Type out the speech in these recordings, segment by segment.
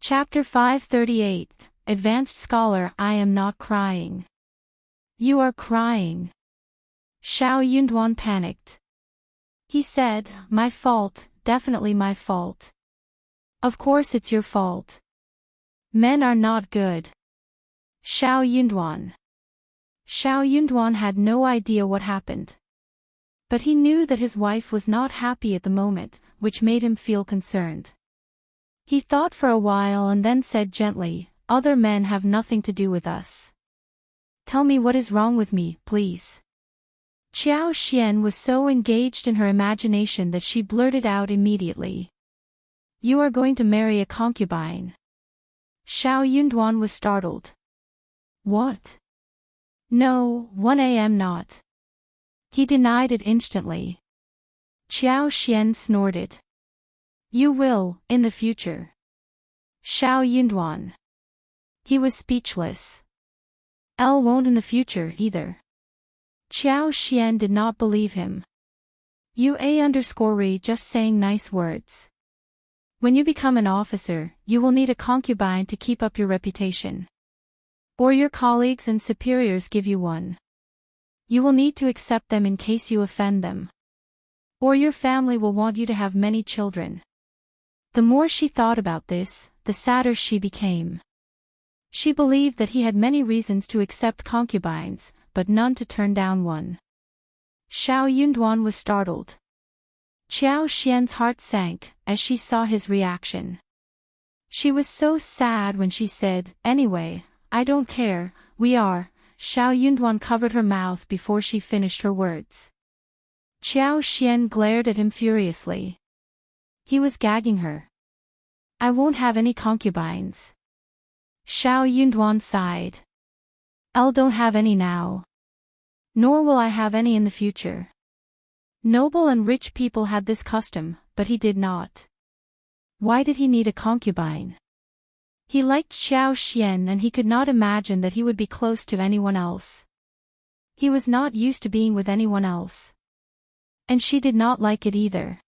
Chapter 538, Advanced Scholar. I am not crying. You are crying. Zhao Yunduan panicked. He said, my fault, definitely my fault. Of course it's your fault. Men are not good. Zhao Yunduan. Zhao Yunduan had no idea what happened. But he knew that his wife was not happy at the moment, which made him feel concerned. He thought for a while and then said gently, other men have nothing to do with us. Tell me what is wrong with me, please. Qiuyue was so engaged in her imagination that she blurted out immediately. You are going to marry a concubine. Zhao Yunduan was startled. What? No, 1 a.m. not. He denied it instantly. Qiuyue snorted. You will, in the future. Zhao Yunduan. He was speechless. Elle won't in the future either. Qiuyue did not believe him. UA_re just saying nice words. When you become an officer, you will need a concubine to keep up your reputation. Or your colleagues and superiors give you one. You will need to accept them in case you offend them. Or your family will want you to have many children. The more she thought about this, the sadder she became. She believed that he had many reasons to accept concubines, but none to turn down one. Zhao Yunduan was startled. Qiuyue's heart sank as she saw his reaction. She was so sad when she said, anyway, I don't care, we are. Zhao Yunduan covered her mouth before she finished her words. Qiuyue glared at him furiously. He was gagging her. I won't have any concubines. Zhao Yunduan sighed. I'll don't have any now. Nor will I have any in the future. Noble and rich people had this custom, but he did not. Why did he need a concubine? He liked Qiuyue and he could not imagine that he would be close to anyone else. He was not used to being with anyone else. And she did not like it either.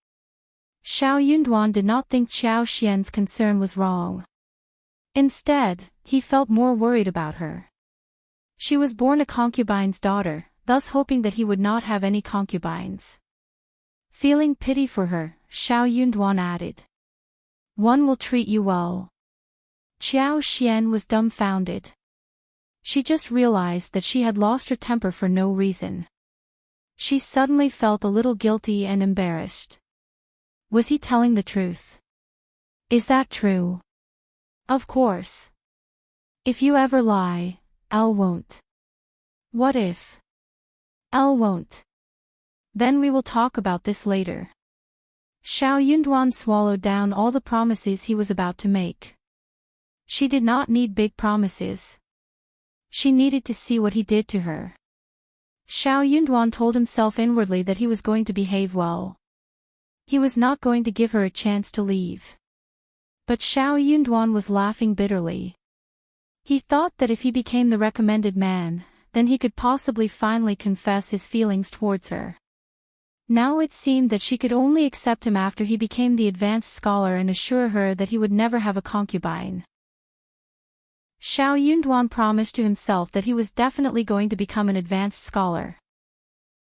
Zhao Yunduan did not think Qiuyue's concern was wrong. Instead, he felt more worried about her. She was born a concubine's daughter, thus hoping that he would not have any concubines. Feeling pity for her, Zhao Yunduan added. One will treat you well. Qiuyue was dumbfounded. She just realized that she had lost her temper for no reason. She suddenly felt a little guilty and embarrassed. Was he telling the truth? Is that true? Of course. If you ever lie, Elle won't. What if? Elle won't. Then we will talk about this later. Zhao Yunduan swallowed down all the promises he was about to make. She did not need big promises. She needed to see what he did to her. Zhao Yunduan told himself inwardly that he was going to behave well. He was not going to give her a chance to leave. But Zhao Yunduan was laughing bitterly. He thought that if he became the recommended man, then he could possibly finally confess his feelings towards her. Now it seemed that she could only accept him after he became the advanced scholar and assure her that he would never have a concubine. Zhao Yunduan promised to himself that he was definitely going to become an advanced scholar.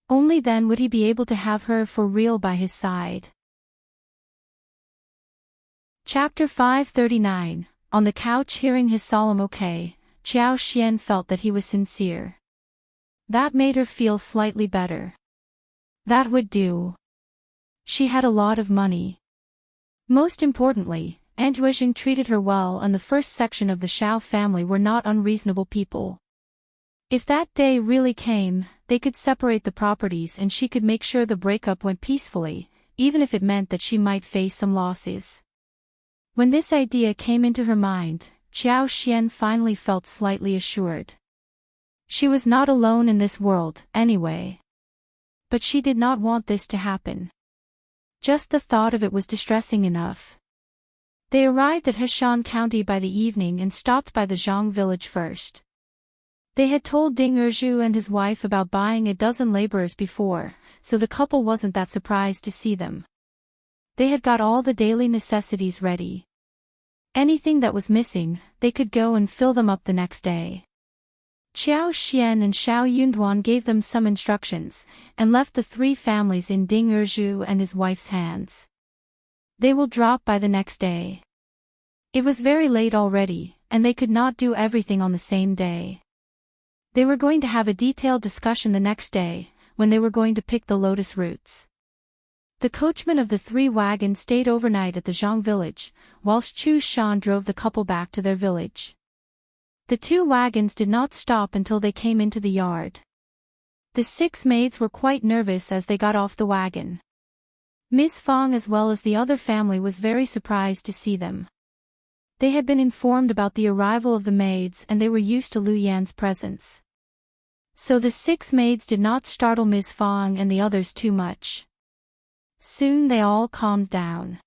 Only then would he be able to have her for real by his side. Chapter 539. On the couch hearing his solemn okay, Qiuyue felt that he was sincere. That made her feel slightly better. That would do. She had a lot of money. Most importantly, Aunt Zhang treated her well and the first section of the Zhao family were not unreasonable people. If that day really came, they could separate the properties and she could make sure the breakup went peacefully, even if it meant that she might face some losses. When this idea came into her mind, Qiuyue finally felt slightly assured. She was not alone in this world, anyway. But she did not want this to happen. Just the thought of it was distressing enough. They arrived at Heshan County by the evening and stopped by the Zhang village first. They had told Ding Erju and his wife about buying a dozen laborers before, so the couple wasn't that surprised to see them. They had got all the daily necessities ready. Anything that was missing, they could go and fill them up the next day. Qiuyue and Zhao Yunduan gave them some instructions, and left the three families in Ding Erju and his wife's hands. They will drop by the next day. It was very late already, and they could not do everything on the same day. They were going to have a detailed discussion the next day, when they were going to pick the lotus roots. The coachman of the three wagons stayed overnight at the Zhang village, whilst Chu Shan drove the couple back to their village. The two wagons did not stop until they came into the yard. The 6 maids were quite nervous as they got off the wagon. Ms. Fang as well as the other family was very surprised to see them. They had been informed about the arrival of the maids and they were used to Lu Yan's presence. So the 6 maids did not startle Ms. Fang and the others too much. Soon they all calmed down.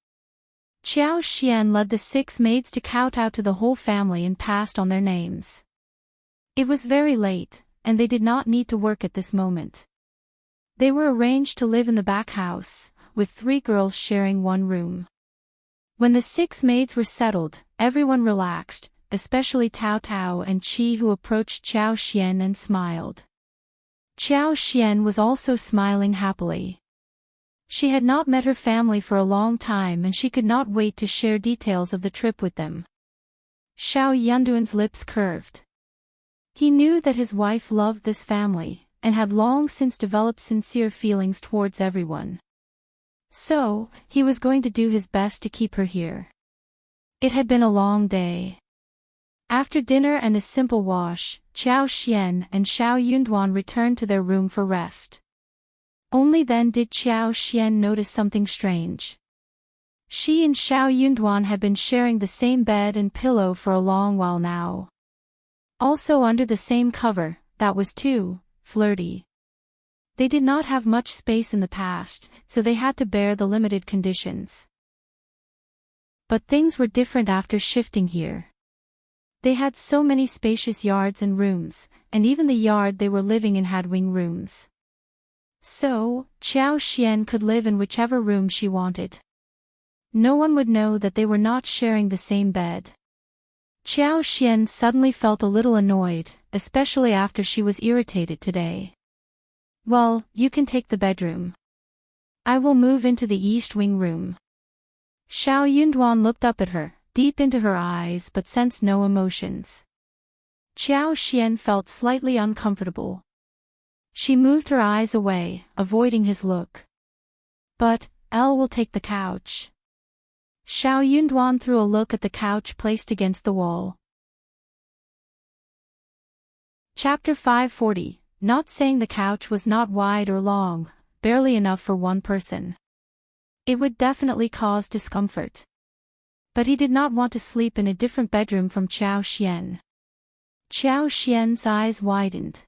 Qiuyue led the 6 maids to kowtow to the whole family and passed on their names. It was very late, and they did not need to work at this moment. They were arranged to live in the back house, with 3 girls sharing one room. When the 6 maids were settled, everyone relaxed, especially Tao Tao and Qi, who approached Qiuyue and smiled. Qiuyue was also smiling happily. She had not met her family for a long time and she could not wait to share details of the trip with them. Zhao Yunduan's lips curved. He knew that his wife loved this family, and had long since developed sincere feelings towards everyone. So, he was going to do his best to keep her here. It had been a long day. After dinner and a simple wash, Qiuyue and Zhao Yunduan returned to their room for rest. Only then did Qiuyue notice something strange. She and Zhao Yunduan had been sharing the same bed and pillow for a long while now. Also under the same cover, that was too flirty. They did not have much space in the past, so they had to bear the limited conditions. But things were different after shifting here. They had so many spacious yards and rooms, and even the yard they were living in had wing rooms. So, Qiuyue could live in whichever room she wanted. No one would know that they were not sharing the same bed. Qiuyue suddenly felt a little annoyed, especially after she was irritated today. Well, you can take the bedroom. I will move into the east wing room. Zhao Yunduan looked up at her, deep into her eyes but sensed no emotions. Qiuyue felt slightly uncomfortable. She moved her eyes away, avoiding his look. But, Elle will take the couch. Zhao Yunduan threw a look at the couch placed against the wall. Chapter 540, not saying the couch was not wide or long, barely enough for one person. It would definitely cause discomfort. But he did not want to sleep in a different bedroom from Qiuyue. Qiuyue's eyes widened.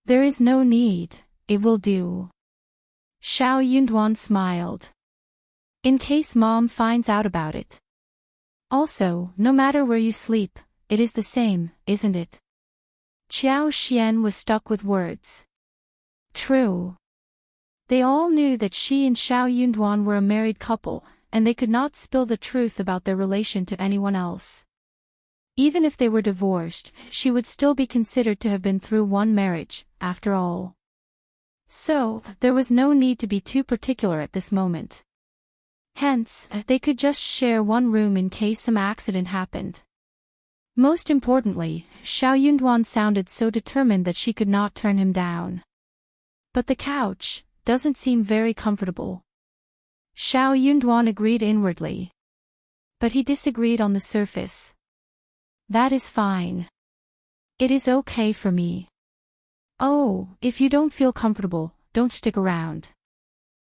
There is no need, it will do. Zhao Yunduan smiled. In case Mom finds out about it. Also, no matter where you sleep, it is the same, isn't it? Qiuyue was stuck with words. True. They all knew that she and Zhao Yunduan were a married couple, and they could not spill the truth about their relation to anyone else. Even if they were divorced, she would still be considered to have been through one marriage, after all. So, there was no need to be too particular at this moment. Hence, they could just share one room in case some accident happened. Most importantly, Zhao Yunduan sounded so determined that she could not turn him down. But the couch doesn't seem very comfortable. Zhao Yunduan agreed inwardly. But he disagreed on the surface. That is fine. It is okay for me. Oh, if you don't feel comfortable, don't stick around.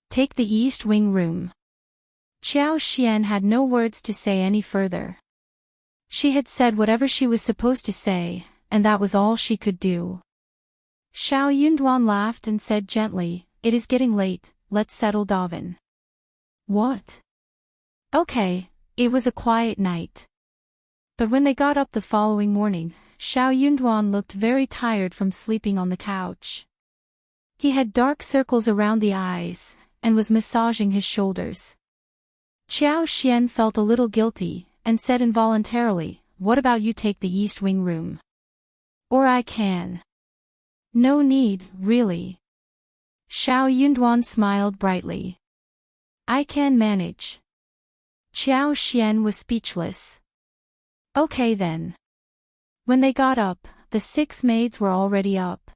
Take the east wing room. Qiuyue had no words to say any further. She had said whatever she was supposed to say, and that was all she could do. Zhao Yunduan laughed and said gently, "It is getting late, let's settle daven." What? Okay, it was a quiet night. But when they got up the following morning, Zhao Yunduan looked very tired from sleeping on the couch. He had dark circles around the eyes, and was massaging his shoulders. Qiuyue felt a little guilty, and said involuntarily, "What about you take the East Wing room? Or I can." "No need, really." Zhao Yunduan smiled brightly. "I can manage." Qiao Xian was speechless. "Okay then." When they got up, the 6 maids were already up.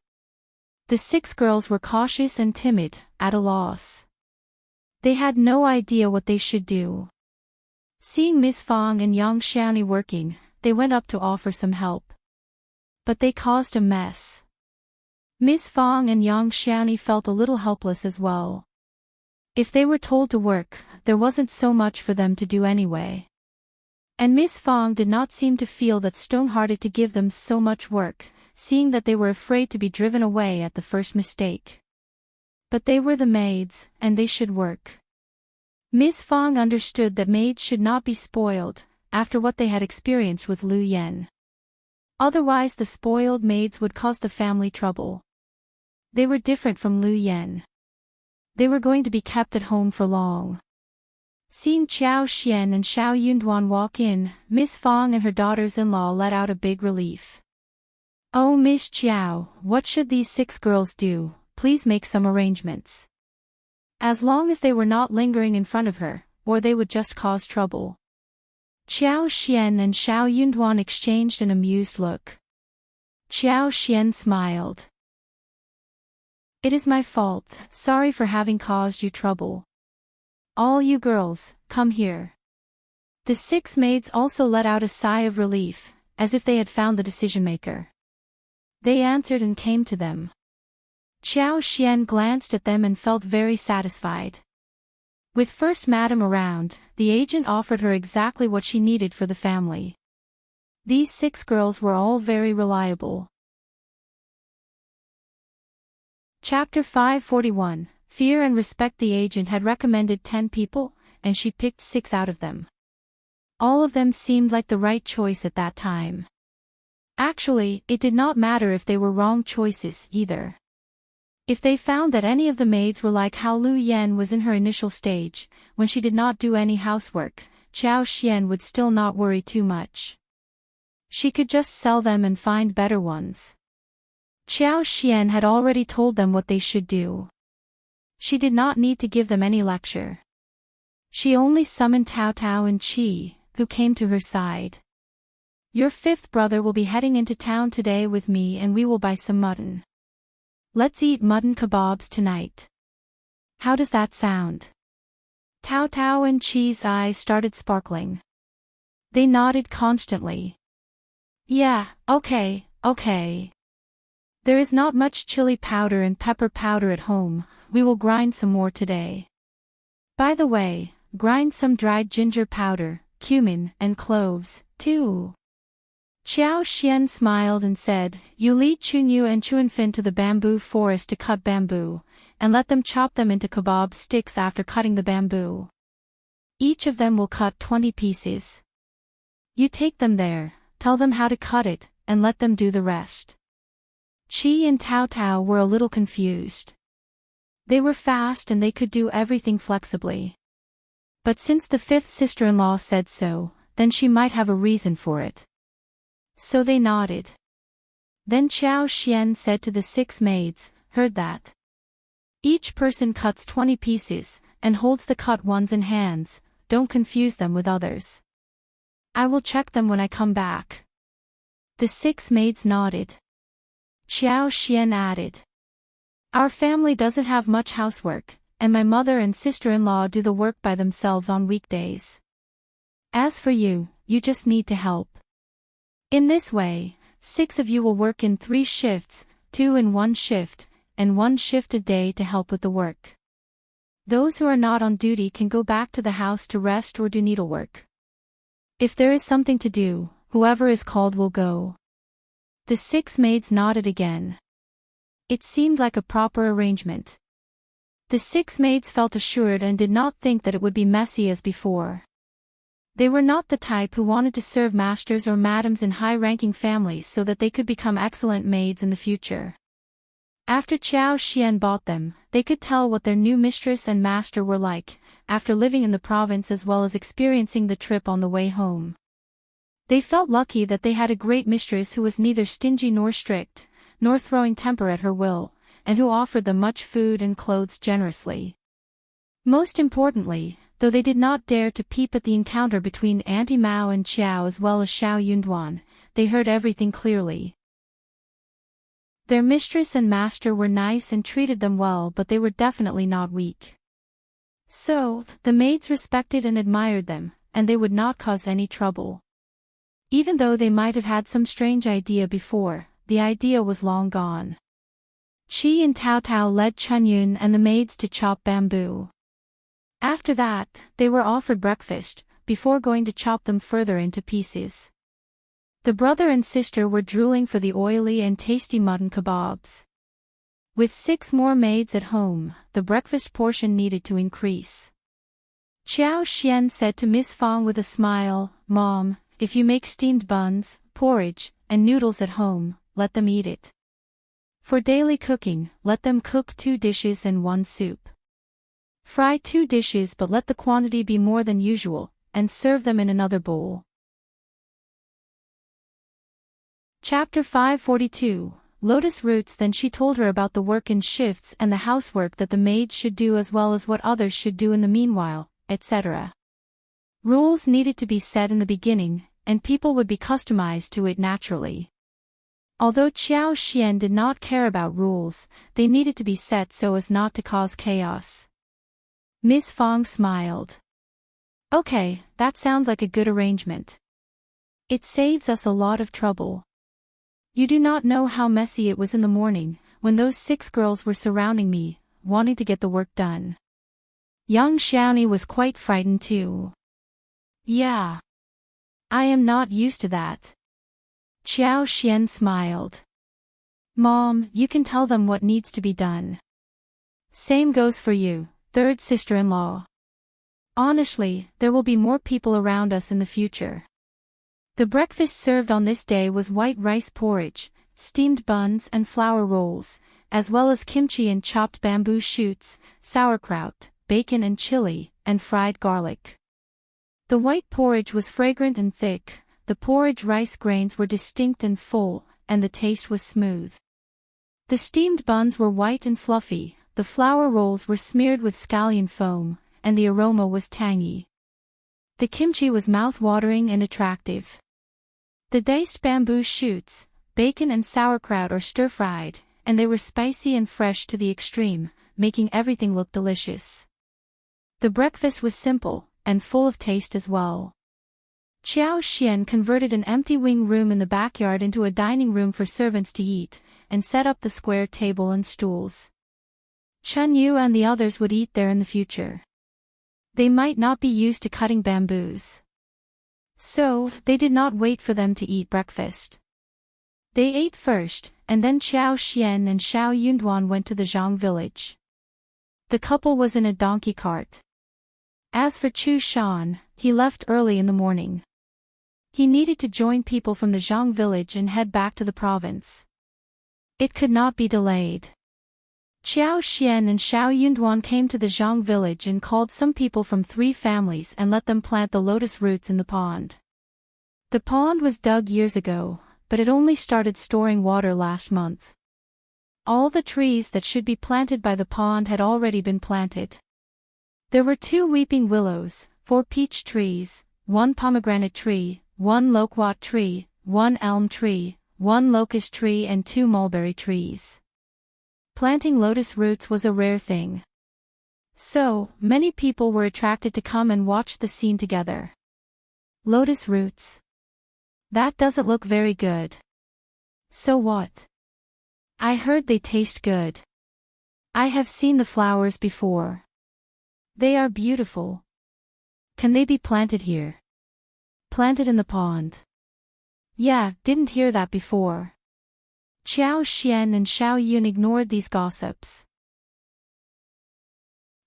The 6 girls were cautious and timid, at a loss. They had no idea what they should do. Seeing Miss Fang and Yang Xiaoni working, they went up to offer some help. But they caused a mess. Miss Fang and Yang Xiaoni felt a little helpless as well. If they were told to work, there wasn't so much for them to do anyway. And Miss Fang did not seem to feel that stone-hearted to give them so much work, seeing that they were afraid to be driven away at the first mistake. But they were the maids, and they should work. Miss Fang understood that maids should not be spoiled, after what they had experienced with Liu Yan. Otherwise the spoiled maids would cause the family trouble. They were different from Liu Yan. They were going to be kept at home for long. Seeing Qiao Xian and Zhao Yunduan walk in, Miss Fang and her daughters-in-law let out a big relief. "Oh, Miss Qiao, what should these 6 girls do? Please make some arrangements." As long as they were not lingering in front of her, or they would just cause trouble. Qiao Xian and Zhao Yunduan exchanged an amused look. Qiao Xian smiled. "It is my fault, sorry for having caused you trouble. All you girls, come here." The 6 maids also let out a sigh of relief, as if they had found the decision-maker. They answered and came to them. Qiao Xian glanced at them and felt very satisfied. With First Madam around, the agent offered her exactly what she needed for the family. These 6 girls were all very reliable. Chapter 541, Fear and Respect. The agent had recommended 10 people, and she picked 6 out of them. All of them seemed like the right choice at that time. Actually, it did not matter if they were wrong choices either. If they found that any of the maids were like how Liu Yan was in her initial stage, when she did not do any housework, Qiao Xian would still not worry too much. She could just sell them and find better ones. Qiao Xian had already told them what they should do. She did not need to give them any lecture. She only summoned Tao Tao and Qi, who came to her side. "Your 5th brother will be heading into town today with me and we will buy some mutton. Let's eat mutton kebabs tonight. How does that sound?" Tao Tao and Qi's eyes started sparkling. They nodded constantly. "Yeah, okay. There is not much chili powder and pepper powder at home, we will grind some more today. By the way, grind some dried ginger powder, cumin, and cloves, too." Qiao Xian smiled and said, "You lead Qiuyue and Chuanfin to the bamboo forest to cut bamboo, and let them chop them into kebab sticks after cutting the bamboo. Each of them will cut 20 pieces. You take them there, tell them how to cut it, and let them do the rest." Qi and Tao Tao were a little confused. They were fast and they could do everything flexibly. But since the 5th sister-in-law said so, then she might have a reason for it. So they nodded. Then Qiao Xian said to the 6 maids, "Heard that? Each person cuts 20 pieces, and holds the cut ones in hands, don't confuse them with others. I will check them when I come back." The 6 maids nodded. Qiao Xian added, "Our family doesn't have much housework, and my mother and sister-in-law do the work by themselves on weekdays. As for you, you just need to help. In this way, 6 of you will work in 3 shifts, 2 in 1 shift, and 1 shift a day to help with the work. Those who are not on duty can go back to the house to rest or do needlework. If there is something to do, whoever is called will go." The 6 maids nodded again. It seemed like a proper arrangement. The 6 maids felt assured and did not think that it would be messy as before. They were not the type who wanted to serve masters or madams in high-ranking families so that they could become excellent maids in the future. After Qiuyue bought them, they could tell what their new mistress and master were like, after living in the province as well as experiencing the trip on the way home. They felt lucky that they had a great mistress who was neither stingy nor strict, nor throwing temper at her will, and who offered them much food and clothes generously. Most importantly, though they did not dare to peep at the encounter between Auntie Mao and Qiao as well as Xiao Yunduan, they heard everything clearly. Their mistress and master were nice and treated them well, but they were definitely not weak. So, the maids respected and admired them, and they would not cause any trouble. Even though they might have had some strange idea before, the idea was long gone. Qi and Tao Tao led Chunyun and the maids to chop bamboo. After that, they were offered breakfast, before going to chop them further into pieces. The brother and sister were drooling for the oily and tasty mutton kebabs. With 6 more maids at home, the breakfast portion needed to increase. Qiuyue said to Miss Fang with a smile, "Mom, if you make steamed buns, porridge, and noodles at home, let them eat it. For daily cooking, let them cook 2 dishes and 1 soup. Fry 2 dishes but let the quantity be more than usual, and serve them in another bowl." Chapter 542, Lotus Roots. Then she told her about the work in shifts and the housework that the maids should do as well as what others should do in the meanwhile, etc. Rules needed to be set in the beginning, and people would be customized to it naturally. Although Qiuyue did not care about rules, they needed to be set so as not to cause chaos. Miss Fang smiled. "Okay, that sounds like a good arrangement. It saves us a lot of trouble. You do not know how messy it was in the morning, when those 6 girls were surrounding me, wanting to get the work done. Young Xiaoni was quite frightened too." "Yeah. I am not used to that." Qiuyue smiled. "Mom, you can tell them what needs to be done. Same goes for you, 3rd sister-in-law. Honestly, there will be more people around us in the future." The breakfast served on this day was white rice porridge, steamed buns and flour rolls, as well as kimchi and chopped bamboo shoots, sauerkraut, bacon and chili, and fried garlic. The white porridge was fragrant and thick, the porridge rice grains were distinct and full, and the taste was smooth. The steamed buns were white and fluffy, the flour rolls were smeared with scallion foam, and the aroma was tangy. The kimchi was mouth-watering and attractive. The diced bamboo shoots, bacon and sauerkraut are stir-fried, and they were spicy and fresh to the extreme, making everything look delicious. The breakfast was simple, and full of taste as well. Qiuyue converted an empty wing room in the backyard into a dining room for servants to eat, and set up the square table and stools. Qiuyue and the others would eat there in the future. They might not be used to cutting bamboos. So, they did not wait for them to eat breakfast. They ate first, and then Qiuyue and Xiao Yunduan went to the Zhang village. The couple was in a donkey cart. As for Chu Shan, he left early in the morning. He needed to join people from the Zhang village and head back to the province. It could not be delayed. Qiuyue and Xiao Yunduan came to the Zhang village and called some people from 3 families and let them plant the lotus roots in the pond. The pond was dug years ago, but it only started storing water last month. All the trees that should be planted by the pond had already been planted. There were 2 weeping willows, 4 peach trees, 1 pomegranate tree, 1 loquat tree, 1 elm tree, 1 locust tree and 2 mulberry trees. Planting lotus roots was a rare thing. So, many people were attracted to come and watch the scene together. Lotus roots. That doesn't look very good. So what? I heard they taste good. I have seen the flowers before. They are beautiful. Can they be planted here? Planted in the pond. Yeah, didn't hear that before. Qiuyue and Xiao Yun ignored these gossips.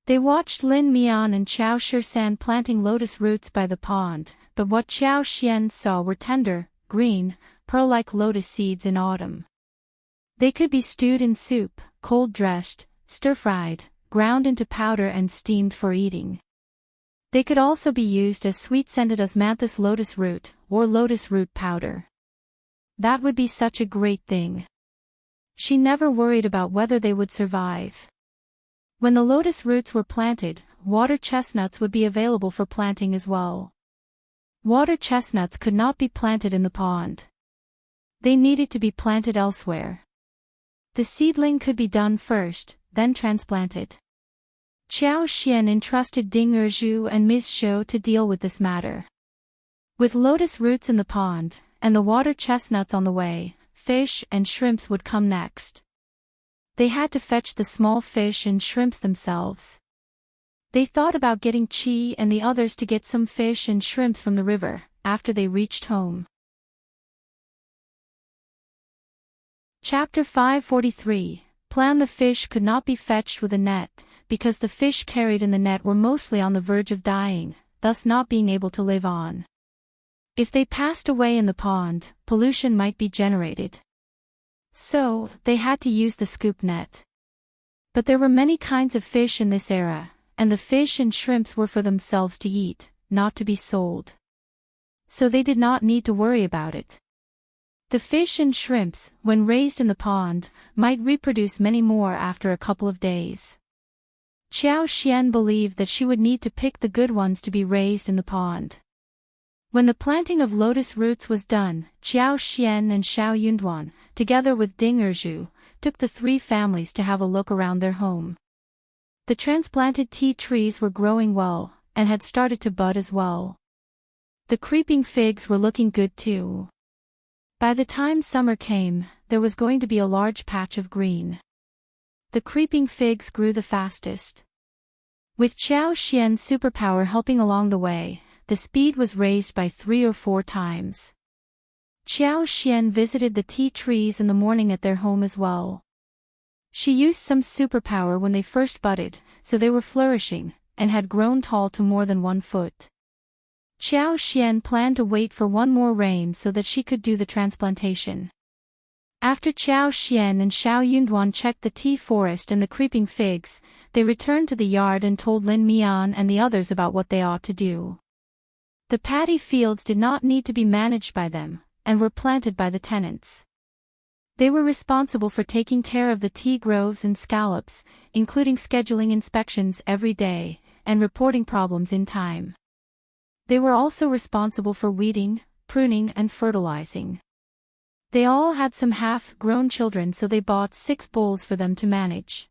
They watched Lin Mian and Qiao Shisan planting lotus roots by the pond, but what Qiuyue saw were tender, green, pearl-like lotus seeds in autumn. They could be stewed in soup, cold-dressed, stir-fried, ground into powder and steamed for eating. They could also be used as sweet-scented osmanthus lotus root, or lotus root powder. That would be such a great thing. She never worried about whether they would survive. When the lotus roots were planted, water chestnuts would be available for planting as well. Water chestnuts could not be planted in the pond. They needed to be planted elsewhere. The seedling could be done first, then transplanted. Qiuyue entrusted Qiuyue and Ms.Yan to deal with this matter. With lotus roots in the pond, and the water chestnuts on the way, fish and shrimps would come next. They had to fetch the small fish and shrimps themselves. They thought about getting Qi and the others to get some fish and shrimps from the river, after they reached home. Chapter 543. Plan. The fish could not be fetched with a net, because the fish carried in the net were mostly on the verge of dying, thus not being able to live on. If they passed away in the pond, pollution might be generated. So, they had to use the scoop net. But there were many kinds of fish in this era, and the fish and shrimps were for themselves to eat, not to be sold. So they did not need to worry about it. The fish and shrimps, when raised in the pond, might reproduce many more after a couple of days. Qiuyue believed that she would need to pick the good ones to be raised in the pond. When the planting of lotus roots was done, Qiuyue and Zhao Yunduan, together with Qiuyue, took the three families to have a look around their home. The transplanted tea trees were growing well, and had started to bud as well. The creeping figs were looking good too. By the time summer came, there was going to be a large patch of green. The creeping figs grew the fastest. With Qiuyue's superpower helping along the way, the speed was raised by 3 or 4 times. Qiuyue visited the tea trees in the morning at their home as well. She used some superpower when they first budded, so they were flourishing, and had grown tall to more than 1 foot. Qiuyue planned to wait for one more rain so that she could do the transplantation. After Qiuyue and Zhao Yunduan checked the tea forest and the creeping figs, they returned to the yard and told Ms.Yan and the others about what they ought to do. The paddy fields did not need to be managed by them, and were planted by the tenants. They were responsible for taking care of the tea groves and scallops, including scheduling inspections every day, and reporting problems in time. They were also responsible for weeding, pruning and fertilizing. They all had some half-grown children, so they bought 6 bulls for them to manage.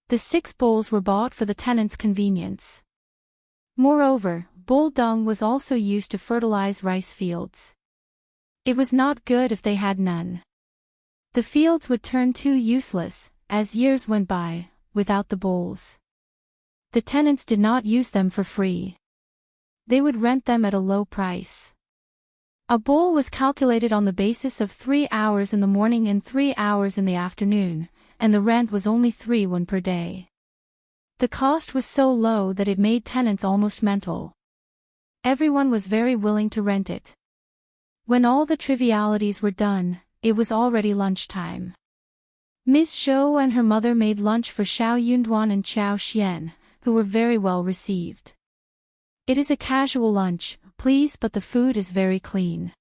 The 6 bulls were bought for the tenants' convenience. Moreover, bull dung was also used to fertilize rice fields. It was not good if they had none. The fields would turn too useless, as years went by, without the bulls. The tenants did not use them for free. They would rent them at a low price. A bull was calculated on the basis of 3 hours in the morning and 3 hours in the afternoon, and the rent was only 3 won per day. The cost was so low that it made tenants almost mental. Everyone was very willing to rent it. When all the trivialities were done, it was already lunchtime. Ms.Yan and her mother made lunch for Zhao Yunduan and Qiuyue, who were very well received. It is a casual lunch, please, but the food is very clean.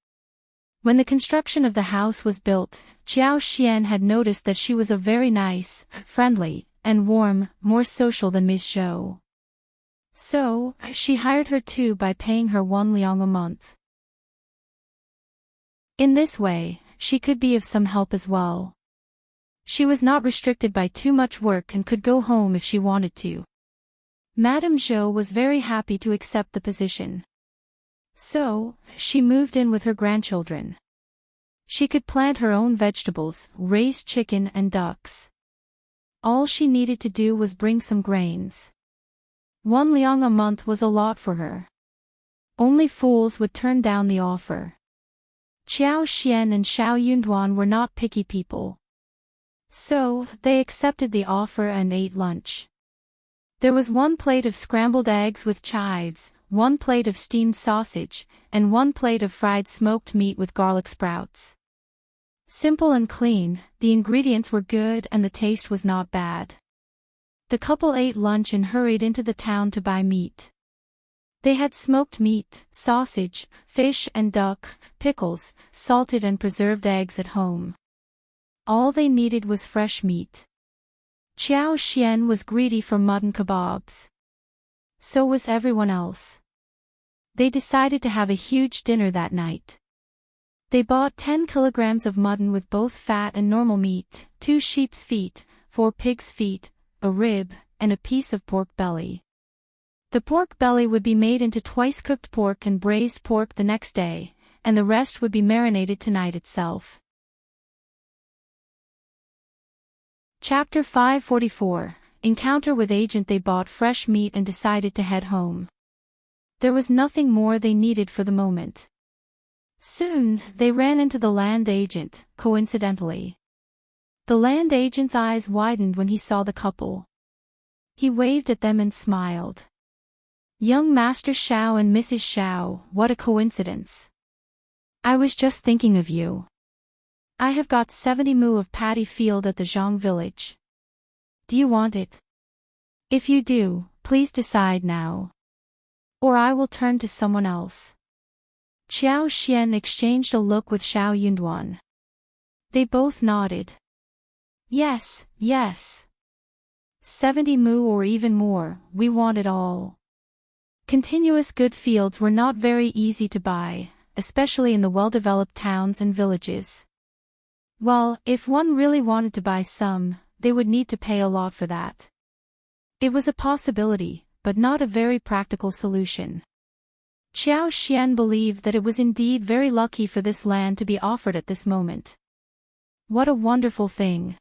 When the construction of the house was built, Qiuyue had noticed that she was a very nice, friendly, and warm, more social than Ms.Yan. So, she hired her too by paying her 1 liang a month. In this way, she could be of some help as well. She was not restricted by too much work and could go home if she wanted to. Madame Zhao was very happy to accept the position. So, she moved in with her grandchildren. She could plant her own vegetables, raise chicken and ducks. All she needed to do was bring some grains. 1 liang a month was a lot for her. Only fools would turn down the offer. Qiuyue and Zhao Yunduan were not picky people. So, they accepted the offer and ate lunch. There was 1 plate of scrambled eggs with chives, 1 plate of steamed sausage, and 1 plate of fried smoked meat with garlic sprouts. Simple and clean, the ingredients were good and the taste was not bad. The couple ate lunch and hurried into the town to buy meat. They had smoked meat, sausage, fish and duck, pickles, salted and preserved eggs at home. All they needed was fresh meat. Qiuyue was greedy for mutton kebabs. So was everyone else. They decided to have a huge dinner that night. They bought 10 kilograms of mutton with both fat and normal meat, 2 sheep's feet, 4 pig's feet, a rib, and a piece of pork belly. The pork belly would be made into twice-cooked pork and braised pork the next day, and the rest would be marinated tonight itself. Chapter 544. Encounter with Agent. They bought fresh meat and decided to head home. There was nothing more they needed for the moment. Soon, they ran into the land agent, coincidentally. The land agent's eyes widened when he saw the couple. He waved at them and smiled. Young Master Zhao and Mrs. Zhao, what a coincidence. I was just thinking of you. I have got 70 mu of paddy field at the Zhang village. Do you want it? If you do, please decide now. Or I will turn to someone else. Qiuyue exchanged a look with Zhao Yunduan. They both nodded. Yes, yes. 70 mu or even more, we want it all. Continuous good fields were not very easy to buy, especially in the well-developed towns and villages. Well, if one really wanted to buy some, they would need to pay a lot for that. It was a possibility, but not a very practical solution. Qiuyue believed that it was indeed very lucky for this land to be offered at this moment. What a wonderful thing.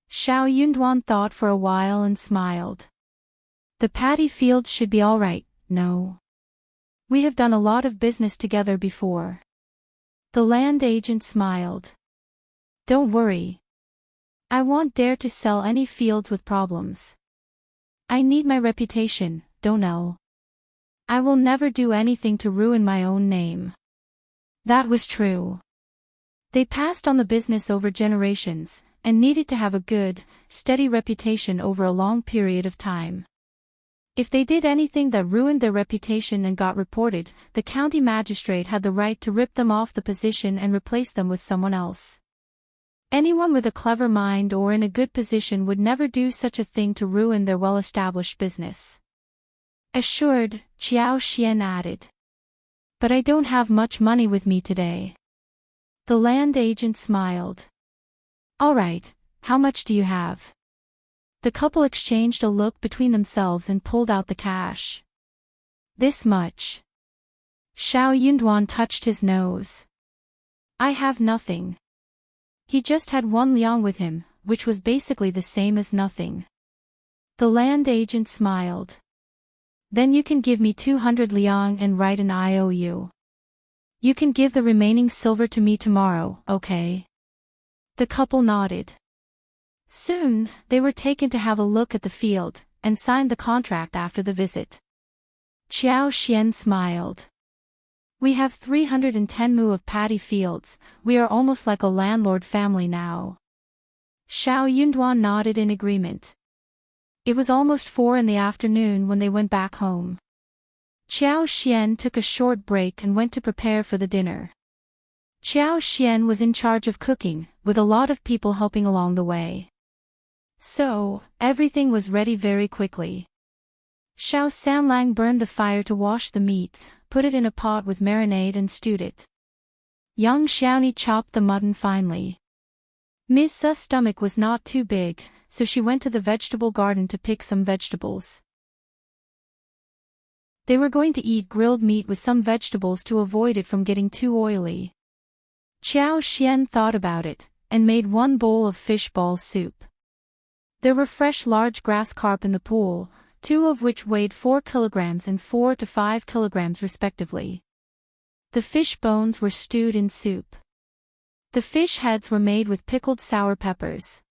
Zhao Yunduan thought for a while and smiled. The paddy fields should be all right, no? We have done a lot of business together before. The land agent smiled. Don't worry. I won't dare to sell any fields with problems. I need my reputation, don't know. I will never do anything to ruin my own name. That was true. They passed on the business over generations, and needed to have a good, steady reputation over a long period of time. If they did anything that ruined their reputation and got reported, the county magistrate had the right to rip them off the position and replace them with someone else. Anyone with a clever mind or in a good position would never do such a thing to ruin their well-established business. Assured, Qiuyue added. But I don't have much money with me today. The land agent smiled. All right, how much do you have? The couple exchanged a look between themselves and pulled out the cash. This much. Zhao Yunduan touched his nose. I have nothing. He just had 1 liang with him, which was basically the same as nothing. The land agent smiled. Then you can give me 200 liang and write an IOU. You can give the remaining silver to me tomorrow, okay? The couple nodded. Soon, they were taken to have a look at the field, and signed the contract after the visit. Qiuyue smiled. We have 310 mu of paddy fields, we are almost like a landlord family now. Zhao Yunduan nodded in agreement. It was almost 4 in the afternoon when they went back home. Qiuyue took a short break and went to prepare for the dinner. Qiuyue was in charge of cooking, with a lot of people helping along the way. So, everything was ready very quickly. Zhao Sanlang burned the fire to wash the meat, put it in a pot with marinade and stewed it. Yang Xiaoni chopped the mutton finely. Ms.'s stomach was not too big, so she went to the vegetable garden to pick some vegetables. They were going to eat grilled meat with some vegetables to avoid it from getting too oily. Qiuyue thought about it, and made 1 bowl of fish ball soup. There were fresh large grass carp in the pool, 2 of which weighed 4 kilograms and 4 to 5 kilograms respectively. The fish bones were stewed in soup. The fish heads were made with pickled sour peppers.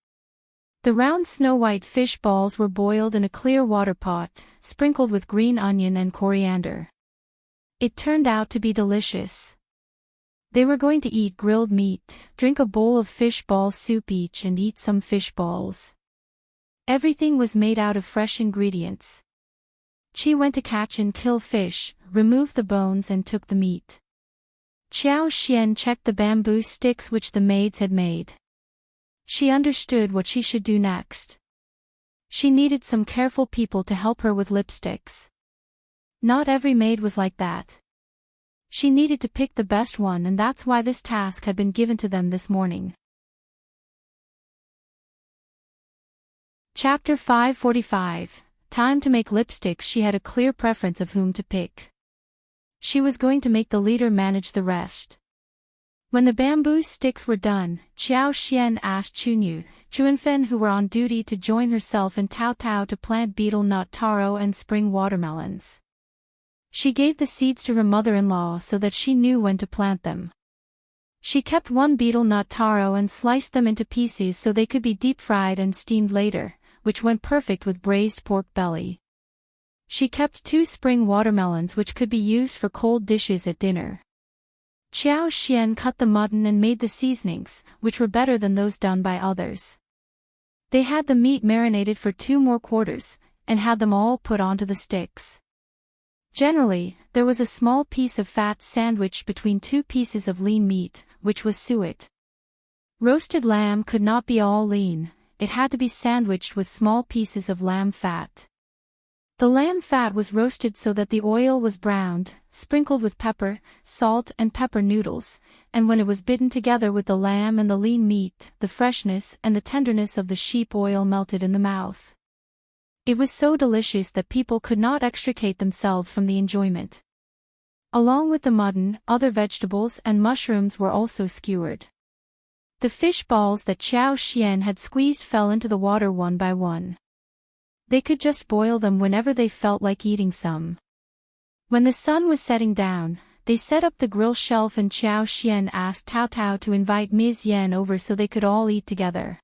The round snow-white fish balls were boiled in a clear water pot, sprinkled with green onion and coriander. It turned out to be delicious. They were going to eat grilled meat, drink a bowl of fish ball soup each and eat some fish balls. Everything was made out of fresh ingredients. Qi went to catch and kill fish, removed the bones and took the meat. Qiuyue checked the bamboo sticks which the maids had made. She understood what she should do next. She needed some careful people to help her with lipsticks. Not every maid was like that. She needed to pick the best one, and that's why this task had been given to them this morning. Chapter 545. Time to make lipsticks. She had a clear preference of whom to pick. She was going to make the leader manage the rest. When the bamboo sticks were done, Qiuyue asked Qiuyue, Chuanfen, who were on duty, to join herself and Tao Tao to plant betel nut taro and spring watermelons. She gave the seeds to her mother-in-law so that she knew when to plant them. She kept one betel nut taro and sliced them into pieces so they could be deep-fried and steamed later, which went perfect with braised pork belly. She kept 2 spring watermelons which could be used for cold dishes at dinner. Qiuyue cut the mutton and made the seasonings, which were better than those done by others. They had the meat marinated for 2 more quarters, and had them all put onto the sticks. Generally, there was a small piece of fat sandwiched between 2 pieces of lean meat, which was suet. Roasted lamb could not be all lean, it had to be sandwiched with small pieces of lamb fat. The lamb fat was roasted so that the oil was browned, sprinkled with pepper, salt and pepper noodles, and when it was bitten together with the lamb and the lean meat, the freshness and the tenderness of the sheep oil melted in the mouth. It was so delicious that people could not extricate themselves from the enjoyment. Along with the mutton, other vegetables and mushrooms were also skewered. The fish balls that Qiuyue had squeezed fell into the water one by one. They could just boil them whenever they felt like eating some. When the sun was setting down, they set up the grill shelf and Qiuyue asked Tao Tao to invite Ms.Yan over so they could all eat together.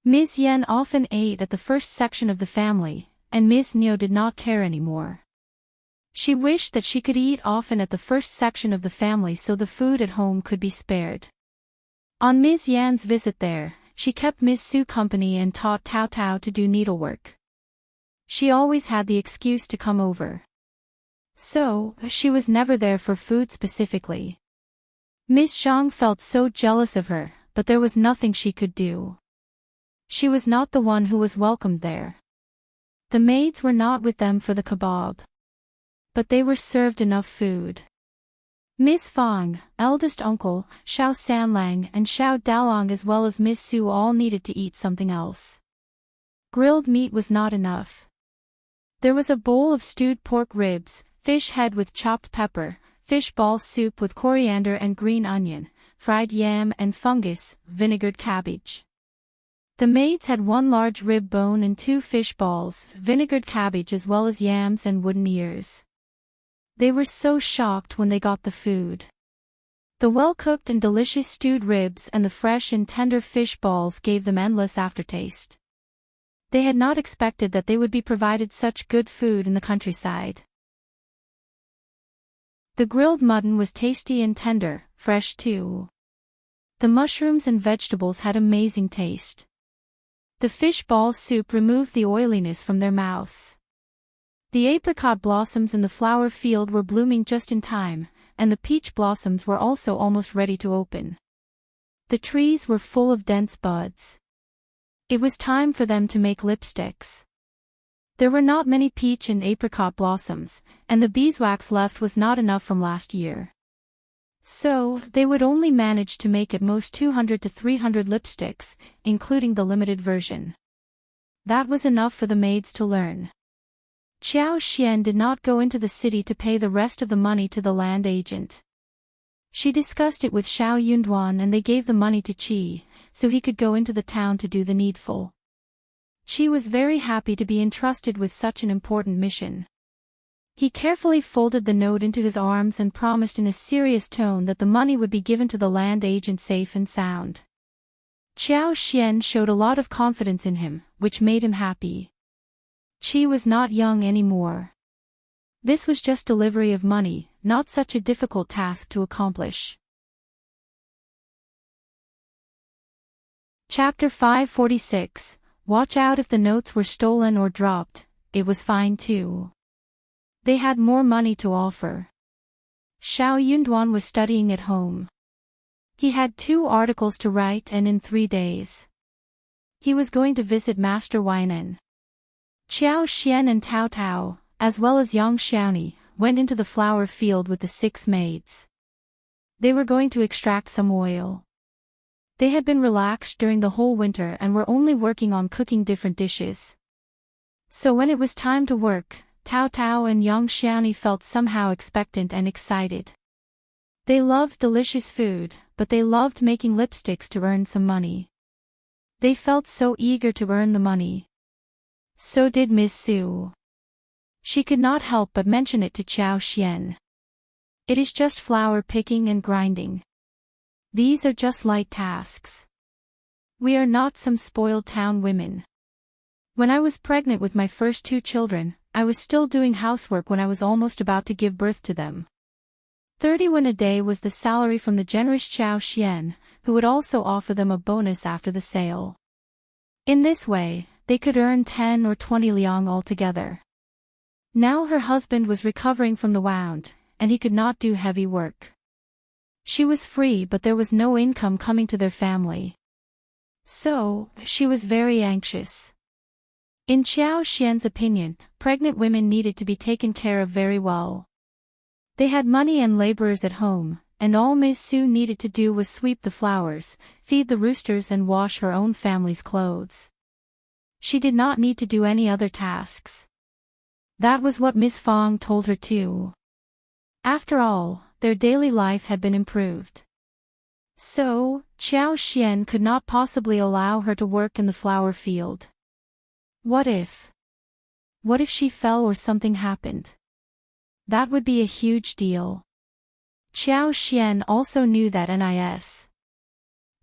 Ms.Yan often ate at the first section of the family, and Ms. Niu did not care anymore. She wished that she could eat often at the first section of the family so the food at home could be spared. On Ms.Yan's visit there, she kept Ms. Su company and taught Tao Tao to do needlework. She always had the excuse to come over. So, she was never there for food specifically. Ms. Zhang felt so jealous of her, but there was nothing she could do. She was not the one who was welcomed there. The maids were not with them for the kebab. But they were served enough food. Ms. Fang, eldest uncle, Xiao Sanlang and Xiao Daolong as well as Ms. Su all needed to eat something else. Grilled meat was not enough. There was a bowl of stewed pork ribs, fish head with chopped pepper, fish ball soup with coriander and green onion, fried yam and fungus, vinegared cabbage. The maids had 1 large rib bone and 2 fish balls, vinegared cabbage as well as yams and wooden ears. They were so shocked when they got the food. The well-cooked and delicious stewed ribs and the fresh and tender fish balls gave them endless aftertaste. They had not expected that they would be provided such good food in the countryside. The grilled mutton was tasty and tender, fresh too. The mushrooms and vegetables had amazing taste. The fish ball soup removed the oiliness from their mouths. The apricot blossoms in the flower field were blooming just in time, and the peach blossoms were also almost ready to open. The trees were full of dense buds. It was time for them to make lipsticks. There were not many peach and apricot blossoms, and the beeswax left was not enough from last year. So, they would only manage to make at most 200 to 300 lipsticks, including the limited version. That was enough for the maids to learn. Qiuyue did not go into the city to pay the rest of the money to the land agent. She discussed it with Xiao Yunduan and they gave the money to Qi, so he could go into the town to do the needful. Qi was very happy to be entrusted with such an important mission. He carefully folded the note into his arms and promised in a serious tone that the money would be given to the land agent safe and sound. Qiuyue showed a lot of confidence in him, which made him happy. Qi was not young anymore. This was just delivery of money, not such a difficult task to accomplish. Chapter 546. Watch out if the notes were stolen or dropped, it was fine too. They had more money to offer. Xiao Yunduan was studying at home. He had 2 articles to write and in 3 days. He was going to visit Master Weinan. Qiao Xian and Tao Tao, as well as Yang Xiaoni, went into the flower field with the 6 maids. They were going to extract some oil. They had been relaxed during the whole winter and were only working on cooking different dishes. So when it was time to work, Tao Tao and Yang Xiaoni felt somehow expectant and excited. They loved delicious food, but they loved making lipsticks to earn some money. They felt so eager to earn the money. So did Miss Su. She could not help but mention it to Qiao Xian. It is just flour picking and grinding. These are just light tasks. We are not some spoiled town women. When I was pregnant with my first 2 children, I was still doing housework when I was almost about to give birth to them. 30 won a day was the salary from the generous Qiao Xian, who would also offer them a bonus after the sale. In this way, they could earn 10 or 20 liang altogether. Now her husband was recovering from the wound, and he could not do heavy work. She was free but there was no income coming to their family. So, she was very anxious. In Qiao Xian's opinion, pregnant women needed to be taken care of very well. They had money and laborers at home, and all Ms. Su needed to do was sweep the flowers, feed the roosters and wash her own family's clothes. She did not need to do any other tasks. That was what Miss Fang told her too. After all, their daily life had been improved. So, Qiao Xian could not possibly allow her to work in the flower field. What if? What if she fell or something happened? That would be a huge deal. Qiao Xian also knew that Ms.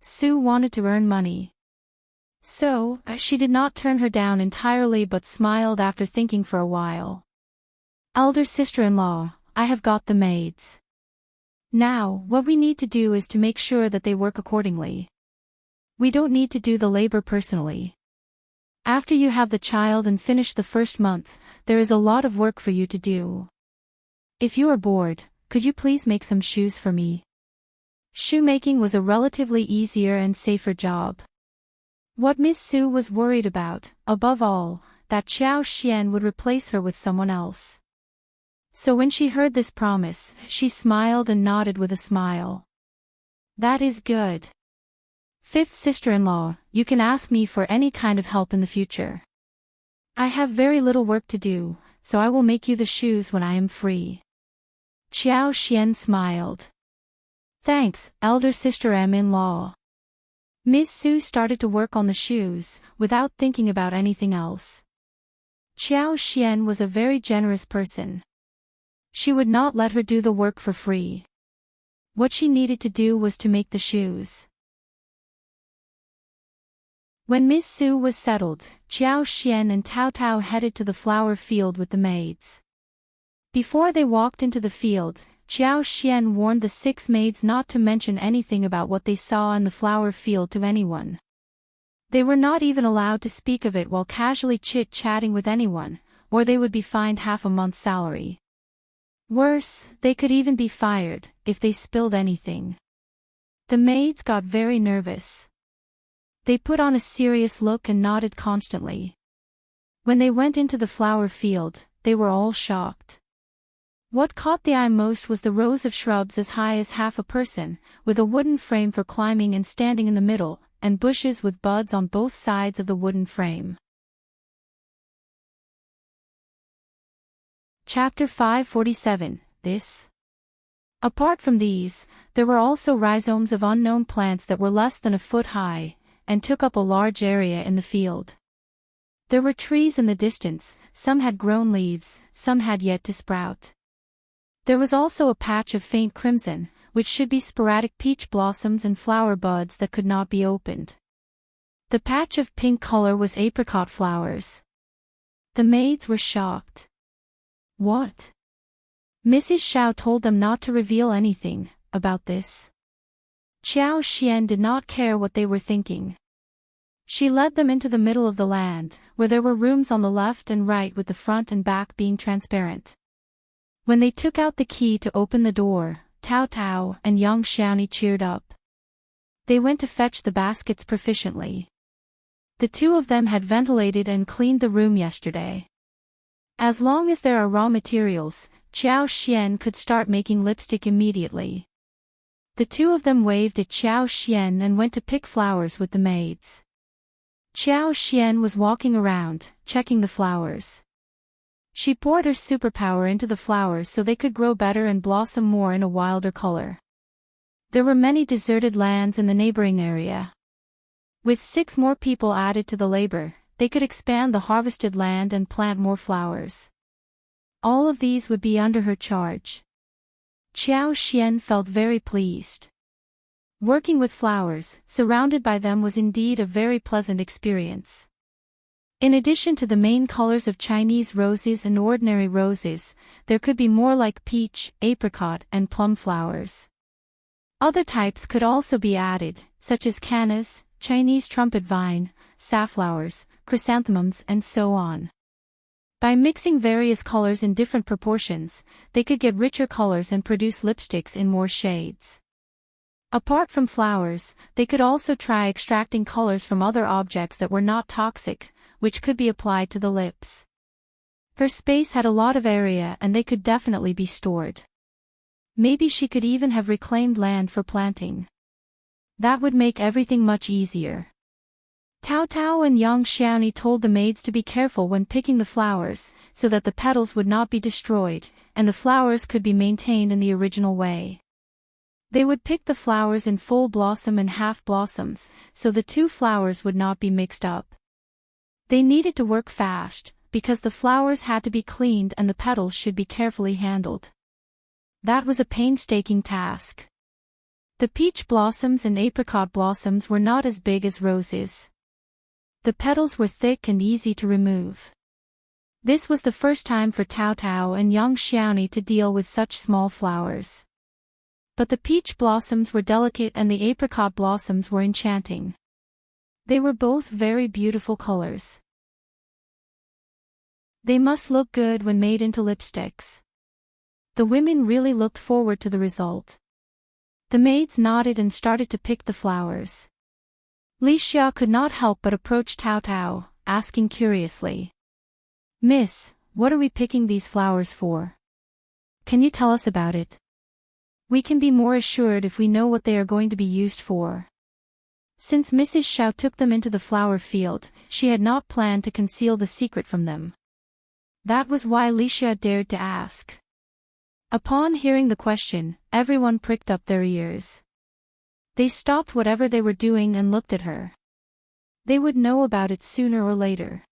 Su wanted to earn money. So, she did not turn her down entirely but smiled after thinking for a while. Elder sister-in-law, I have got the maids. Now, what we need to do is to make sure that they work accordingly. We don't need to do the labor personally. After you have the child and finish the first month, there is a lot of work for you to do. If you are bored, could you please make some shoes for me? Shoemaking was a relatively easier and safer job. What Miss Su was worried about, above all, that Qiao Xian would replace her with someone else. So when she heard this promise, she smiled and nodded with a smile. That is good. 5th sister-in-law, you can ask me for any kind of help in the future. I have very little work to do, so I will make you the shoes when I am free. Qiao Xian smiled. Thanks, elder sister-in-law. Miss Su started to work on the shoes, without thinking about anything else. Qiao Xian was a very generous person. She would not let her do the work for free. What she needed to do was to make the shoes. When Miss Su was settled, Qiao Xian and Tao Tao headed to the flower field with the maids. Before they walked into the field, Qiao Xian warned the 6 maids not to mention anything about what they saw in the flower field to anyone. They were not even allowed to speak of it while casually chit-chatting with anyone, or they would be fined half a month's salary. Worse, they could even be fired, if they spilled anything. The maids got very nervous. They put on a serious look and nodded constantly. When they went into the flower field, they were all shocked. What caught the eye most was the rows of shrubs as high as half a person, with a wooden frame for climbing and standing in the middle, and bushes with buds on both sides of the wooden frame. Chapter 547, This. Apart from these, there were also rhizomes of unknown plants that were less than a foot high, and took up a large area in the field. There were trees in the distance, some had grown leaves, some had yet to sprout. There was also a patch of faint crimson, which should be sporadic peach blossoms and flower buds that could not be opened. The patch of pink color was apricot flowers. The maids were shocked. What? Mrs. Zhao told them not to reveal anything about this. Qiao Xian did not care what they were thinking. She led them into the middle of the land, where there were rooms on the left and right with the front and back being transparent. When they took out the key to open the door, Tao Tao and young Xiaoni cheered up. They went to fetch the baskets proficiently. The two of them had ventilated and cleaned the room yesterday. As long as there are raw materials, Qiao Xian could start making lipstick immediately. The two of them waved at Qiao Xian and went to pick flowers with the maids. Qiao Xian was walking around, checking the flowers. She poured her superpower into the flowers so they could grow better and blossom more in a wilder color. There were many deserted lands in the neighboring area. With 6 more people added to the labor, they could expand the harvested land and plant more flowers. All of these would be under her charge. Qiao Xian felt very pleased. Working with flowers, surrounded by them, was indeed a very pleasant experience. In addition to the main colors of Chinese roses and ordinary roses, there could be more like peach, apricot, and plum flowers. Other types could also be added, such as cannas, Chinese trumpet vine, safflowers, chrysanthemums, and so on. By mixing various colors in different proportions, they could get richer colors and produce lipsticks in more shades. Apart from flowers, they could also try extracting colors from other objects that were not toxic, which could be applied to the lips. Her space had a lot of area and they could definitely be stored. Maybe she could even have reclaimed land for planting. That would make everything much easier. Tao Tao and young Xiaoni told the maids to be careful when picking the flowers, so that the petals would not be destroyed, and the flowers could be maintained in the original way. They would pick the flowers in full blossom and half blossoms, so the two flowers would not be mixed up. They needed to work fast, because the flowers had to be cleaned and the petals should be carefully handled. That was a painstaking task. The peach blossoms and apricot blossoms were not as big as roses. The petals were thick and easy to remove. This was the first time for Tao Tao and young Xiaoni to deal with such small flowers. But the peach blossoms were delicate and the apricot blossoms were enchanting. They were both very beautiful colors. They must look good when made into lipsticks. The women really looked forward to the result. The maids nodded and started to pick the flowers. Li Xia could not help but approach Tao Tao, asking curiously. "Miss, what are we picking these flowers for? Can you tell us about it? We can be more assured if we know what they are going to be used for." Since Mrs. Zhao took them into the flower field, she had not planned to conceal the secret from them. That was why Li Xia dared to ask. Upon hearing the question, everyone pricked up their ears. They stopped whatever they were doing and looked at her. They would know about it sooner or later.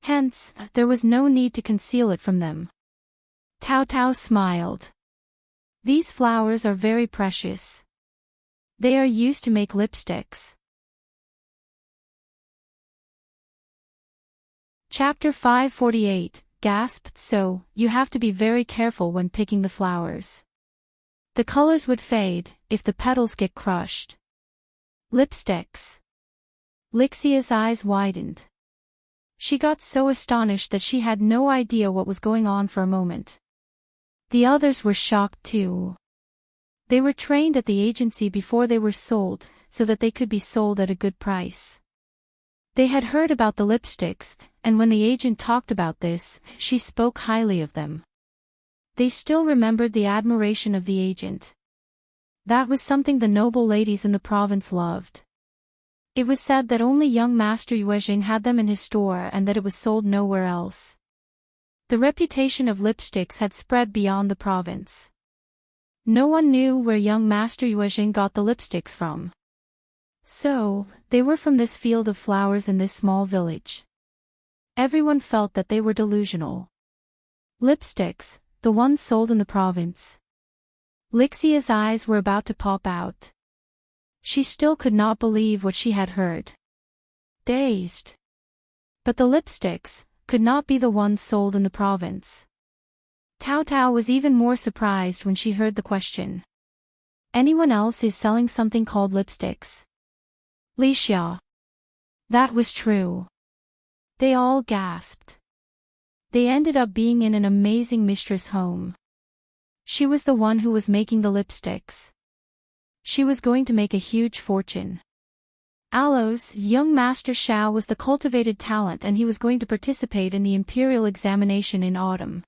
Hence, there was no need to conceal it from them. Tao Tao smiled. "These flowers are very precious. They are used to make lipsticks." Chapter 548, gasped, "So, you have to be very careful when picking the flowers. The colors would fade, if the petals get crushed." Lipsticks. Lixia's eyes widened. She got so astonished that she had no idea what was going on for a moment. The others were shocked too. They were trained at the agency before they were sold, so that they could be sold at a good price. They had heard about the lipsticks, and when the agent talked about this, she spoke highly of them. They still remembered the admiration of the agent. That was something the noble ladies in the province loved. It was said that only young Master Qiuyue had them in his store and that it was sold nowhere else. The reputation of lipsticks had spread beyond the province. No one knew where young Master Qiuyue got the lipsticks from. So, they were from this field of flowers in this small village. Everyone felt that they were delusional. Lipsticks, the ones sold in the province. Lixia's eyes were about to pop out. She still could not believe what she had heard. Dazed. But the lipsticks could not be the ones sold in the province. Tao Tao was even more surprised when she heard the question. "Anyone else is selling something called lipsticks?" Li Xia. That was true. They all gasped. They ended up being in an amazing mistress home. She was the one who was making the lipsticks. She was going to make a huge fortune. Aloe's young master Zhao was the cultivated talent, and he was going to participate in the imperial examination in autumn.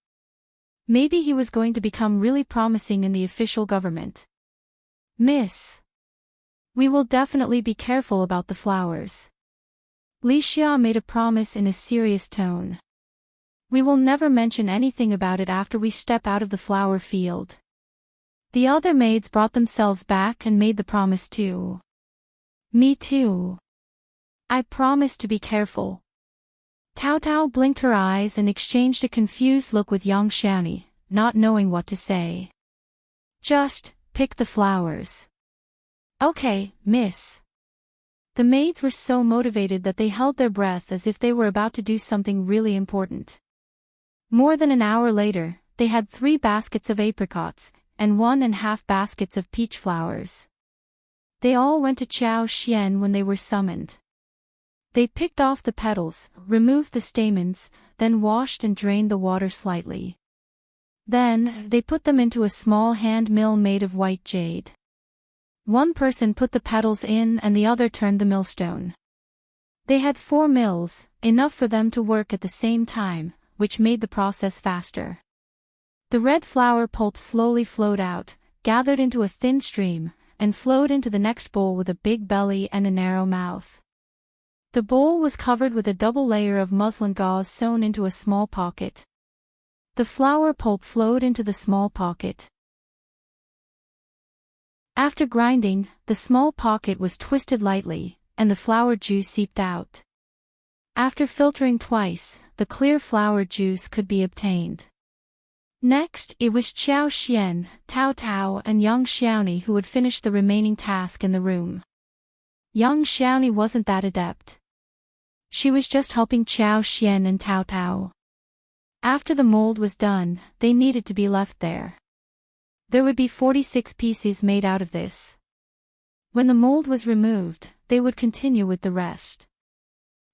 Maybe he was going to become really promising in the official government. Miss. We will definitely be careful about the flowers. Li Xia made a promise in a serious tone. We will never mention anything about it after we step out of the flower field. The other maids brought themselves back and made the promise too. Me too. I promise to be careful. Tao Tao blinked her eyes and exchanged a confused look with Yang Xiaoni, not knowing what to say. Just pick the flowers. Okay, miss. The maids were so motivated that they held their breath as if they were about to do something really important. More than an hour later, they had 3 baskets of apricots, and 1.5 baskets of peach flowers. They all went to Chao Xian when they were summoned. They picked off the petals, removed the stamens, then washed and drained the water slightly. Then, they put them into a small hand mill made of white jade. One person put the petals in and the other turned the millstone. They had 4 mills, enough for them to work at the same time, which made the process faster. The red flower pulp slowly flowed out, gathered into a thin stream, and flowed into the next bowl with a big belly and a narrow mouth. The bowl was covered with a double layer of muslin gauze sewn into a small pocket. The flower pulp flowed into the small pocket. After grinding, the small pocket was twisted lightly, and the flower juice seeped out. After filtering twice, the clear flower juice could be obtained. Next, it was Chao Xian, Tao Tao and Yang Xiaoni who would finish the remaining task in the room. Yang Xiaoni wasn't that adept. She was just helping Chao Xian and Tao Tao. After the mold was done, they needed to be left there. There would be 46 pieces made out of this. When the mold was removed, they would continue with the rest.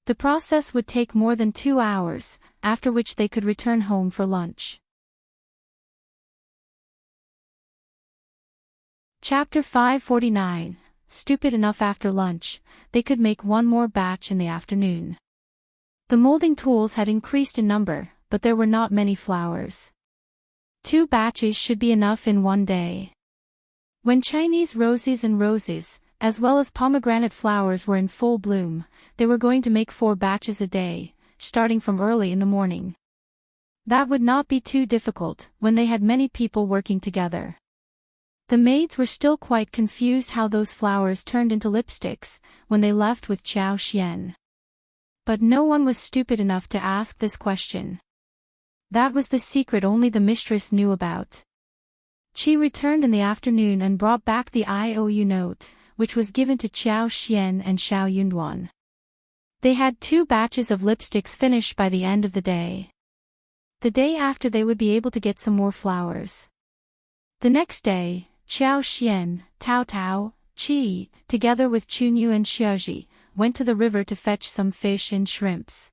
The process would take more than 2 hours, after which they could return home for lunch. Chapter 549. Stupid enough after lunch, they could make one more batch in the afternoon. The molding tools had increased in number, but there were not many flowers. 2 batches should be enough in one day. When Chinese roses, as well as pomegranate flowers were in full bloom, they were going to make 4 batches a day, starting from early in the morning. That would not be too difficult, when they had many people working together. The maids were still quite confused how those flowers turned into lipsticks, when they left with Chao Xian. But no one was stupid enough to ask this question. That was the secret only the mistress knew about. Qi returned in the afternoon and brought back the IOU note, which was given to Chao Xian and Xiao Yunduan. They had 2 batches of lipsticks finished by the end of the day. The day after they would be able to get some more flowers. The next day, Chao Xian, Tao Tao, Qi, together with Qiuyue and Qiuyue, went to the river to fetch some fish and shrimps.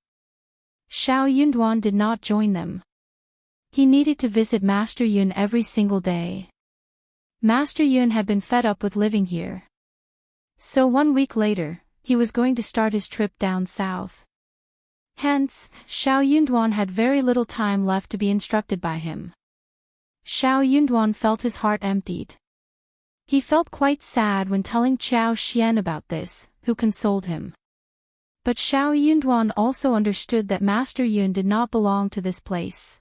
Xiao Yunduan did not join them. He needed to visit Master Yun every single day. Master Yun had been fed up with living here. So 1 week later, he was going to start his trip down south. Hence, Xiao Yunduan had very little time left to be instructed by him. Xiao Yunduan felt his heart emptied. He felt quite sad when telling Chao Xian about this, who consoled him. But Xiao Yunduan also understood that Master Yun did not belong to this place.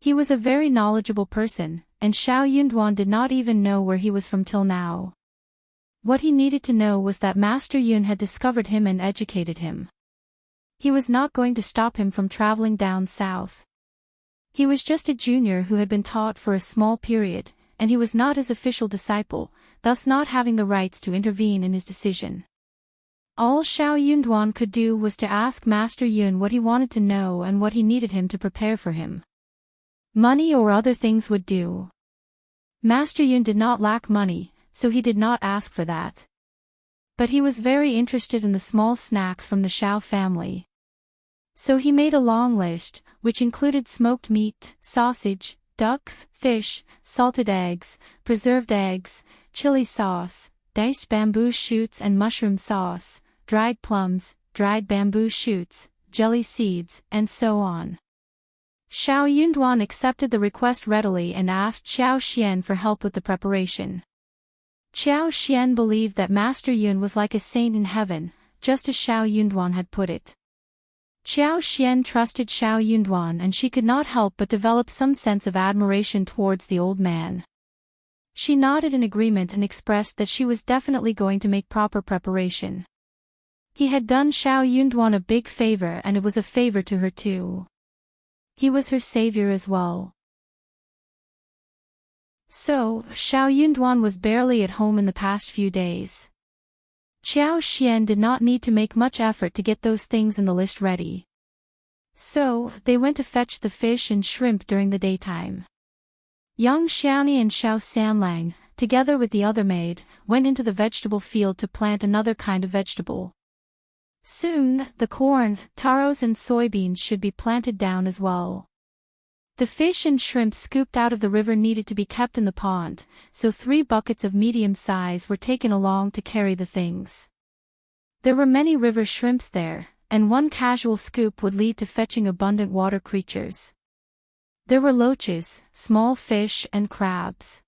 He was a very knowledgeable person, and Xiao Yunduan did not even know where he was from till now. What he needed to know was that Master Yun had discovered him and educated him. He was not going to stop him from traveling down south. He was just a junior who had been taught for a small period, and he was not his official disciple, thus not having the rights to intervene in his decision. All Xiao Yunduan could do was to ask Master Yun what he wanted to know and what he needed him to prepare for him. Money or other things would do. Master Yun did not lack money, so he did not ask for that. But he was very interested in the small snacks from the Zhao family. So he made a long list, which included smoked meat, sausage, duck, fish, salted eggs, preserved eggs, chili sauce, diced bamboo shoots and mushroom sauce, dried plums, dried bamboo shoots, jelly seeds, and so on. Xiao Yunduan accepted the request readily and asked Xiao Xian for help with the preparation. Xiao Xian believed that Master Yun was like a saint in heaven, just as Xiao Yunduan had put it. Xiao Xian trusted Xiao Yunduan and she could not help but develop some sense of admiration towards the old man. She nodded in agreement and expressed that she was definitely going to make proper preparation. He had done Xiao Yunduan a big favor and it was a favor to her too. He was her savior as well. So, Xiao Yunduan was barely at home in the past few days. Xiao Xian did not need to make much effort to get those things in the list ready. So, they went to fetch the fish and shrimp during the daytime. Yang Xiaoni and Xiao Sanlang, together with the other maid, went into the vegetable field to plant another kind of vegetable. Soon, the corn, taros and soybeans should be planted down as well. The fish and shrimp scooped out of the river needed to be kept in the pond, so 3 buckets of medium size were taken along to carry the things. There were many river shrimps there, and one casual scoop would lead to fetching abundant water creatures. There were loaches, small fish and crabs.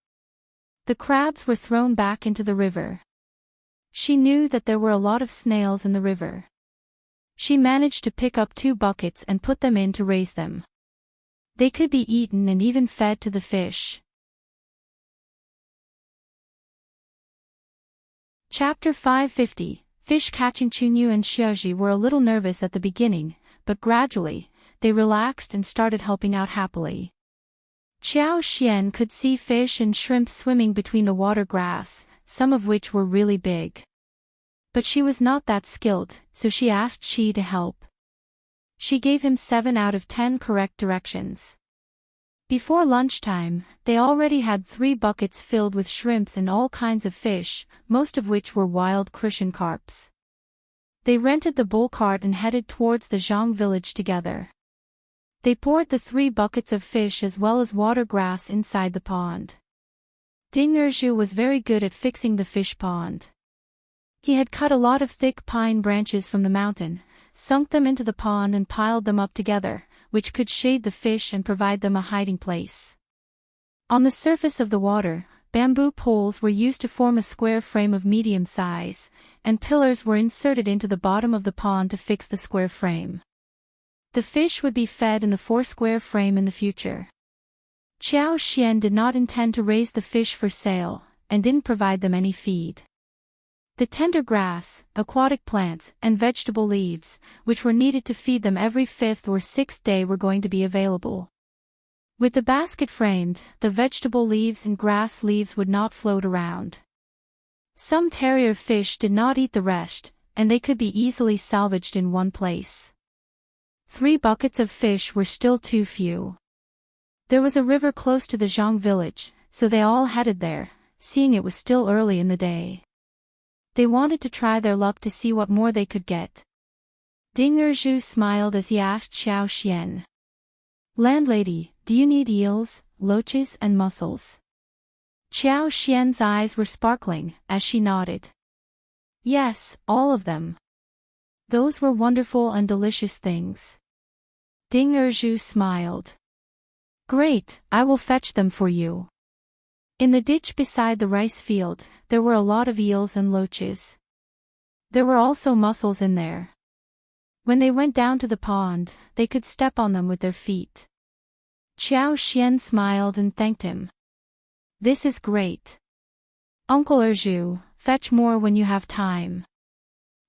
The crabs were thrown back into the river. She knew that there were a lot of snails in the river. She managed to pick up 2 buckets and put them in to raise them. They could be eaten and even fed to the fish. Chapter 550. Fish catching. Qiuyue and Qiuyue were a little nervous at the beginning, but gradually, they relaxed and started helping out happily. Xiao Xian could see fish and shrimp swimming between the water grass, some of which were really big. But she was not that skilled, so she asked Qi to help. She gave him 7 out of 10 correct directions. Before lunchtime, they already had 3 buckets filled with shrimps and all kinds of fish, most of which were wild crucian carps. They rented the bull cart and headed towards the Zhang village together. They poured the 3 buckets of fish as well as water grass inside the pond. Ding Erzhu was very good at fixing the fish pond. He had cut a lot of thick pine branches from the mountain, sunk them into the pond and piled them up together, which could shade the fish and provide them a hiding place. On the surface of the water, bamboo poles were used to form a square frame of medium size, and pillars were inserted into the bottom of the pond to fix the square frame. The fish would be fed in the 4-square frame in the future. Xiao Xian did not intend to raise the fish for sale, and didn't provide them any feed. The tender grass, aquatic plants, and vegetable leaves, which were needed to feed them every 5th or 6th day were going to be available. With the basket framed, the vegetable leaves and grass leaves would not float around. Some terrier fish did not eat the rest, and they could be easily salvaged in one place. 3 buckets of fish were still too few. There was a river close to the Zhang village, so they all headed there, seeing it was still early in the day. They wanted to try their luck to see what more they could get. Ding Erzhu smiled as he asked Xiao Xian. "Landlady, do you need eels, loaches and mussels?" Xiao Xian's eyes were sparkling, as she nodded. "Yes, all of them. Those were wonderful and delicious things." Ding Erzhu smiled. "Great, I will fetch them for you." In the ditch beside the rice field, there were a lot of eels and loaches. There were also mussels in there. When they went down to the pond, they could step on them with their feet. Xiao Xian smiled and thanked him. "This is great. Uncle Erzhu, fetch more when you have time."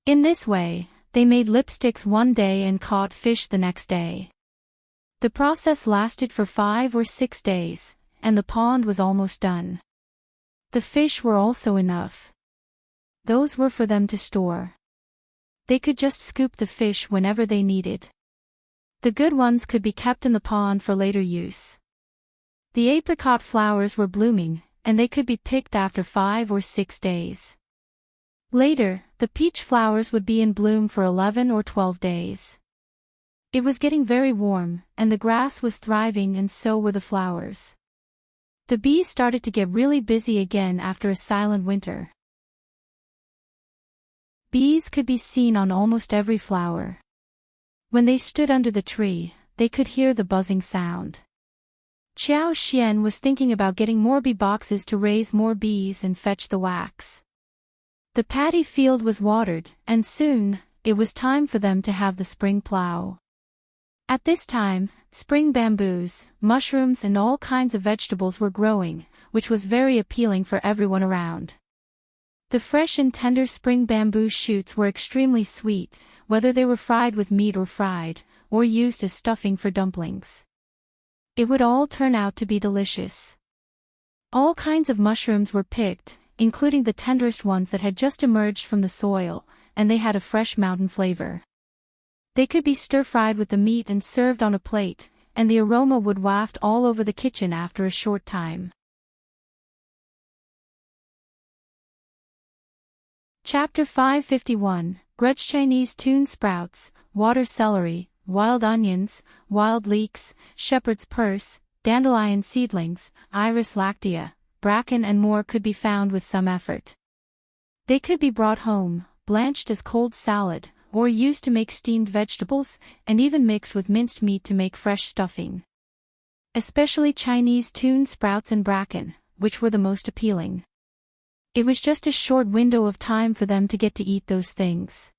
In this way, they made lipsticks one day and caught fish the next day. The process lasted for 5 or 6 days, and the pond was almost done. The fish were also enough. Those were for them to store. They could just scoop the fish whenever they needed. The good ones could be kept in the pond for later use. The apricot flowers were blooming, and they could be picked after 5 or 6 days. Later, the peach flowers would be in bloom for 11 or 12 days. It was getting very warm, and the grass was thriving and so were the flowers. The bees started to get really busy again after a silent winter. Bees could be seen on almost every flower. When they stood under the tree, they could hear the buzzing sound. Qiuyue was thinking about getting more bee boxes to raise more bees and fetch the wax. The paddy field was watered, and soon, it was time for them to have the spring plow. At this time, spring bamboos, mushrooms and all kinds of vegetables were growing, which was very appealing for everyone around. The fresh and tender spring bamboo shoots were extremely sweet, whether they were fried with meat or fried, or used as stuffing for dumplings. It would all turn out to be delicious. All kinds of mushrooms were picked, including the tenderest ones that had just emerged from the soil, and they had a fresh mountain flavor. They could be stir-fried with the meat and served on a plate, and the aroma would waft all over the kitchen after a short time. Chapter 551, Grudge. Chinese tune sprouts, water celery, wild onions, wild leeks, shepherd's purse, dandelion seedlings, iris lactea, bracken and more could be found with some effort. They could be brought home, blanched as cold salad, or used to make steamed vegetables, and even mixed with minced meat to make fresh stuffing. Especially Chinese tune sprouts and bracken, which were the most appealing. It was just a short window of time for them to get to eat those things.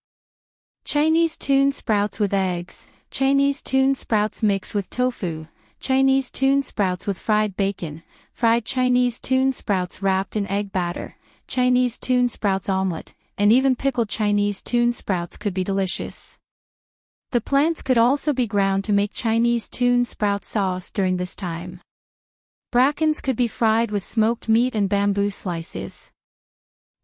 Chinese tune sprouts with eggs, Chinese tune sprouts mixed with tofu, Chinese tune sprouts with fried bacon, fried Chinese tune sprouts wrapped in egg batter, Chinese tune sprouts omelette, and even pickled Chinese tune sprouts could be delicious. The plants could also be ground to make Chinese tune sprout sauce during this time. Brackens could be fried with smoked meat and bamboo slices.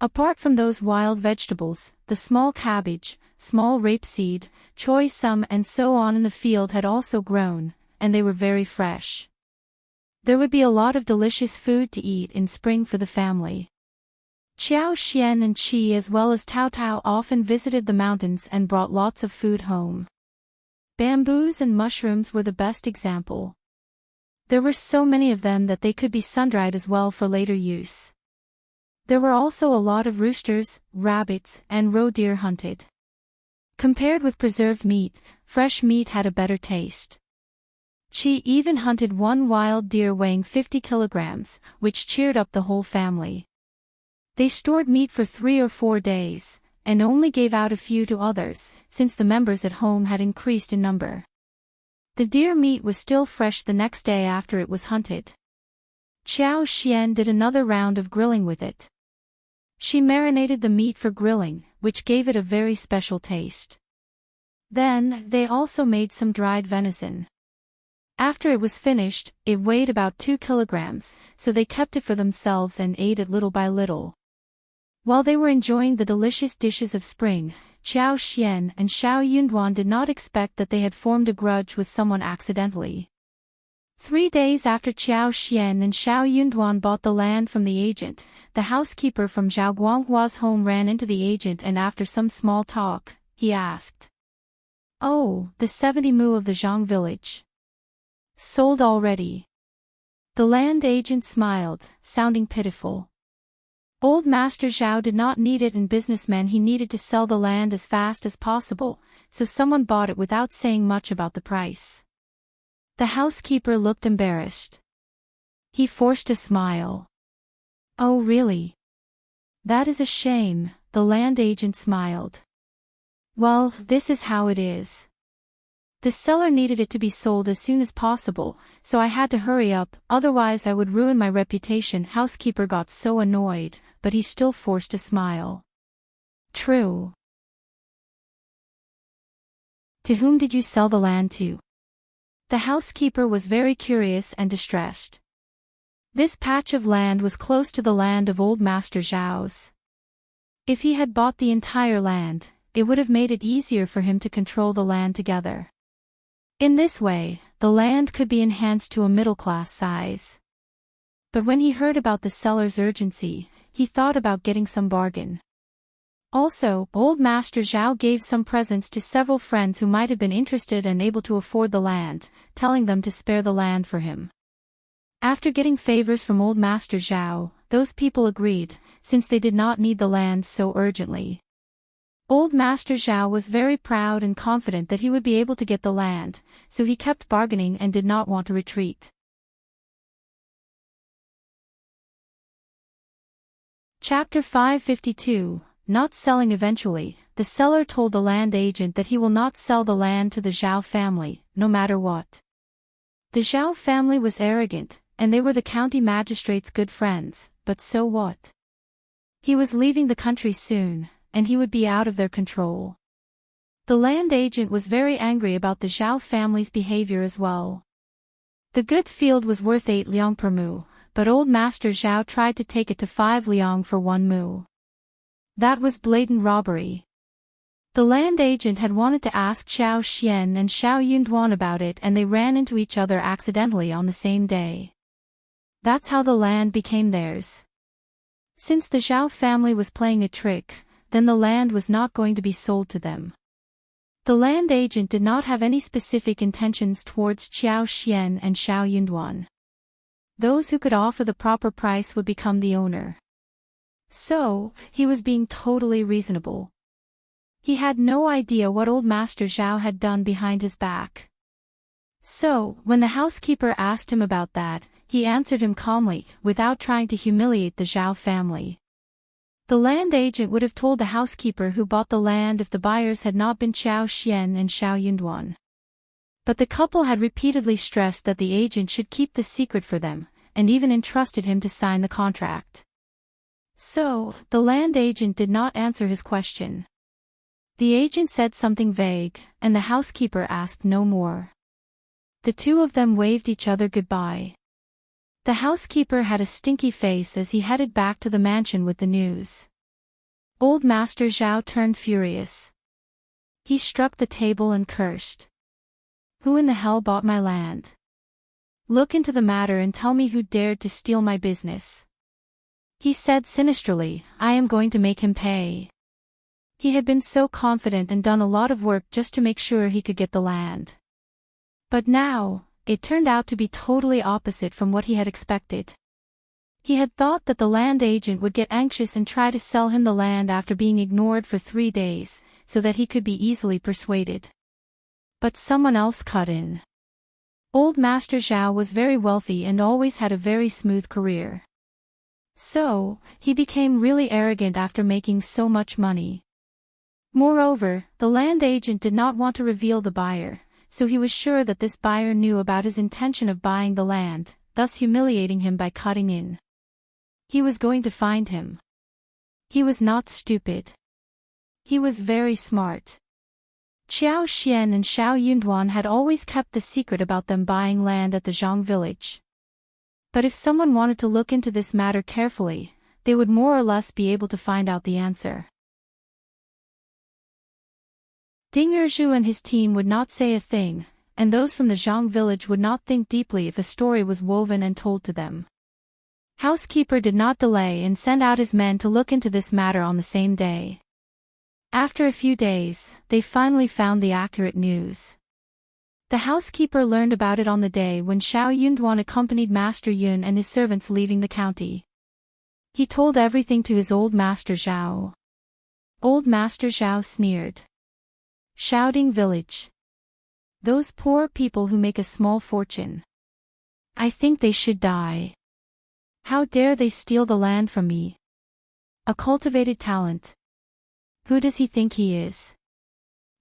Apart from those wild vegetables, the small cabbage, small rapeseed, choy sum and so on in the field had also grown, and they were very fresh. There would be a lot of delicious food to eat in spring for the family. Qiuyue and Qi as well as Tao Tao often visited the mountains and brought lots of food home. Bamboos and mushrooms were the best example. There were so many of them that they could be sun-dried as well for later use. There were also a lot of roosters, rabbits, and roe deer hunted. Compared with preserved meat, fresh meat had a better taste. Qi even hunted one wild deer weighing 50 kilograms, which cheered up the whole family. They stored meat for 3 or 4 days, and only gave out a few to others, since the members at home had increased in number. The deer meat was still fresh the next day after it was hunted. Qiuyue did another round of grilling with it. She marinated the meat for grilling, which gave it a very special taste. Then, they also made some dried venison. After it was finished, it weighed about 2 kilograms, so they kept it for themselves and ate it little by little. While they were enjoying the delicious dishes of spring, Qiuyue and Zhao Yunduan did not expect that they had formed a grudge with someone accidentally. 3 days after Qiuyue and Zhao Yunduan bought the land from the agent, the housekeeper from Zhao Guanghua's home ran into the agent and after some small talk, he asked, "Oh, the 70 mu of the Zhang village. Sold already?" The land agent smiled, sounding pitiful. Old Master Zhao did not need it and businessmen he needed to sell the land as fast as possible, so someone bought it without saying much about the price. The housekeeper looked embarrassed. He forced a smile. "Oh really? That is a shame," the land agent smiled. "Well, this is how it is. The seller needed it to be sold as soon as possible, so I had to hurry up, otherwise I would ruin my reputation." Housekeeper got so annoyed, but he still forced a smile. "True. To whom did you sell the land to?" The housekeeper was very curious and distressed. This patch of land was close to the land of old Master Zhao's. If he had bought the entire land, it would have made it easier for him to control the land together. In this way, the land could be enhanced to a middle-class size. But when he heard about the seller's urgency, he thought about getting some bargain. Also, old Master Zhao gave some presents to several friends who might have been interested and able to afford the land, telling them to spare the land for him. After getting favors from old Master Zhao, those people agreed, since they did not need the land so urgently. Old Master Zhao was very proud and confident that he would be able to get the land, so he kept bargaining and did not want to retreat. Chapter 552, Not Selling. Eventually, the seller told the land agent that he will not sell the land to the Zhao family, no matter what. The Zhao family was arrogant, and they were the county magistrate's good friends, but so what? He was leaving the country soon, and he would be out of their control. The land agent was very angry about the Zhao family's behavior as well. The good field was worth 8 liang per mu, but old Master Zhao tried to take it to 5 liang for 1 mu. That was blatant robbery. The land agent had wanted to ask Xiao Xian and Xiao Yunduan about it, and they ran into each other accidentally on the same day. That's how the land became theirs. Since the Zhao family was playing a trick, then the land was not going to be sold to them. The land agent did not have any specific intentions towards Xiao Xian and Xiao Yunduan. Those who could offer the proper price would become the owner. So, he was being totally reasonable. He had no idea what old Master Zhao had done behind his back. So, when the housekeeper asked him about that, he answered him calmly, without trying to humiliate the Zhao family. The land agent would have told the housekeeper who bought the land if the buyers had not been Xiao Xian and Xiao Yunduan. But the couple had repeatedly stressed that the agent should keep the secret for them, and even entrusted him to sign the contract. So, the land agent did not answer his question. The agent said something vague, and the housekeeper asked no more. The two of them waved each other goodbye. The housekeeper had a stinky face as he headed back to the mansion with the news. Old Master Zhao turned furious. He struck the table and cursed. Who in the hell bought my land? Look into the matter and tell me who dared to steal my business. He said sinisterly, I am going to make him pay. He had been so confident and done a lot of work just to make sure he could get the land. But now, it turned out to be totally opposite from what he had expected. He had thought that the land agent would get anxious and try to sell him the land after being ignored for 3 days, so that he could be easily persuaded. But someone else cut in. Old Master Zhao was very wealthy and always had a very smooth career. So, he became really arrogant after making so much money. Moreover, the land agent did not want to reveal the buyer, so he was sure that this buyer knew about his intention of buying the land, thus humiliating him by cutting in. He was going to find him. He was not stupid. He was very smart. Qiao Xian and Xiao Yunduan had always kept the secret about them buying land at the Zhang village. But if someone wanted to look into this matter carefully, they would more or less be able to find out the answer. Ding Erzhu and his team would not say a thing, and those from the Zhang village would not think deeply if a story was woven and told to them. Housekeeper did not delay and sent out his men to look into this matter on the same day. After a few days, they finally found the accurate news. The housekeeper learned about it on the day when Xiao Yunduan accompanied Master Yun and his servants leaving the county. He told everything to his old Master Zhao. Old Master Zhao sneered. Shouting village. Those poor people who make a small fortune. I think they should die. How dare they steal the land from me? A cultivated talent. Who does he think he is?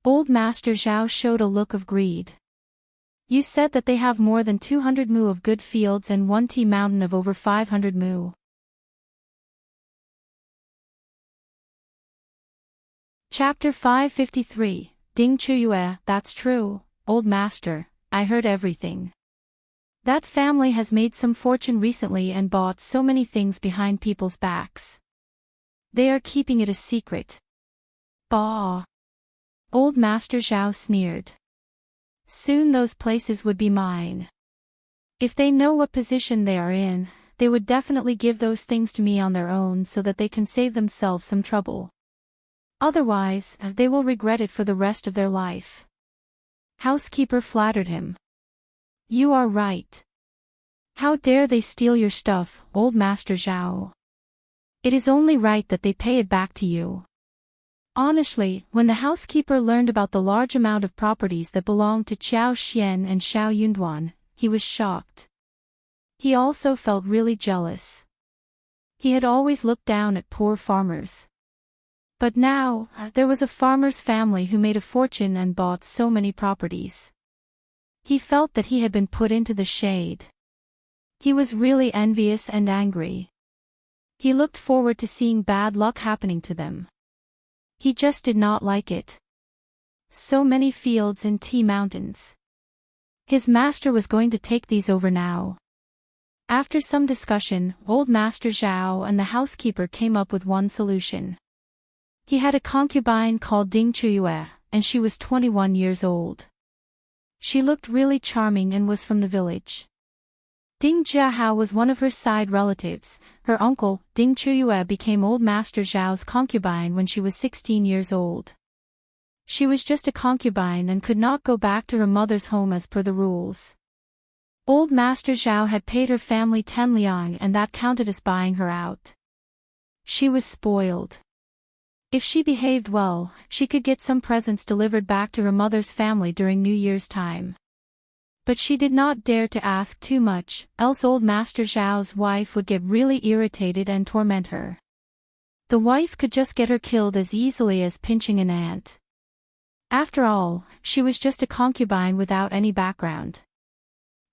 Old Master Zhao showed a look of greed. You said that they have more than 200 mu of good fields and 1 tea mountain of over 500 mu. Chapter 553, Ding Qiuyue. That's true, old master, I heard everything. That family has made some fortune recently and bought so many things behind people's backs. They are keeping it a secret. Bah! Old Master Zhao sneered. Soon those places would be mine. If they know what position they are in, they would definitely give those things to me on their own so that they can save themselves some trouble. Otherwise, they will regret it for the rest of their life. Housekeeper flattered him. You are right. How dare they steal your stuff, old Master Zhao? It is only right that they pay it back to you. Honestly, when the housekeeper learned about the large amount of properties that belonged to Qiao Xian and Xiao Yunduan, he was shocked. He also felt really jealous. He had always looked down at poor farmers. But now, there was a farmer's family who made a fortune and bought so many properties. He felt that he had been put into the shade. He was really envious and angry. He looked forward to seeing bad luck happening to them. He just did not like it. So many fields and tea mountains. His master was going to take these over now. After some discussion, old Master Zhao and the housekeeper came up with one solution. He had a concubine called Qiuyue, and she was 21 years old. She looked really charming and was from the village. Jiahao was one of her side relatives. Her uncle, Qiuyue, became old Master Zhao's concubine when she was 16 years old. She was just a concubine and could not go back to her mother's home as per the rules. Old Master Zhao had paid her family 10 liang and that counted as buying her out. She was spoiled. If she behaved well, she could get some presents delivered back to her mother's family during New Year's time. But she did not dare to ask too much, else old Master Zhao's wife would get really irritated and torment her. The wife could just get her killed as easily as pinching an ant. After all, she was just a concubine without any background.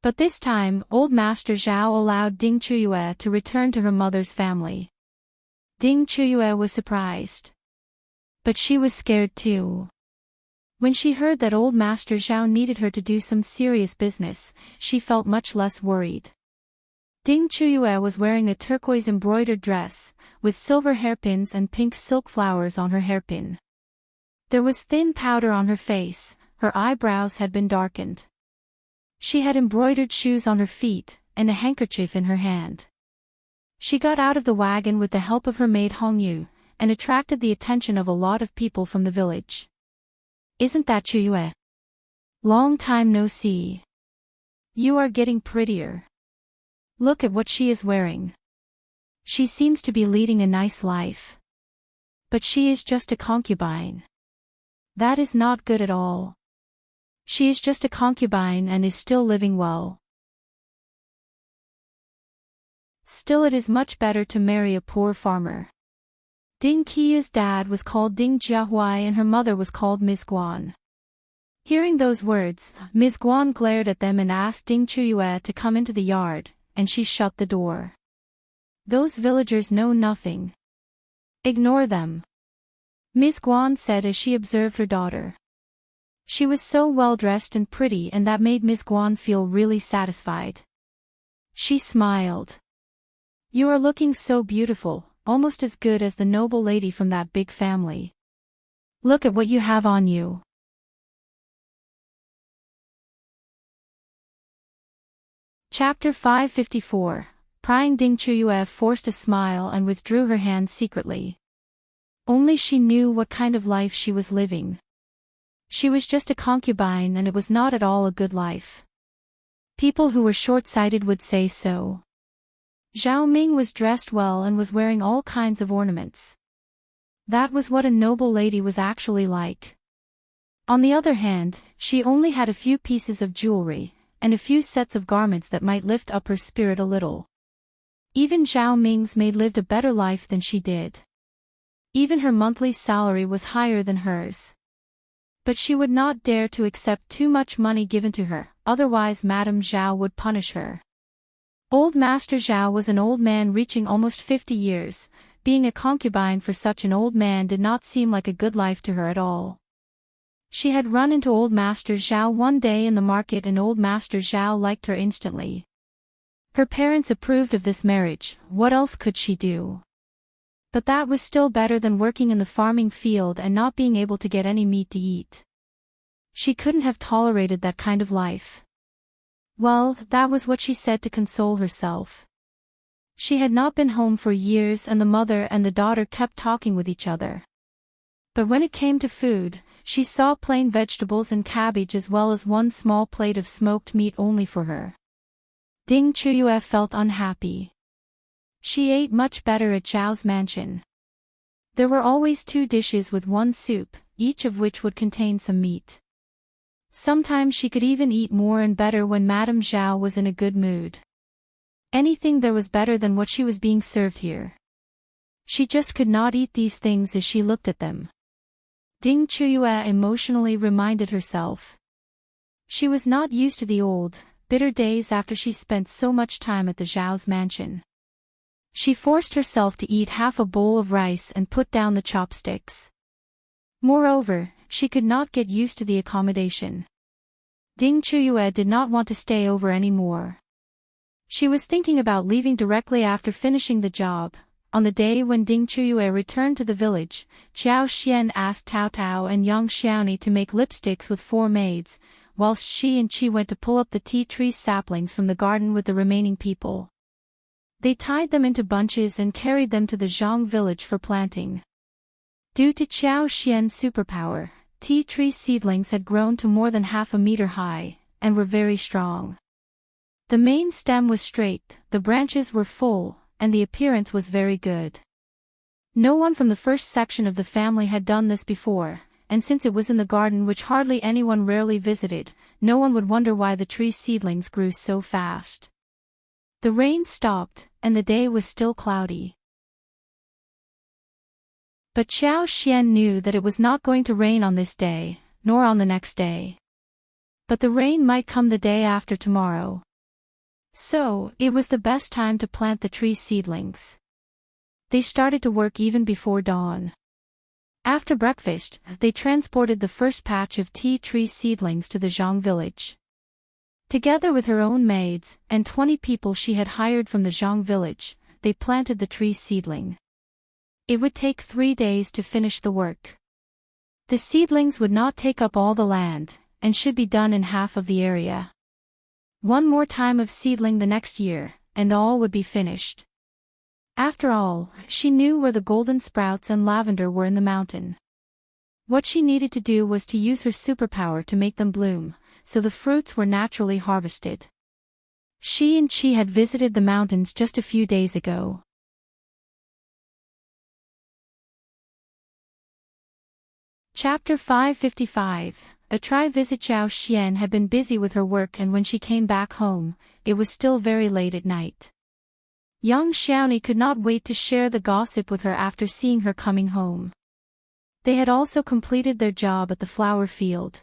But this time, old Master Zhao allowed Qiuyue to return to her mother's family. Qiuyue was surprised. But she was scared too. When she heard that old Master Zhao needed her to do some serious business, she felt much less worried. Qiuyue was wearing a turquoise embroidered dress, with silver hairpins and pink silk flowers on her hairpin. There was thin powder on her face, her eyebrows had been darkened. She had embroidered shoes on her feet, and a handkerchief in her hand. She got out of the wagon with the help of her maid Hongyu, and attracted the attention of a lot of people from the village. Isn't that Qiuyue? Long time no see. You are getting prettier. Look at what she is wearing. She seems to be leading a nice life. But she is just a concubine. That is not good at all. She is just a concubine and is still living well. Still, it is much better to marry a poor farmer. Qiuyue's dad was called Jiahui and her mother was called Ms.Yan. Hearing those words, Ms.Yan glared at them and asked Qiuyue to come into the yard, and she shut the door. Those villagers know nothing. Ignore them. Ms.Yan said as she observed her daughter. She was so well dressed and pretty and that made Ms.Yan feel really satisfied. She smiled. You are looking so beautiful, almost as good as the noble lady from that big family. Look at what you have on you. Chapter 554. Prying. Qiuyue forced a smile and withdrew her hand secretly. Only she knew what kind of life she was living. She was just a concubine and it was not at all a good life. People who were short-sighted would say so. Zhao Ming was dressed well and was wearing all kinds of ornaments. That was what a noble lady was actually like. On the other hand, she only had a few pieces of jewelry, and a few sets of garments that might lift up her spirit a little. Even Zhao Ming's maid lived a better life than she did. Even her monthly salary was higher than hers. But she would not dare to accept too much money given to her, otherwise Madame Zhao would punish her. Old Master Zhao was an old man reaching almost 50 years. Being a concubine for such an old man did not seem like a good life to her at all. She had run into old Master Zhao one day in the market and old Master Zhao liked her instantly. Her parents approved of this marriage, what else could she do? But that was still better than working in the farming field and not being able to get any meat to eat. She couldn't have tolerated that kind of life. Well, that was what she said to console herself. She had not been home for years and the mother and the daughter kept talking with each other. But when it came to food, she saw plain vegetables and cabbage as well as one small plate of smoked meat only for her. Qiuyue felt unhappy. She ate much better at Zhao's mansion. There were always 2 dishes with 1 soup, each of which would contain some meat. Sometimes she could even eat more and better when Madame Zhao was in a good mood. Anything there was better than what she was being served here. She just could not eat these things as she looked at them. Qiuyue emotionally reminded herself. She was not used to the old, bitter days after she spent so much time at the Zhao's mansion. She forced herself to eat half a bowl of rice and put down the chopsticks. Moreover, she could not get used to the accommodation. Qiuyue did not want to stay over anymore. She was thinking about leaving directly after finishing the job. On the day when Qiuyue returned to the village, Qiao Xian asked Tao Tao and Yang Xiaoni to make lipsticks with 4 maids, whilst she and Qi went to pull up the tea tree saplings from the garden with the remaining people. They tied them into bunches and carried them to the Zhang village for planting. Due to Qiao Xian's superpower, tea tree seedlings had grown to more than half a meter high, and were very strong. The main stem was straight, the branches were full, and the appearance was very good. No one from the first section of the family had done this before, and since it was in the garden which hardly anyone rarely visited, no one would wonder why the tree seedlings grew so fast. The rain stopped, and the day was still cloudy. But Qiao Xian knew that it was not going to rain on this day, nor on the next day. But the rain might come the day after tomorrow. So, it was the best time to plant the tree seedlings. They started to work even before dawn. After breakfast, they transported the first patch of tea tree seedlings to the Zhang village. Together with her own maids, and 20 people she had hired from the Zhang village, they planted the tree seedling. It would take 3 days to finish the work. The seedlings would not take up all the land, and should be done in half of the area. One more time of seedling the next year, and all would be finished. After all, she knew where the golden sprouts and lavender were in the mountain. What she needed to do was to use her superpower to make them bloom, so the fruits were naturally harvested. She and Qi had visited the mountains just a few days ago. Chapter 555. A try-visit. Qiao Xian had been busy with her work, and when she came back home, it was still very late at night. Yang Xiaoni could not wait to share the gossip with her after seeing her coming home. They had also completed their job at the flower field.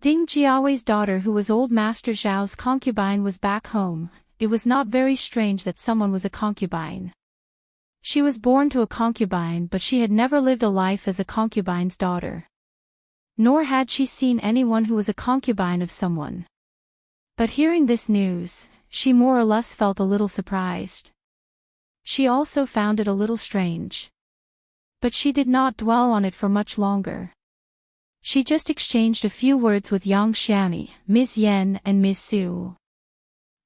Ding Jiaowei's daughter, who was old Master Zhao's concubine, was back home. It was not very strange that someone was a concubine. She was born to a concubine, but she had never lived a life as a concubine's daughter. Nor had she seen anyone who was a concubine of someone. But hearing this news, she more or less felt a little surprised. She also found it a little strange. But she did not dwell on it for much longer. She just exchanged a few words with Yang Xiaoni, Ms.Yan and Ms. Su.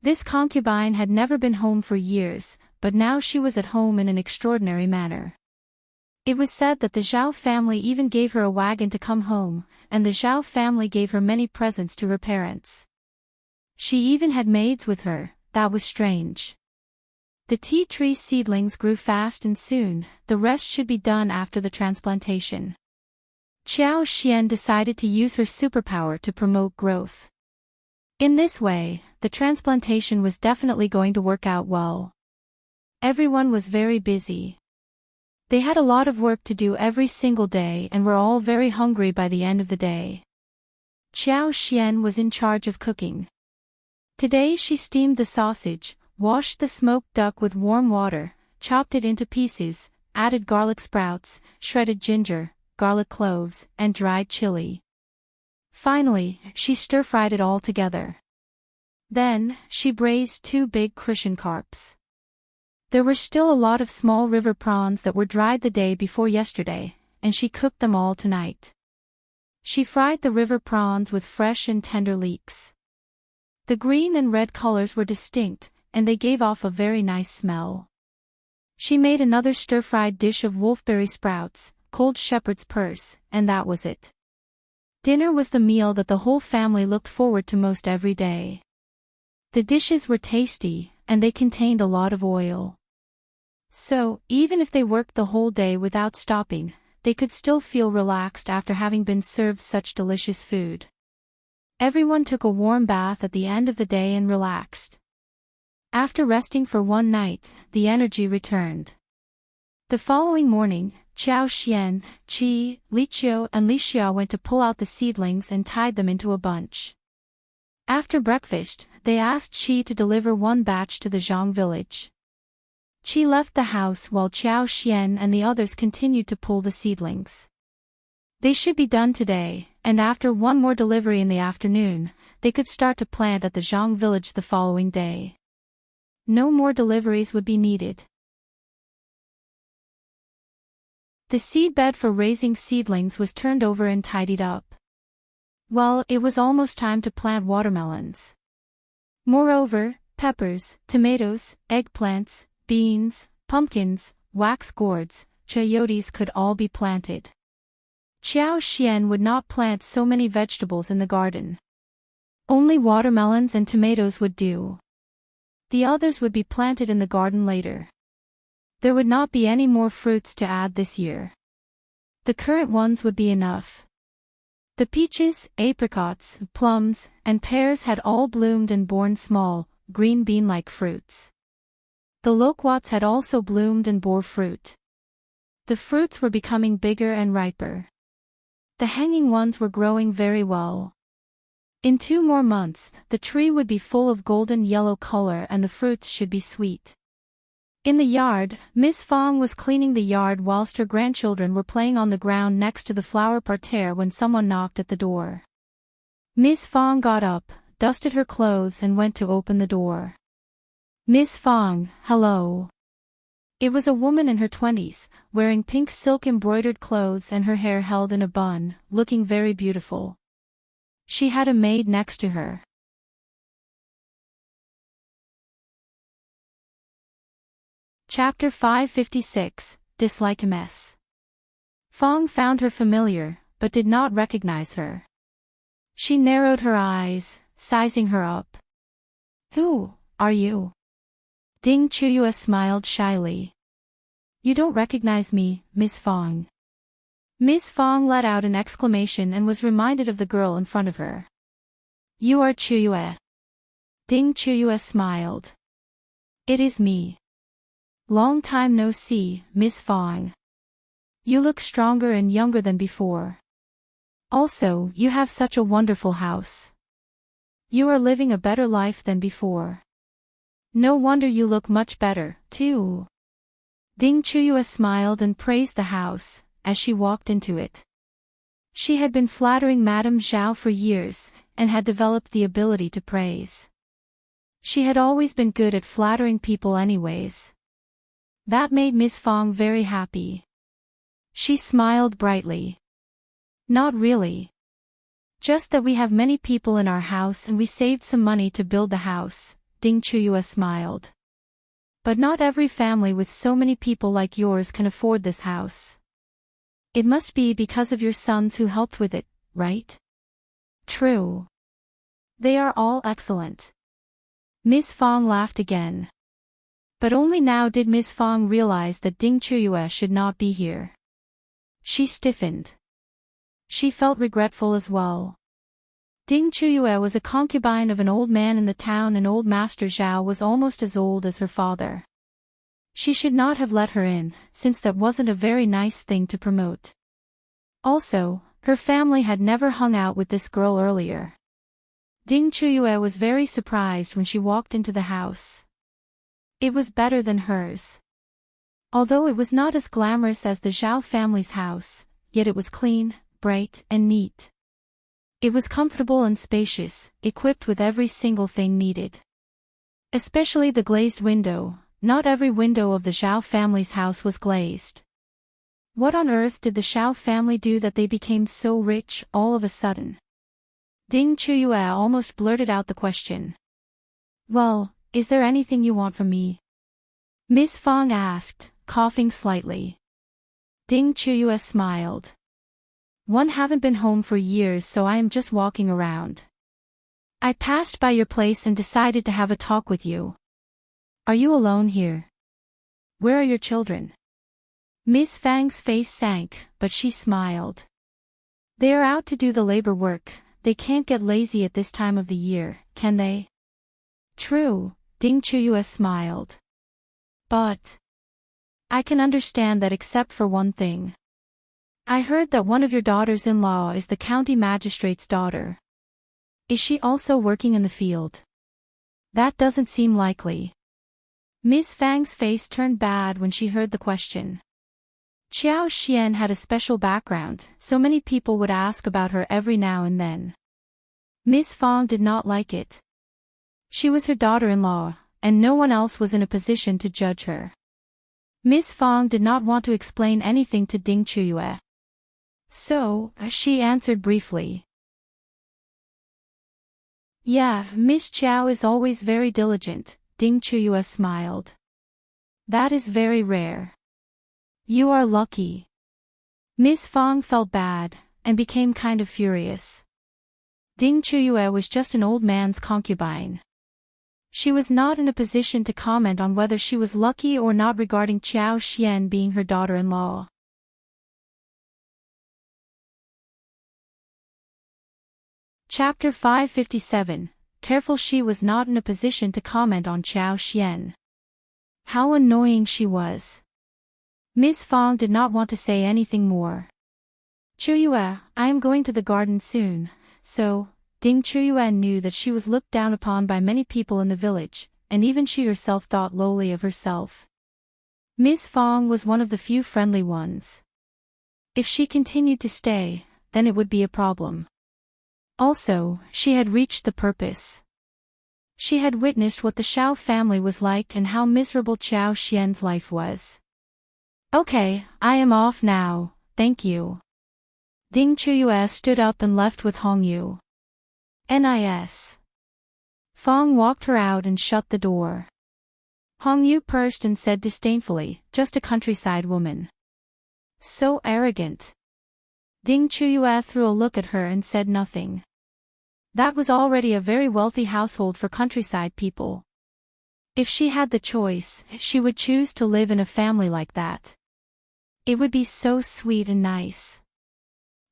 This concubine had never been home for years, but now she was at home in an extraordinary manner. It was said that the Zhao family even gave her a wagon to come home, and the Zhao family gave her many presents to her parents. She even had maids with her. That was strange. The tea tree seedlings grew fast, and soon, the rest should be done after the transplantation. Qiao Xian decided to use her superpower to promote growth. In this way, the transplantation was definitely going to work out well. Everyone was very busy. They had a lot of work to do every single day and were all very hungry by the end of the day. Qiao Xian was in charge of cooking. Today she steamed the sausage, washed the smoked duck with warm water, chopped it into pieces, added garlic sprouts, shredded ginger, garlic cloves, and dried chili. Finally, she stir-fried it all together. Then, she braised 2 big crucian carps. There were still a lot of small river prawns that were dried the day before yesterday, and she cooked them all tonight. She fried the river prawns with fresh and tender leeks. The green and red colors were distinct, and they gave off a very nice smell. She made another stir-fried dish of wolfberry sprouts, cold shepherd's purse, and that was it. Dinner was the meal that the whole family looked forward to most every day. The dishes were tasty, and they contained a lot of oil. So, even if they worked the whole day without stopping, they could still feel relaxed after having been served such delicious food. Everyone took a warm bath at the end of the day and relaxed. After resting for one night, the energy returned. The following morning, Qiuyue, Qiuyue, and Qiuyue went to pull out the seedlings and tied them into a bunch. After breakfast, they asked Qi to deliver one batch to the Zhang village. Qi left the house while Qiuyue and the others continued to pull the seedlings. They should be done today, and after one more delivery in the afternoon, they could start to plant at the Zhang village the following day. No more deliveries would be needed. The seedbed for raising seedlings was turned over and tidied up. Well, it was almost time to plant watermelons. Moreover, peppers, tomatoes, eggplants, beans, pumpkins, wax gourds, chayotes could all be planted. Qiuyue would not plant so many vegetables in the garden. Only watermelons and tomatoes would do. The others would be planted in the garden later. There would not be any more fruits to add this year. The current ones would be enough. The peaches, apricots, plums, and pears had all bloomed and borne small, green bean-like fruits. The loquats had also bloomed and bore fruit. The fruits were becoming bigger and riper. The hanging ones were growing very well. In 2 more months, the tree would be full of golden yellow color and the fruits should be sweet. In the yard, Miss Fong was cleaning the yard whilst her grandchildren were playing on the ground next to the flower parterre when someone knocked at the door. Miss Fong got up, dusted her clothes and went to open the door. Miss Fong, hello. It was a woman in her 20s, wearing pink silk embroidered clothes and her hair held in a bun, looking very beautiful. She had a maid next to her. Chapter 556, Dislike Ms. Fong found her familiar, but did not recognize her. She narrowed her eyes, sizing her up. Who are you? Qiuyue smiled shyly. You don't recognize me, Miss Fong. Miss Fong let out an exclamation and was reminded of the girl in front of her. You are Qiuyue. Qiuyue smiled. It is me. Long time no see, Miss Fong. You look stronger and younger than before. Also, you have such a wonderful house. You are living a better life than before. No wonder you look much better, too. Qiuyue smiled and praised the house, as she walked into it. She had been flattering Madame Zhao for years, and had developed the ability to praise. She had always been good at flattering people anyways. That made Miss Fong very happy. She smiled brightly. Not really. Just that we have many people in our house and we saved some money to build the house, Qiuyue smiled. But not every family with so many people like yours can afford this house. It must be because of your sons who helped with it, right? True. They are all excellent. Miss Fong laughed again. But only now did Miss Fong realize that Qiuyue should not be here. She stiffened. She felt regretful as well. Qiuyue was a concubine of an old man in the town and old Master Zhao was almost as old as her father. She should not have let her in, since that wasn't a very nice thing to promote. Also, her family had never hung out with this girl earlier. Qiuyue was very surprised when she walked into the house. It was better than hers. Although it was not as glamorous as the Zhao family's house, yet it was clean, bright, and neat. It was comfortable and spacious, equipped with every single thing needed. Especially the glazed window. Not every window of the Zhao family's house was glazed. What on earth did the Zhao family do that they became so rich all of a sudden? Qiuyue almost blurted out the question. Well, is there anything you want from me? Miss Fong asked, coughing slightly. Ding Qiuyue smiled. One haven't been home for years, so I am just walking around. I passed by your place and decided to have a talk with you. Are you alone here? Where are your children? Miss Fang's face sank, but she smiled. They are out to do the labor work. They can't get lazy at this time of the year, can they? True, Ding Qiuyue smiled. But I can understand that except for one thing. I heard that one of your daughters-in-law is the county magistrate's daughter. Is she also working in the field? That doesn't seem likely. Miss Fang's face turned bad when she heard the question. Qiuyue had a special background, so many people would ask about her every now and then. Miss Fang did not like it. She was her daughter-in-law, and no one else was in a position to judge her. Miss Fang did not want to explain anything to Ding Qiuyue. So, she answered briefly. Yeah, Miss Zhao is always very diligent, Ding Qiuyue smiled. That is very rare. You are lucky. Miss Fang felt bad, and became kind of furious. Ding Qiuyue was just an old man's concubine. She was not in a position to comment on whether she was lucky or not regarding Qiuyue being her daughter-in-law. Chapter 557. Careful. She was not in a position to comment on Qiuyue. How annoying she was. Miss Fang did not want to say anything more. Qiuyue, I am going to the garden soon, so, Ding Qiuyue knew that she was looked down upon by many people in the village, and even she herself thought lowly of herself. Miss Fang was one of the few friendly ones. If she continued to stay, then it would be a problem. Also, she had reached the purpose. She had witnessed what the Zhao family was like and how miserable Qiuyue's life was. Okay, I am off now, thank you. Ding Qiuyue stood up and left with Hongyu. Nis. Fang walked her out and shut the door. Hongyu pursed and said disdainfully, just a countryside woman. So arrogant. Ding Qiuyue threw a look at her and said nothing. That was already a very wealthy household for countryside people. If she had the choice, she would choose to live in a family like that. It would be so sweet and nice.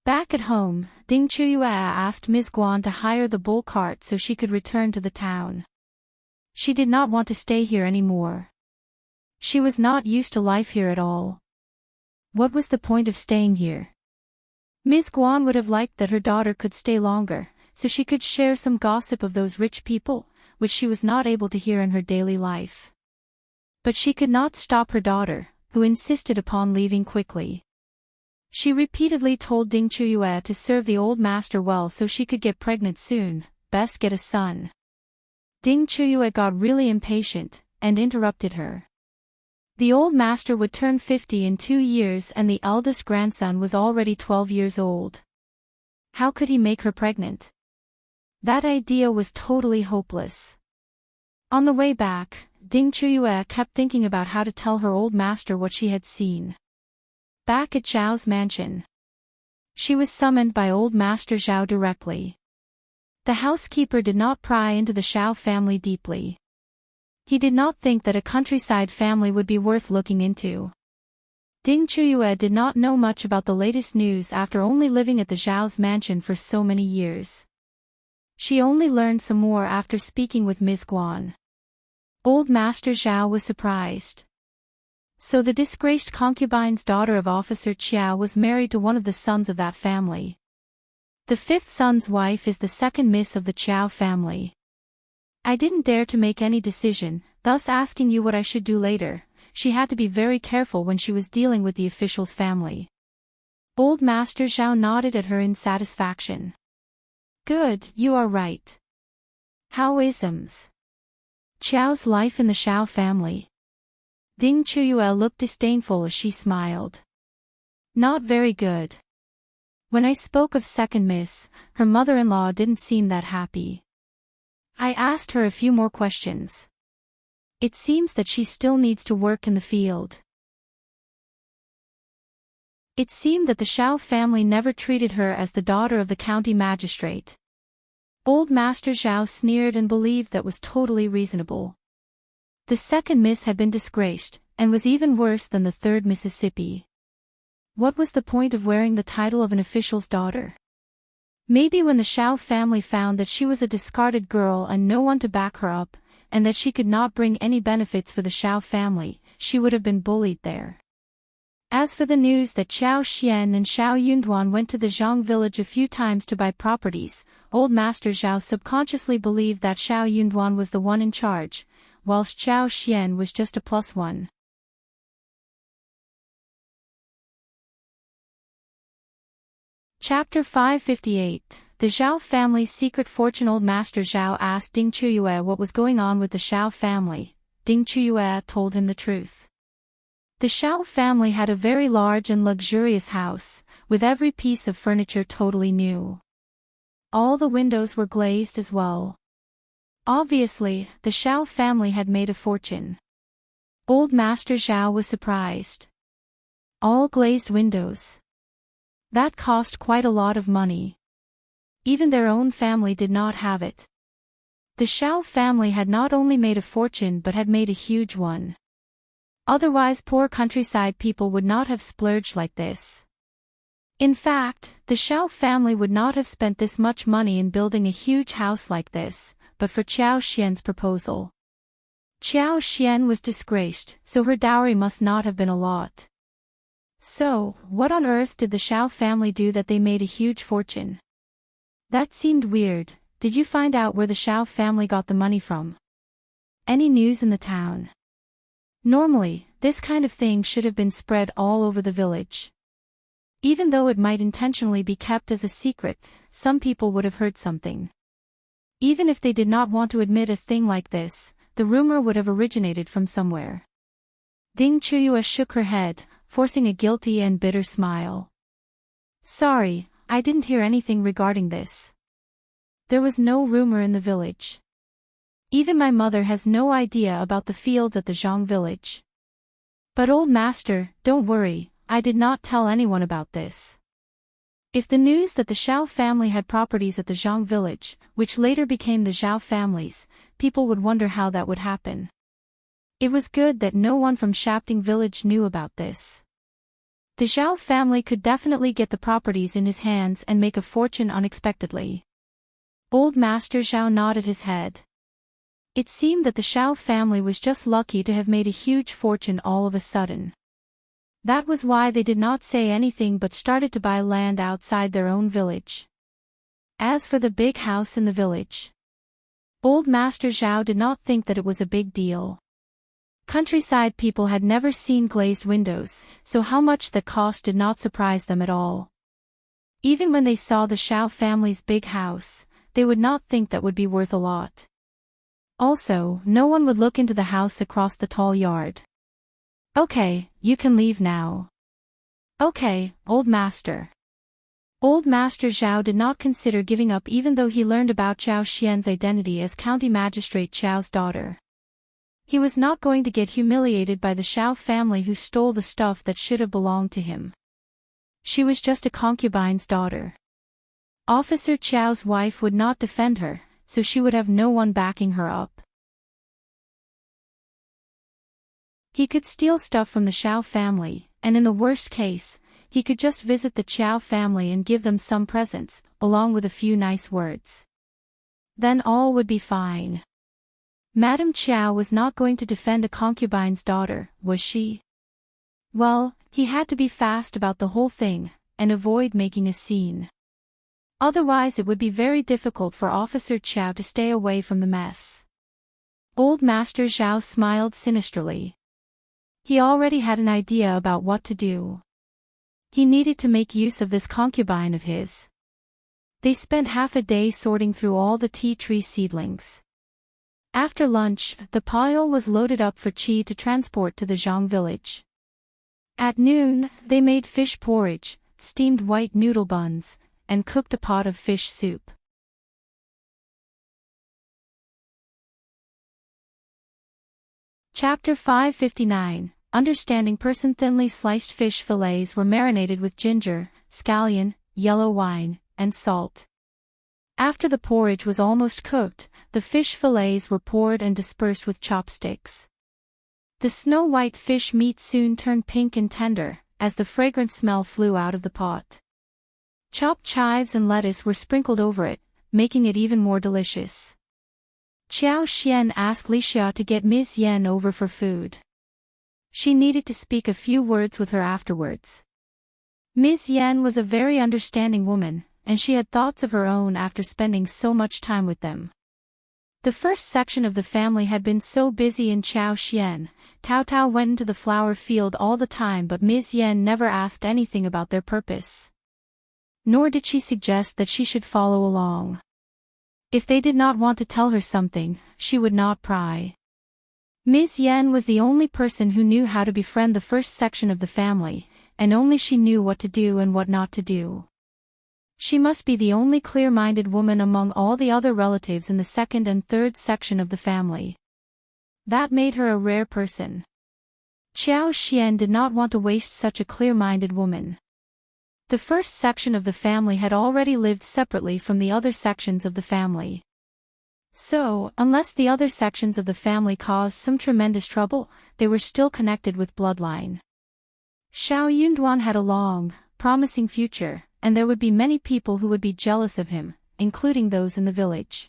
Back at home, Ding Qiuyue asked Ms. Guan to hire the bull cart so she could return to the town. She did not want to stay here anymore. She was not used to life here at all. What was the point of staying here? Ms. Guan would have liked that her daughter could stay longer, so she could share some gossip of those rich people, which she was not able to hear in her daily life. But she could not stop her daughter, who insisted upon leaving quickly. She repeatedly told Ding Qiuyue to serve the old master well so she could get pregnant soon, best get a son. Ding Qiuyue got really impatient, and interrupted her. The old master would turn 50 in 2 years and the eldest grandson was already 12 years old. How could he make her pregnant? That idea was totally hopeless. On the way back, Ding Qiuyue kept thinking about how to tell her old master what she had seen. Back at Zhao's mansion, she was summoned by old master Zhao directly. The housekeeper did not pry into the Zhao family deeply. He did not think that a countryside family would be worth looking into. Ding Qiuyue did not know much about the latest news after only living at the Zhao's mansion for so many years. She only learned some more after speaking with Ms. Guan. Old Master Zhao was surprised. So the disgraced concubine's daughter of Officer Qiuyue was married to one of the sons of that family. The 5th son's wife is the 2nd miss of the Qiuyue family. I didn't dare to make any decision, thus asking you what I should do later. She had to be very careful when she was dealing with the official's family. Old Master Zhao nodded at her in satisfaction. Good, you are right. How is Qiuyue's life in the Zhao family? Ding Qiuyue looked disdainful as she smiled. Not very good. When I spoke of 2nd miss, her mother-in-law didn't seem that happy. I asked her a few more questions. It seems that she still needs to work in the field. It seemed that the Zhao family never treated her as the daughter of the county magistrate. Old Master Zhao sneered and believed that was totally reasonable. The second miss had been disgraced, and was even worse than the third Mississippi. What was the point of wearing the title of an official's daughter? Maybe when the Zhao family found that she was a discarded girl and no one to back her up, and that she could not bring any benefits for the Zhao family, she would have been bullied there. As for the news that Zhao Xian and Zhao Yunduan went to the Zhang village a few times to buy properties, Old Master Zhao subconsciously believed that Zhao Yunduan was the one in charge, whilst Zhao Xian was just a +1. Chapter 558. The Zhao family's secret fortune. Old Master Zhao asked Ding Qiuyue what was going on with the Zhao family. Ding Qiuyue told him the truth. The Zhao family had a very large and luxurious house, with every piece of furniture totally new. All the windows were glazed as well. Obviously, the Zhao family had made a fortune. Old Master Zhao was surprised. All glazed windows. That cost quite a lot of money. Even their own family did not have it. The Zhao family had not only made a fortune but had made a huge one. Otherwise poor countryside people would not have splurged like this. In fact, the Zhao family would not have spent this much money in building a huge house like this, but for Zhao Xian's proposal. Zhao Xian was disgraced, so her dowry must not have been a lot. So, what on earth did the Zhao family do that they made a huge fortune? That seemed weird. Did you find out where the Zhao family got the money from? Any news in the town? Normally, this kind of thing should have been spread all over the village. Even though it might intentionally be kept as a secret, some people would have heard something. Even if they did not want to admit a thing like this, the rumor would have originated from somewhere. Ding Qiuyue shook her head, forcing a guilty and bitter smile. Sorry, I didn't hear anything regarding this. There was no rumor in the village. Even my mother has no idea about the fields at the Zhang village. But old master, don't worry, I did not tell anyone about this. If the news that the Zhao family had properties at the Zhang village, which later became the Zhao families, people would wonder how that would happen. It was good that no one from Shapting village knew about this. The Zhao family could definitely get the properties in his hands and make a fortune unexpectedly. Old Master Zhao nodded his head. It seemed that the Zhao family was just lucky to have made a huge fortune all of a sudden. That was why they did not say anything but started to buy land outside their own village. As for the big house in the village, Old Master Zhao did not think that it was a big deal. Countryside people had never seen glazed windows, so how much that cost did not surprise them at all. Even when they saw the Zhao family's big house, they would not think that would be worth a lot. Also, no one would look into the house across the tall yard. Okay, you can leave now. Okay, old master. Old Master Zhao did not consider giving up even though he learned about Zhao Xian's identity as County Magistrate Zhao's daughter. He was not going to get humiliated by the Zhao family who stole the stuff that should have belonged to him. She was just a concubine's daughter. Officer Zhao's wife would not defend her, so she would have no one backing her up. He could steal stuff from the Zhao family, and in the worst case, he could just visit the Zhao family and give them some presents, along with a few nice words. Then all would be fine. Madame Zhao was not going to defend a concubine's daughter, was she? Well, he had to be fast about the whole thing, and avoid making a scene. Otherwise it would be very difficult for Officer Zhao to stay away from the mess. Old Master Zhao smiled sinisterly. He already had an idea about what to do. He needed to make use of this concubine of his. They spent half a day sorting through all the tea tree seedlings. After lunch, the pile was loaded up for Qi to transport to the Zhang village. At noon, they made fish porridge, steamed white noodle buns, and cooked a pot of fish soup. Chapter 559. understanding person. Thinly sliced fish fillets were marinated with ginger, scallion, yellow wine, and salt. After the porridge was almost cooked, the fish fillets were poured and dispersed with chopsticks. The snow-white fish meat soon turned pink and tender, as the fragrant smell flew out of the pot. Chopped chives and lettuce were sprinkled over it, making it even more delicious. Qiuyue asked Li Xia to get Ms.Yan over for food. She needed to speak a few words with her afterwards. Ms.Yan was a very understanding woman, and she had thoughts of her own after spending so much time with them. The first section of the family had been so busy in Qiuyue. Tao went into the flower field all the time, but Ms.Yan never asked anything about their purpose. Nor did she suggest that she should follow along. If they did not want to tell her something, she would not pry. Ms.Yan was the only person who knew how to befriend the first section of the family, and only she knew what to do and what not to do. She must be the only clear-minded woman among all the other relatives in the second and third section of the family. That made her a rare person. Qiuyue did not want to waste such a clear-minded woman. The first section of the family had already lived separately from the other sections of the family. So, unless the other sections of the family caused some tremendous trouble, they were still connected with bloodline. Zhao had a long, promising future, and there would be many people who would be jealous of him, including those in the village.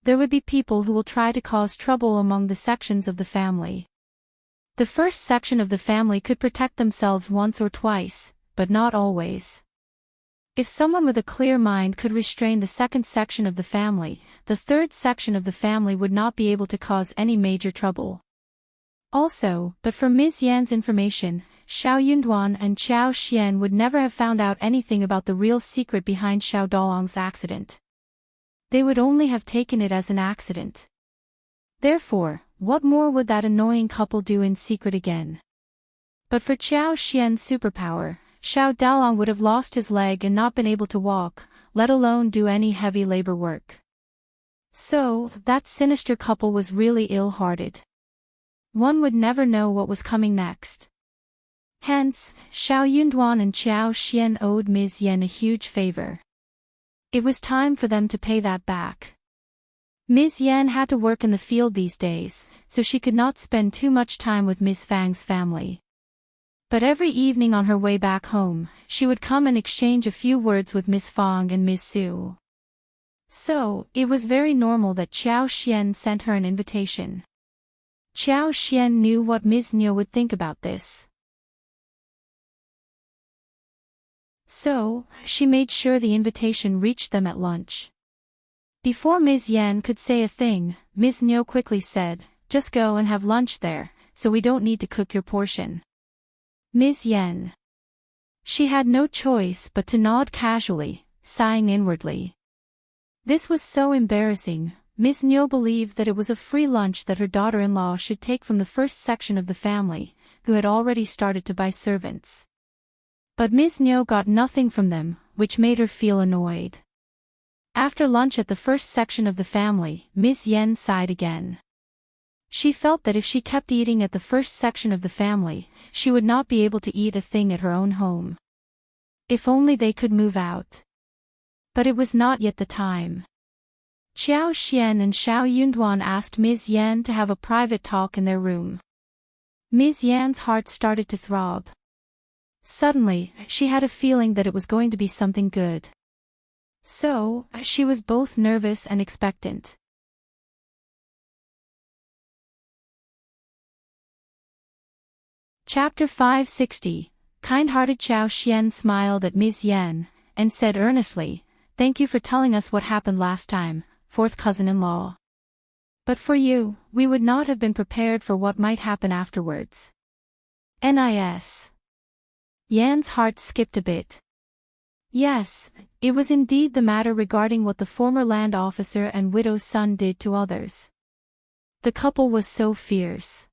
There would be people who will try to cause trouble among the sections of the family. The first section of the family could protect themselves once or twice, but not always. If someone with a clear mind could restrain the second section of the family, the third section of the family would not be able to cause any major trouble. Also, but for Ms.Yan's information, Zhao and Qiuyue would never have found out anything about the real secret behind Xiao Dalong's accident. They would only have taken it as an accident. Therefore, what more would that annoying couple do in secret again? But for Qiuyue's superpower, Xiao Dalong would have lost his leg and not been able to walk, let alone do any heavy labor work. So, that sinister couple was really ill-hearted. One would never know what was coming next. Hence, Zhao and Qiuyue owed Ms.Yan a huge favor. It was time for them to pay that back. Ms.Yan had to work in the field these days, so she could not spend too much time with Ms. Fang's family. But every evening on her way back home, she would come and exchange a few words with Miss Fang and Miss Su. So, it was very normal that Qiuyue sent her an invitation. Qiuyue knew what Ms. Niu would think about this. So, she made sure the invitation reached them at lunch. Before Ms. Yan could say a thing, Ms. Niu quickly said, "Just go and have lunch there, so we don't need to cook your portion." Ms. Yan. She had no choice but to nod casually, sighing inwardly. This was so embarrassing. Ms. Niu believed that it was a free lunch that her daughter-in-law should take from the first section of the family, who had already started to buy servants. But Ms. Niu got nothing from them, which made her feel annoyed. After lunch at the first section of the family, Ms. Yan sighed again. She felt that if she kept eating at the first section of the family, she would not be able to eat a thing at her own home. If only they could move out. But it was not yet the time. Qiuyue and Zhao asked Ms. Yan to have a private talk in their room. Ms. Yan's heart started to throb. Suddenly, she had a feeling that it was going to be something good. So, she was both nervous and expectant. Chapter 560. Kind-hearted Qiuyue smiled at Ms. Yan, and said earnestly, "Thank you for telling us what happened last time, fourth cousin-in-law. But for you, we would not have been prepared for what might happen afterwards." Nis. Yan's heart skipped a bit. Yes, it was indeed the matter regarding what the former land officer and widow's son did to others. The couple was so fierce.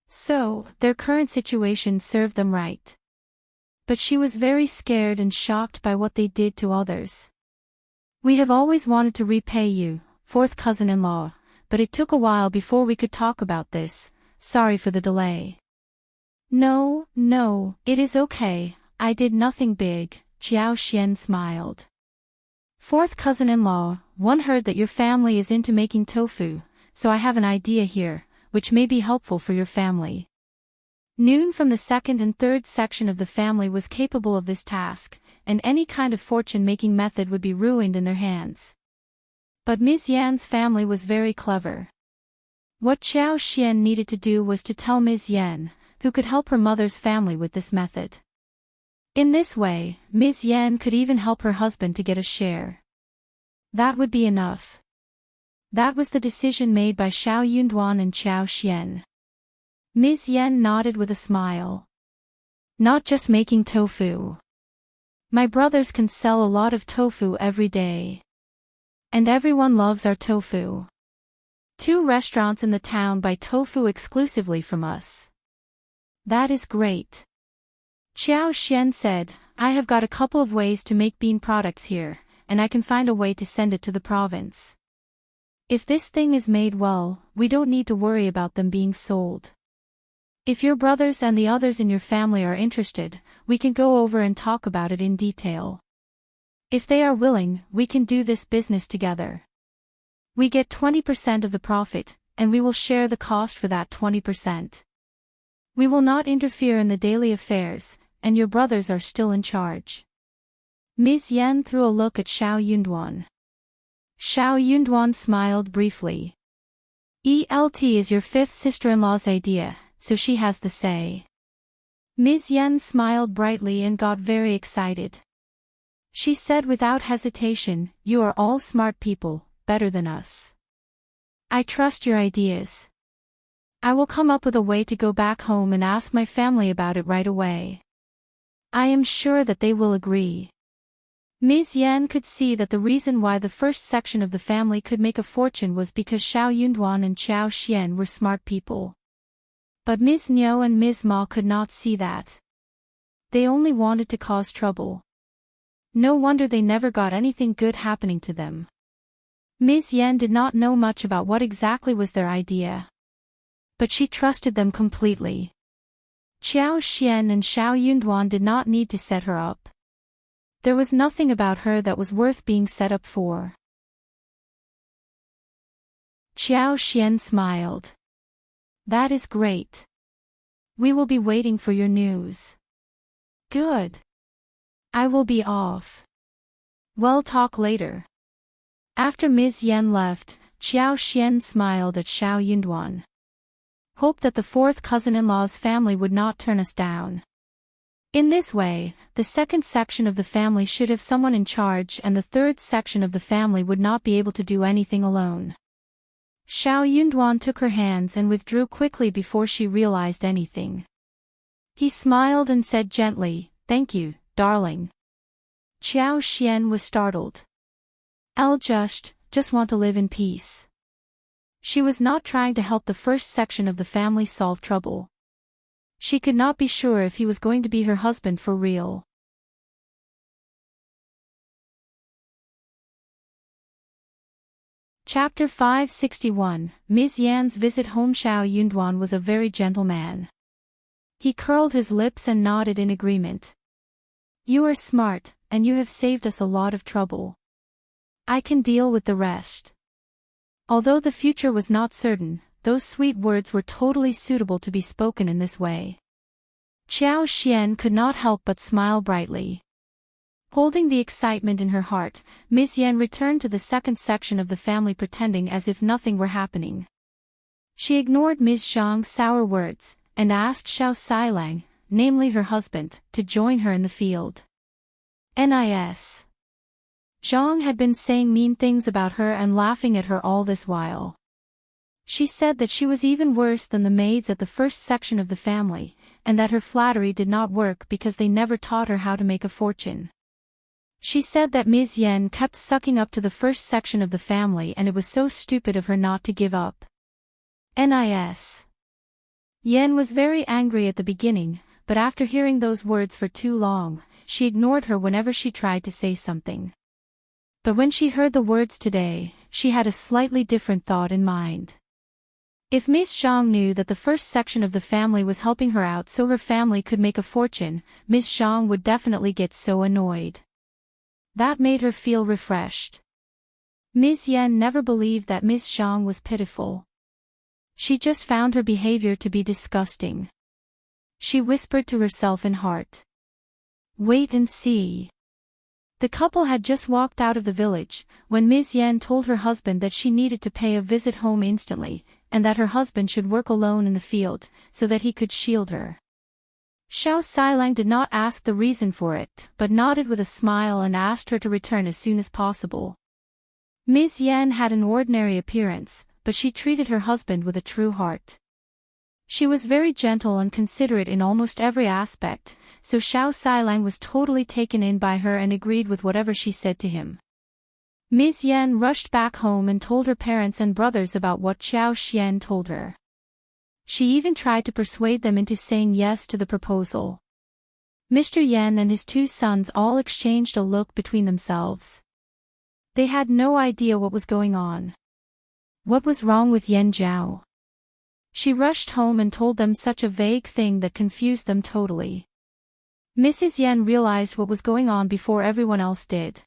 So, their current situation served them right. But she was very scared and shocked by what they did to others. "We have always wanted to repay you, fourth cousin-in-law, but it took a while before we could talk about this. Sorry for the delay." No, no, it is okay, I did nothing big, Qiuyue smiled. Fourth cousin-in-law, one heard that your family is into making tofu, so I have an idea here, which may be helpful for your family. Noon from the second and third section of the family was capable of this task, and any kind of fortune-making method would be ruined in their hands. But Ms.Yan's family was very clever. What Qiuyue needed to do was to tell Ms.Yan, who could help her mother's family with this method. In this way, Ms.Yan could even help her husband to get a share. That would be enough. That was the decision made by Qiuyue and Qiuyue. Ms.Yan nodded with a smile. Not just making tofu. My brothers can sell a lot of tofu every day. And everyone loves our tofu. 2 restaurants in the town buy tofu exclusively from us. That is great. Qiuyue said, I have got a couple of ways to make bean products here, and I can find a way to send it to the province. If this thing is made well, we don't need to worry about them being sold. If your brothers and the others in your family are interested, we can go over and talk about it in detail. If they are willing, we can do this business together. We get 20% of the profit, and we will share the cost for that 20%. We will not interfere in the daily affairs, and your brothers are still in charge. Ms.Yan threw a look at Qiuyue. Qiuyue smiled briefly. ELT is your 5th sister-in-law's idea, so she has the say. Ms.Yan smiled brightly and got very excited. She said without hesitation, you are all smart people, better than us. I trust your ideas. I will come up with a way to go back home and ask my family about it right away. I am sure that they will agree. Ms.Yan could see that the reason why the first section of the family could make a fortune was because Qiuyue and Qiuyue were smart people. But Ms. Niu and Ms. Ma could not see that. They only wanted to cause trouble. No wonder they never got anything good happening to them. Ms.Yan did not know much about what exactly was their idea. But she trusted them completely. Qiuyue and Qiuyue did not need to set her up. There was nothing about her that was worth being set up for. Qiuyue smiled. That is great. We will be waiting for your news. Good. I will be off. We'll talk later. After Ms.Yan left, Qiuyue smiled at Qiuyue. Hope that the 4th cousin-in-law's family would not turn us down. In this way, the 2nd section of the family should have someone in charge and the 3rd section of the family would not be able to do anything alone. Qiuyue took her hands and withdrew quickly before she realized anything. He smiled and said gently, Thank you, darling. Qiuyue was startled. I'll just want to live in peace. She was not trying to help the first section of the family solve trouble. She could not be sure if he was going to be her husband for real. Chapter 561, Ms.Yan's visit home. Qiuyue was a very gentle man. He curled his lips and nodded in agreement. You are smart, and you have saved us a lot of trouble. I can deal with the rest. Although the future was not certain, those sweet words were totally suitable to be spoken in this way. Qiuyue could not help but smile brightly. Holding the excitement in her heart, Ms.Yan returned to the 2nd section of the family pretending as if nothing were happening. She ignored Ms. Zhang's sour words, and asked Xiao Silang, namely her husband, to join her in the field. Nis. Zhang had been saying mean things about her and laughing at her all this while. She said that she was even worse than the maids at the 1st section of the family, and that her flattery did not work because they never taught her how to make a fortune. She said that Ms.Yan kept sucking up to the 1st section of the family and it was so stupid of her not to give up. Nis. Yan was very angry at the beginning, but after hearing those words for too long, she ignored her whenever she tried to say something. But when she heard the words today, she had a slightly different thought in mind. If Miss Zhang knew that the first section of the family was helping her out so her family could make a fortune, Miss Zhang would definitely get so annoyed. That made her feel refreshed. Ms.Yan never believed that Miss Zhang was pitiful. She just found her behavior to be disgusting. She whispered to herself in heart. Wait and see. The couple had just walked out of the village, when Ms.Yan told her husband that she needed to pay a visit home instantly, and that her husband should work alone in the field, so that he could shield her. Zhao Xilang did not ask the reason for it, but nodded with a smile and asked her to return as soon as possible. Ms.Yan had an ordinary appearance, but she treated her husband with a true heart. She was very gentle and considerate in almost every aspect, so Zhao Xilang was totally taken in by her and agreed with whatever she said to him. Ms.Yan rushed back home and told her parents and brothers about what Zhao Xian told her. She even tried to persuade them into saying yes to the proposal. Mr. Yan and his two sons all exchanged a look between themselves. They had no idea what was going on. What was wrong with Yan Zhao? She rushed home and told them such a vague thing that confused them totally. Mrs. Yan realized what was going on before everyone else did.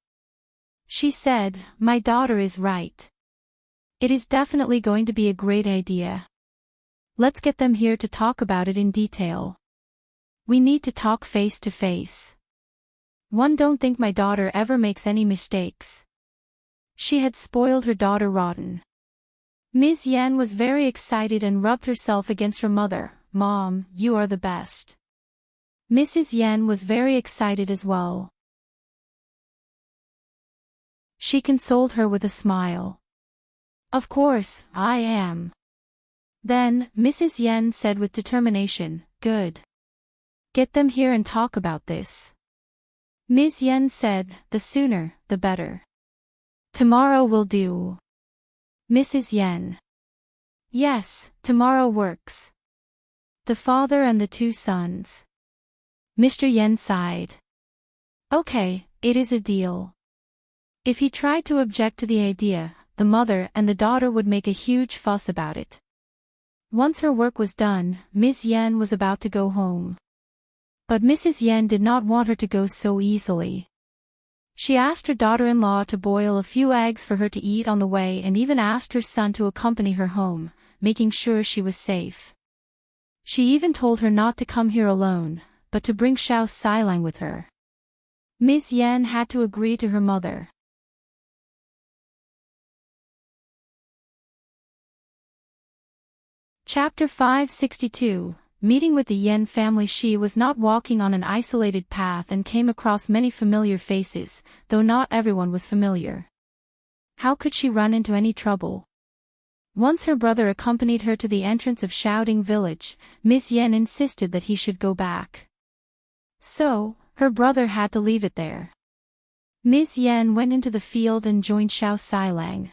She said, "My daughter is right. It is definitely going to be a great idea. Let's get them here to talk about it in detail. We need to talk face to face. One don't think my daughter ever makes any mistakes." She had spoiled her daughter rotten. Ms. Yan was very excited and rubbed herself against her mother. "Mom, you are the best." Mrs. Yan was very excited as well. She consoled her with a smile. "Of course, I am." Then, Mrs. Yan said with determination, "Good. Get them here and talk about this." Ms. Yan said, "The sooner, the better. Tomorrow will do." Mrs. Yan. "Yes, tomorrow works." The father and the two sons. Mr. Yan sighed. "Okay, it is a deal." If he tried to object to the idea, the mother and the daughter would make a huge fuss about it. Once her work was done, Ms. Yan was about to go home. But Mrs. Yan did not want her to go so easily. She asked her daughter-in-law to boil a few eggs for her to eat on the way and even asked her son to accompany her home, making sure she was safe. She even told her not to come here alone, but to bring Zhao Xilang with her. Ms. Yan had to agree to her mother. Chapter 562. Meeting with the Yan family. She was not walking on an isolated path and came across many familiar faces, though not everyone was familiar. How could she run into any trouble? Once her brother accompanied her to the entrance of Shouting Village, Ms. Yan insisted that he should go back. So, her brother had to leave it there. Ms. Yan went into the field and joined Zhao Xilang.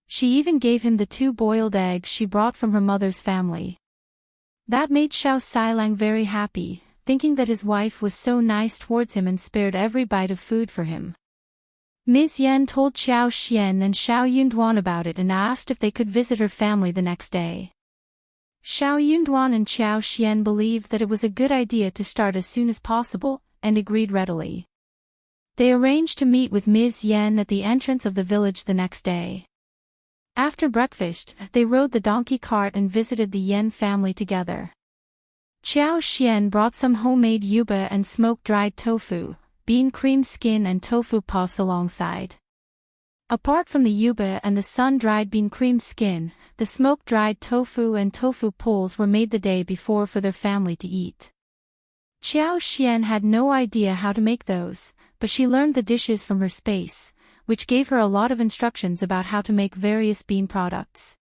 She even gave him the 2 boiled eggs she brought from her mother's family. That made Zhao Xilang very happy, thinking that his wife was so nice towards him and spared every bite of food for him. Ms. Yan told Qiao Xian and Xiao Yunduan about it and asked if they could visit her family the next day. Xiao Yunduan and Qiao Xian believed that it was a good idea to start as soon as possible, and agreed readily. They arranged to meet with Ms. Yan at the entrance of the village the next day. After breakfast, they rode the donkey cart and visited the Yan family together. Qiao Xian brought some homemade yuba and smoked dried tofu, bean cream skin and tofu puffs alongside. Apart from the yuba and the sun-dried bean cream skin, the smoked dried tofu and tofu poles were made the day before for their family to eat. Qiao Xian had no idea how to make those, but she learned the dishes from her space, which gave her a lot of instructions about how to make various bean products.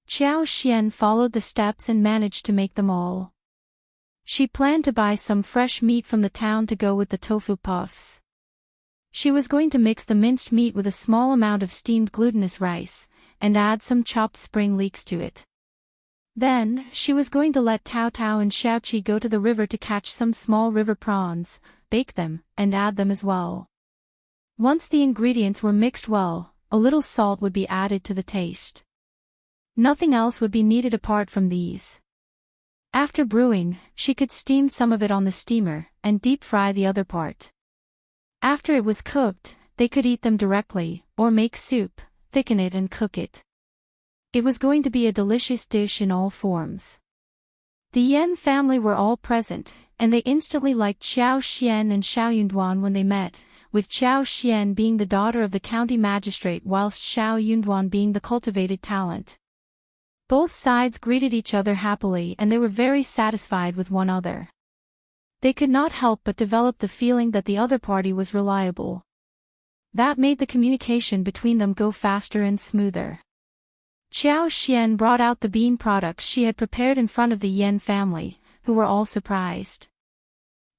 Qiao Xian followed the steps and managed to make them all. She planned to buy some fresh meat from the town to go with the tofu puffs. She was going to mix the minced meat with a small amount of steamed glutinous rice, and add some chopped spring leeks to it. Then, she was going to let Tao Tao and Xiaoqi go to the river to catch some small river prawns, bake them, and add them as well. Once the ingredients were mixed well, a little salt would be added to the taste. Nothing else would be needed apart from these. After brewing, she could steam some of it on the steamer, and deep fry the other part. After it was cooked, they could eat them directly, or make soup, thicken it and cook it. It was going to be a delicious dish in all forms. The Yan family were all present, and they instantly liked Xiao Xian and Xiao Yunduan when they met, with Xiao Xian being the daughter of the county magistrate whilst Xiao Yunduan being the cultivated talent. Both sides greeted each other happily and they were very satisfied with one another. They could not help but develop the feeling that the other party was reliable. That made the communication between them go faster and smoother. Xiao Xian brought out the bean products she had prepared in front of the Yan family, who were all surprised.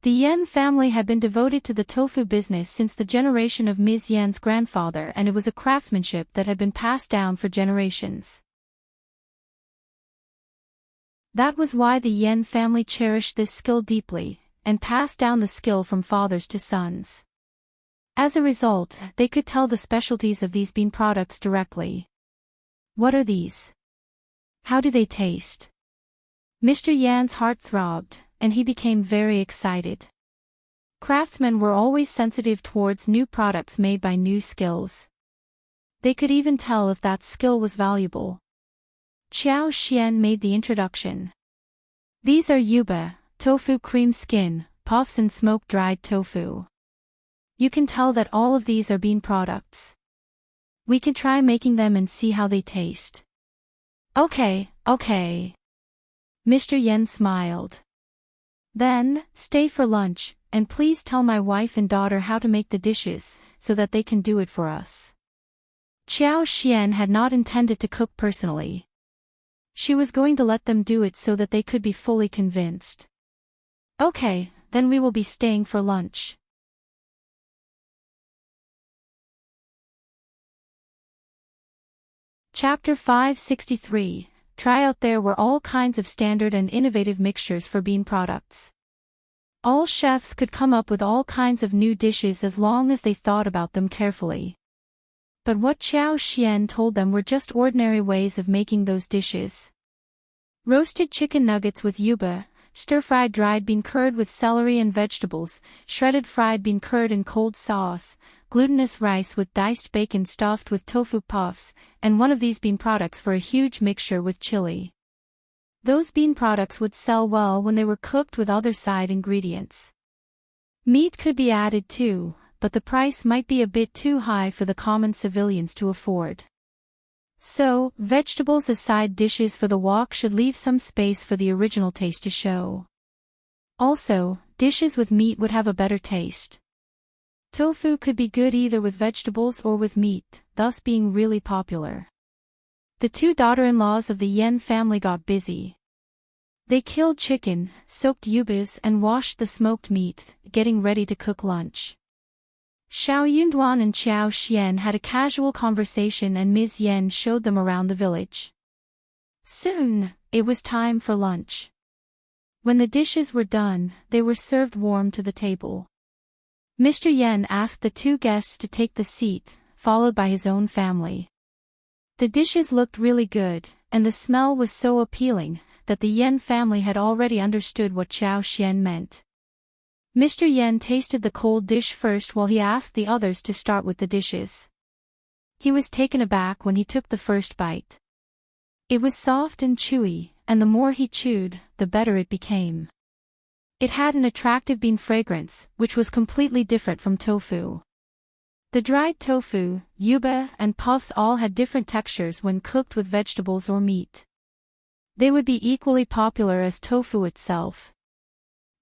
The Yan family had been devoted to the tofu business since the generation of Ms.Yan's grandfather, and it was a craftsmanship that had been passed down for generations. That was why the Yan family cherished this skill deeply, and passed down the skill from fathers to sons. As a result, they could tell the specialties of these bean products directly. What are these? How do they taste? Mr. Yan's heart throbbed, and he became very excited. Craftsmen were always sensitive towards new products made by new skills. They could even tell if that skill was valuable. Qiao Xian made the introduction. These are yuba, tofu cream skin, puffs and smoke-dried tofu. You can tell that all of these are bean products. We can try making them and see how they taste. Okay. Mr. Yan smiled. Then, stay for lunch, and please tell my wife and daughter how to make the dishes, so that they can do it for us. Qiao Xian had not intended to cook personally. She was going to let them do it so that they could be fully convinced. Okay, then we will be staying for lunch. Chapter 563, Tryout. There were all kinds of standard and innovative mixtures for bean products. All chefs could come up with all kinds of new dishes as long as they thought about them carefully. But what Qiao Xian told them were just ordinary ways of making those dishes. Roasted chicken nuggets with yuba, stir-fried dried bean curd with celery and vegetables, shredded fried bean curd in cold sauce, glutinous rice with diced bacon stuffed with tofu puffs, and one of these bean products for a huge mixture with chili. Those bean products would sell well when they were cooked with other side ingredients. Meat could be added too, but the price might be a bit too high for the common civilians to afford. So, vegetables as side dishes for the wok should leave some space for the original taste to show. Also, dishes with meat would have a better taste. Tofu could be good either with vegetables or with meat, thus being really popular. The two daughter-in-laws of the Yan family got busy. They killed chicken, soaked yubas and washed the smoked meat, getting ready to cook lunch. Xiao Yunduan and Qiao Xian had a casual conversation and Ms.Yan showed them around the village. Soon, it was time for lunch. When the dishes were done, they were served warm to the table. Mr. Yan asked the two guests to take the seat, followed by his own family. The dishes looked really good, and the smell was so appealing, that the Yan family had already understood what Qiao Xian meant. Mr. Yan tasted the cold dish first while he asked the others to start with the dishes. He was taken aback when he took the first bite. It was soft and chewy, and the more he chewed, the better it became. It had an attractive bean fragrance, which was completely different from tofu. The dried tofu, yuba, and puffs all had different textures when cooked with vegetables or meat. They would be equally popular as tofu itself.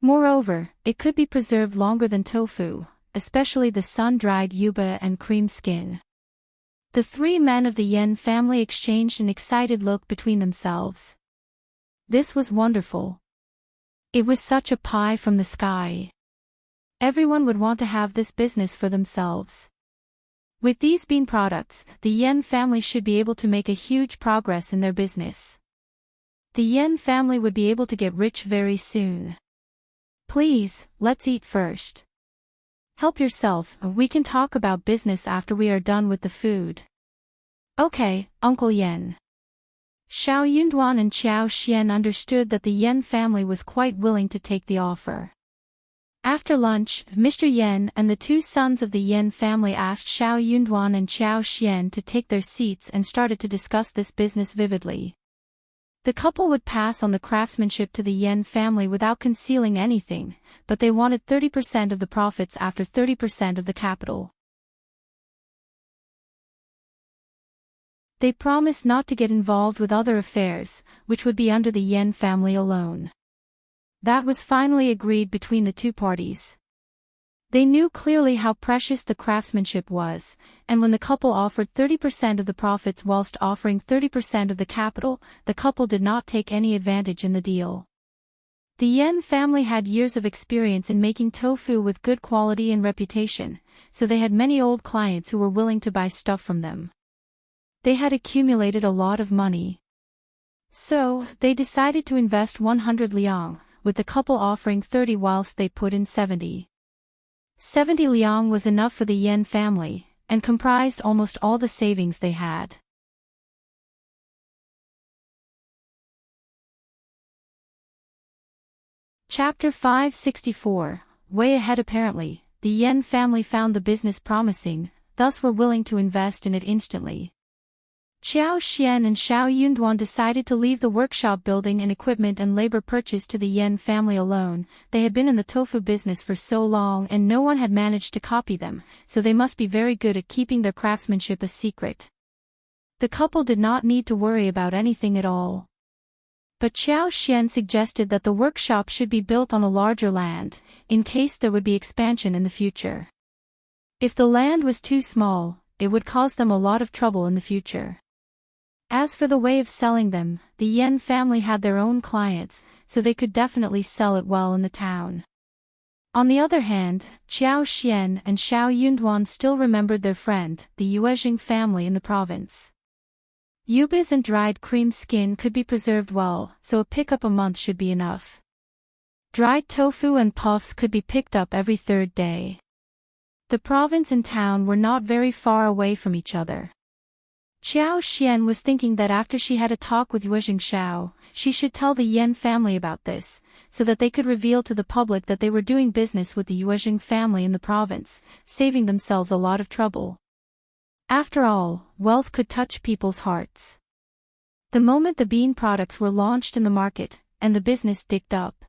Moreover, it could be preserved longer than tofu, especially the sun-dried yuba and cream skin. The three men of the Yan family exchanged an excited look between themselves. This was wonderful. It was such a pie from the sky. Everyone would want to have this business for themselves. With these bean products, the Yan family should be able to make a huge progress in their business. The Yan family would be able to get rich very soon. Please, let's eat first. Help yourself, we can talk about business after we are done with the food. Okay, Uncle Yan. Xiao Yunduan and Qiao Xian understood that the Yan family was quite willing to take the offer. After lunch, Mr. Yan and the two sons of the Yan family asked Xiao Yunduan and Qiao Xian to take their seats and started to discuss this business vividly. The couple would pass on the craftsmanship to the Yan family without concealing anything, but they wanted 30% of the profits after 30% of the capital. They promised not to get involved with other affairs, which would be under the Yan family alone. That was finally agreed between the two parties. They knew clearly how precious the craftsmanship was, and when the couple offered 30% of the profits whilst offering 30% of the capital, the couple did not take any advantage in the deal. The Yan family had years of experience in making tofu with good quality and reputation, so they had many old clients who were willing to buy stuff from them. They had accumulated a lot of money. So, they decided to invest 100 liang, with the couple offering 30 whilst they put in 70. 70 liang was enough for the Yan family, and comprised almost all the savings they had. Chapter 564. Way ahead. Apparently, the Yan family found the business promising, thus were willing to invest in it instantly. Qiao Xian and Xiao Yunduan decided to leave the workshop building and equipment and labor purchased to the Yan family alone. They had been in the tofu business for so long and no one had managed to copy them, so they must be very good at keeping their craftsmanship a secret. The couple did not need to worry about anything at all. But Qiao Xian suggested that the workshop should be built on a larger land, in case there would be expansion in the future. If the land was too small, it would cause them a lot of trouble in the future. As for the way of selling them, the Yan family had their own clients, so they could definitely sell it well in the town. On the other hand, Qiao Xian and Xiao Yunduan still remembered their friend, the Yuezhing family in the province. Yubas and dried cream skin could be preserved well, so a pickup a month should be enough. Dried tofu and puffs could be picked up every third day. The province and town were not very far away from each other. Qiao Xian was thinking that after she had a talk with Yuezhing Xiao, she should tell the Yan family about this, so that they could reveal to the public that they were doing business with the Yuezhing family in the province, saving themselves a lot of trouble. After all, wealth could touch people's hearts. The moment the bean products were launched in the market, and the business dicked up,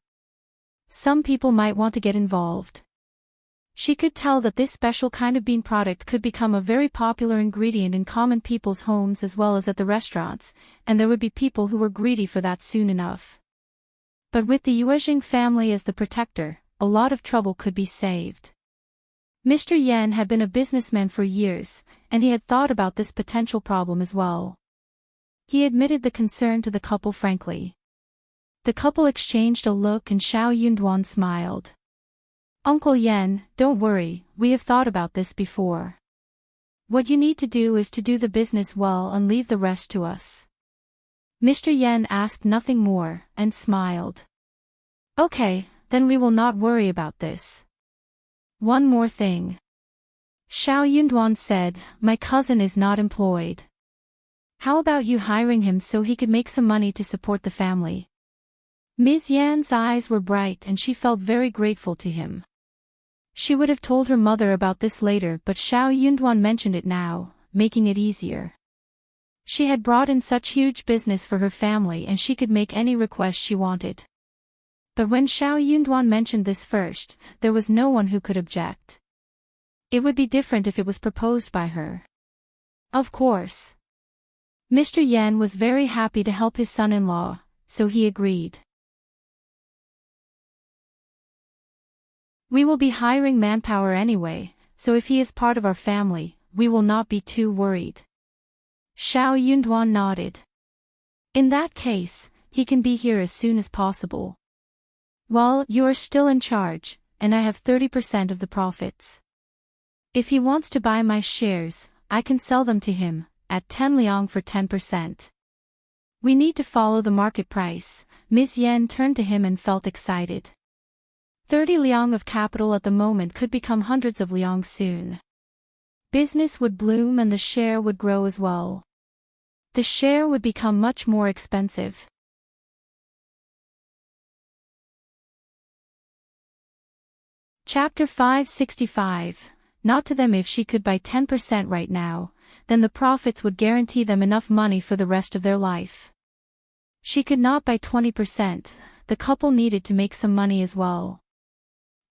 some people might want to get involved. She could tell that this special kind of bean product could become a very popular ingredient in common people's homes as well as at the restaurants, and there would be people who were greedy for that soon enough. But with the Yuezhing family as the protector, a lot of trouble could be saved. Mr. Yan had been a businessman for years, and he had thought about this potential problem as well. He admitted the concern to the couple frankly. The couple exchanged a look and Xiao Yunduan smiled. Uncle Yan, don't worry, we have thought about this before. What you need to do is to do the business well and leave the rest to us. Mr. Yan asked nothing more, and smiled. Okay, then we will not worry about this. One more thing. Xiao Yunduan said, my cousin is not employed. How about you hiring him so he could make some money to support the family? Ms.Yan's eyes were bright and she felt very grateful to him. She would have told her mother about this later, but Xiao Yunduan mentioned it now, making it easier. She had brought in such huge business for her family and she could make any request she wanted. But when Xiao Yunduan mentioned this first, there was no one who could object. It would be different if it was proposed by her. Of course. Mr. Yan was very happy to help his son-in-law, so he agreed. We will be hiring manpower anyway, so if he is part of our family, we will not be too worried. Xiao Yunduan nodded. In that case, he can be here as soon as possible. Well, you are still in charge, and I have 30% of the profits. If he wants to buy my shares, I can sell them to him, at 10 liang for 10%. We need to follow the market price. Ms.Yan turned to him and felt excited. 30 liang of capital at the moment could become hundreds of liang soon. Business would bloom and the share would grow as well. the share would become much more expensive. Chapter 565. Not to them. If she could buy 10% right now, then the profits would guarantee them enough money for the rest of their life. She could not buy 20%, the couple needed to make some money as well.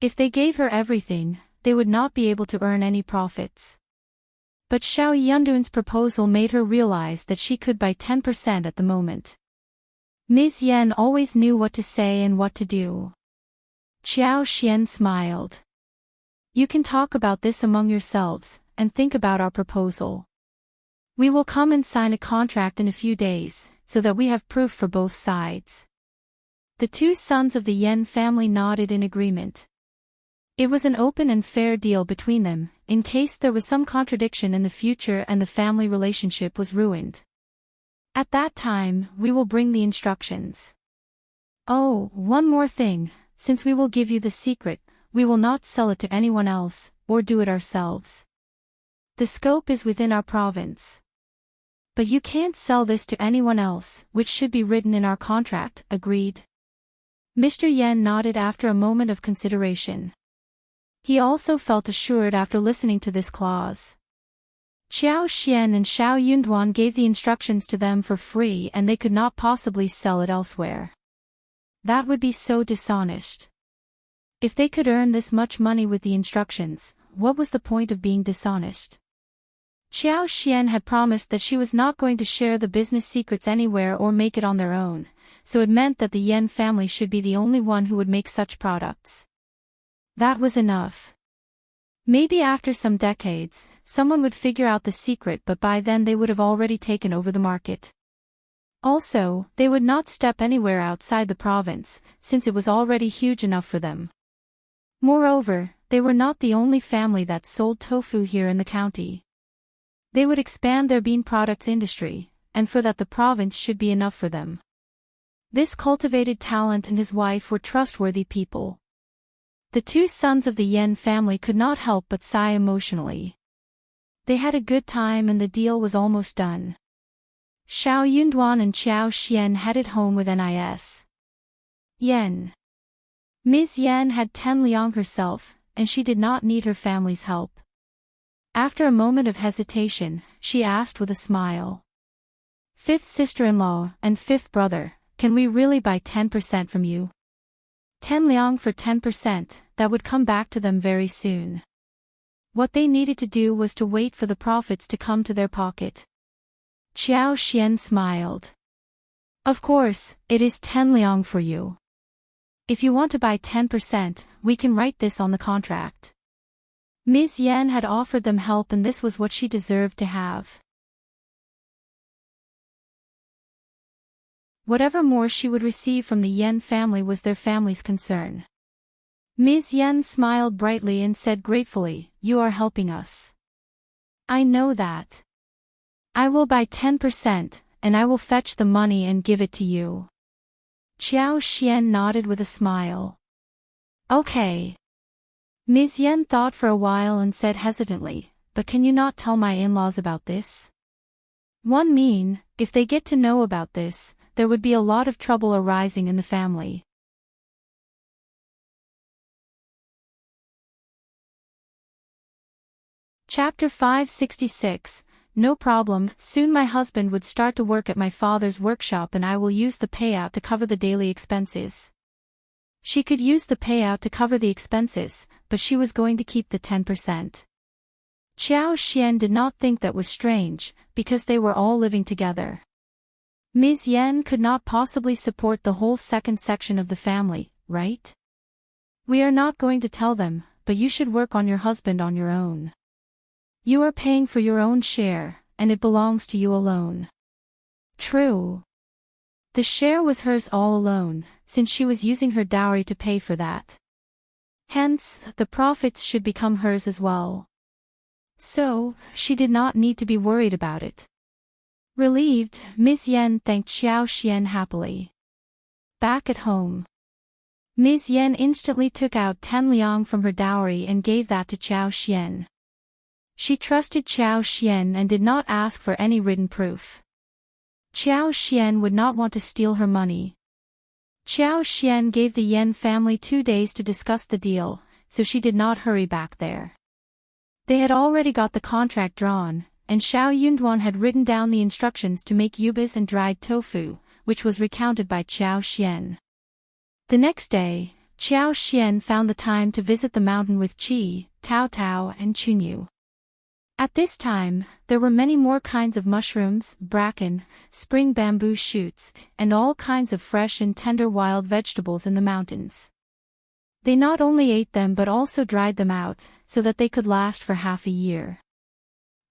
If they gave her everything, they would not be able to earn any profits. But Xiao Yunduan's proposal made her realize that she could buy 10% at the moment. Ms.Yan always knew what to say and what to do. Qiao Xian smiled. You can talk about this among yourselves, and think about our proposal. We will come and sign a contract in a few days, so that we have proof for both sides. The two sons of the Yan family nodded in agreement. It was an open and fair deal between them, in case there was some contradiction in the future and the family relationship was ruined. At that time, we will bring the instructions. Oh, one more thing, since we will give you the secret, we will not sell it to anyone else, or do it ourselves. The scope is within our province. But you can't sell this to anyone else, which should be written in our contract, agreed? Mr. Yan nodded after a moment of consideration. He also felt assured after listening to this clause. Qiao Xian and Xiao Yunduan gave the instructions to them for free and they could not possibly sell it elsewhere. That would be so dishonest. If they could earn this much money with the instructions, what was the point of being dishonest? Qiao Xian had promised that she was not going to share the business secrets anywhere or make it on their own, so it meant that the Yan family should be the only one who would make such products. That was enough. Maybe after some decades, someone would figure out the secret, but by then they would have already taken over the market. Also, they would not step anywhere outside the province, since it was already huge enough for them. Moreover, they were not the only family that sold tofu here in the county. They would expand their bean products industry, and for that the province should be enough for them. This cultivated talent and his wife were trustworthy people. The two sons of the Yan family could not help but sigh emotionally. They had a good time and the deal was almost done. Xiao Yunduan and Qiao Xian headed home with Yen. Ms.Yan had 10 liang herself, and she did not need her family's help. After a moment of hesitation, she asked with a smile. Fifth sister-in-law and fifth brother, can we really buy 10% from you? 10 liang for 10%, that would come back to them very soon. What they needed to do was to wait for the profits to come to their pocket. Qiao Xian smiled. Of course, it is 10 liang for you. If you want to buy 10%, we can write this on the contract. Ms.Yan had offered them help and this was what she deserved to have. Whatever more she would receive from the Yan family was their family's concern. Ms.Yan smiled brightly and said gratefully, "You are helping us. I know that. I will buy 10%, and I will fetch the money and give it to you." Qiao Xian nodded with a smile. Okay. Ms.Yan thought for a while and said hesitantly, "But can you not tell my in-laws about this? If they get to know about this, there would be a lot of trouble arising in the family." Chapter 566. No problem, soon my husband would start to work at my father's workshop and I will use the payout to cover the daily expenses. She could use the payout to cover the expenses, but she was going to keep the 10%. Qiao Xian did not think that was strange, because they were all living together. Ms.Yan could not possibly support the whole second section of the family, right? We are not going to tell them, but you should work on your husband on your own. You are paying for your own share, and it belongs to you alone. True. The share was hers all alone, since she was using her dowry to pay for that. Hence, the profits should become hers as well. So, she did not need to be worried about it. Relieved, Ms.Yan thanked Qiao Xian happily. Back at home, Ms.Yan instantly took out 10 liang from her dowry and gave that to Qiao Xian. She trusted Qiao Xian and did not ask for any written proof. Qiuyue would not want to steal her money. Qiuyue gave the Yan family 2 days to discuss the deal, so she did not hurry back there. They had already got the contract drawn, and Zhao Yunduan had written down the instructions to make yubas and dried tofu, which was recounted by Qiuyue. The next day, Qiuyue found the time to visit the mountain with Qi, Tao Tao and Qiuyue. At this time, there were many more kinds of mushrooms, bracken, spring bamboo shoots, and all kinds of fresh and tender wild vegetables in the mountains. They not only ate them but also dried them out, so that they could last for half a year.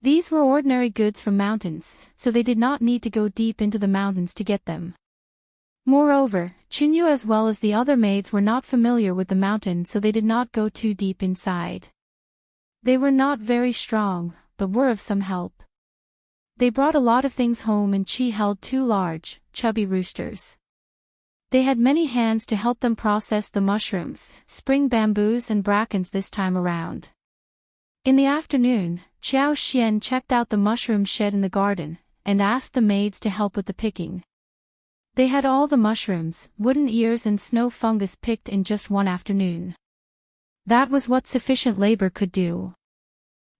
These were ordinary goods from mountains, so they did not need to go deep into the mountains to get them. Moreover, Qiuyue as well as the other maids were not familiar with the mountain, so they did not go too deep inside. They were not very strong, but were of some help. They brought a lot of things home, and Qi held 2 large, chubby roosters. They had many hands to help them process the mushrooms, spring bamboos and brackens this time around. In the afternoon, Qiuyue checked out the mushroom shed in the garden, and asked the maids to help with the picking. They had all the mushrooms, wooden ears and snow fungus picked in just one afternoon. That was what sufficient labor could do.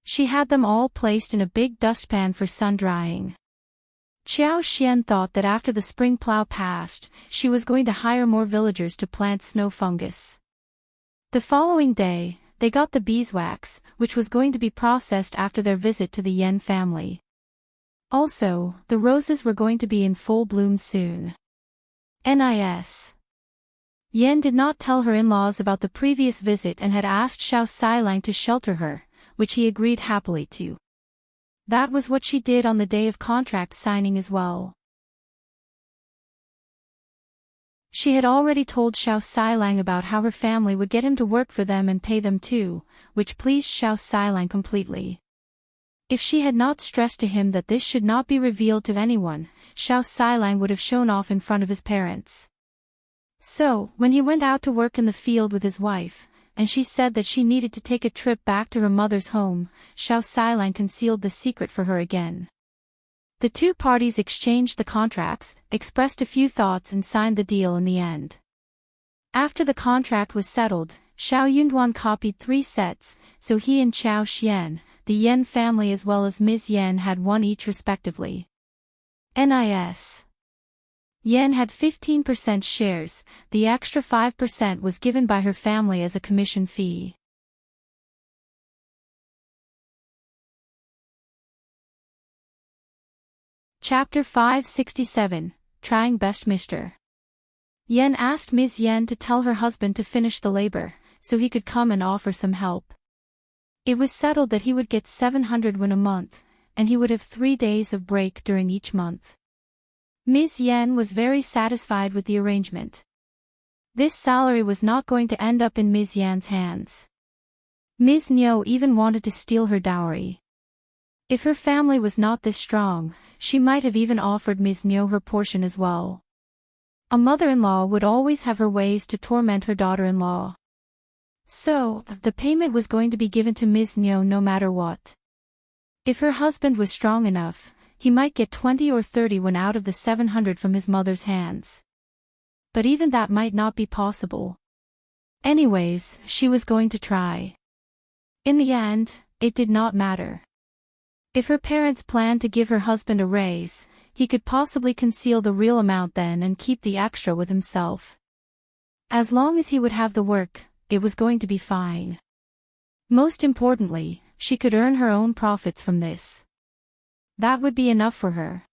She had them all placed in a big dustpan for sun drying. Qiuyue thought that after the spring plow passed, she was going to hire more villagers to plant snow fungus. The following day, they got the beeswax, which was going to be processed after their visit to the Yan family. Also, the roses were going to be in full bloom soon. Nis. Yan did not tell her in-laws about the previous visit and had asked Zhao Silang to shelter her, which he agreed happily to. That was what she did on the day of contract signing as well. She had already told Zhao Silang about how her family would get him to work for them and pay them too, which pleased Zhao Silang completely. If she had not stressed to him that this should not be revealed to anyone, Zhao Silang would have shown off in front of his parents. So, when he went out to work in the field with his wife, and she said that she needed to take a trip back to her mother's home, Zhao Silang concealed the secret for her again. The 2 parties exchanged the contracts, expressed a few thoughts and signed the deal in the end. After the contract was settled, Zhao Yunduan copied 3 sets, so he and Qiuyue, the Yan family as well as Ms.Yan had 1 each respectively. Nis. Yan had 15% shares, the extra 5% was given by her family as a commission fee. Chapter 567, Trying Best Mr. Yan asked Ms.Yan to tell her husband to finish the labor, so he could come and offer some help. It was settled that he would get 700 won a month, and he would have 3 days of break during each month. Ms.Yan was very satisfied with the arrangement. This salary was not going to end up in Ms.Yan's hands. Ms. Nyo even wanted to steal her dowry. If her family was not this strong, she might have even offered Ms. Nyo her portion as well. A mother-in-law would always have her ways to torment her daughter-in-law. So, the payment was going to be given to Ms. Nyo no matter what. If her husband was strong enough, he might get 20 or 30 when out of the 700 from his mother's hands. But even that might not be possible. Anyways, she was going to try. In the end, it did not matter. If her parents planned to give her husband a raise, he could possibly conceal the real amount then and keep the extra with himself. As long as he would have the work, it was going to be fine. Most importantly, she could earn her own profits from this. That would be enough for her.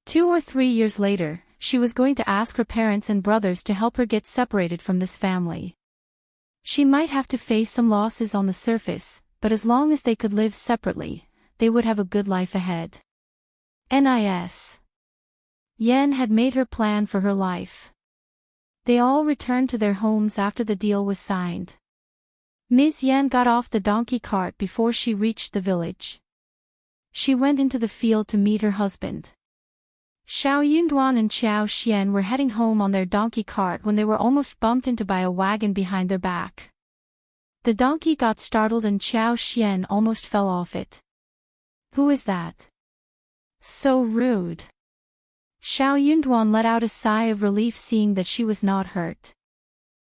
2 or 3 years later, she was going to ask her parents and brothers to help her get separated from this family. She might have to face some losses on the surface, but as long as they could live separately, they would have a good life ahead. Nis. Yan had made her plan for her life. They all returned to their homes after the deal was signed. Ms.Yan got off the donkey cart before she reached the village. She went into the field to meet her husband. Zhao Yunduan and Qiuyue were heading home on their donkey cart when they were almost bumped into by a wagon behind their back. The donkey got startled and Qiuyue almost fell off it. "Who is that? So rude." Zhao Yunduan let out a sigh of relief seeing that she was not hurt.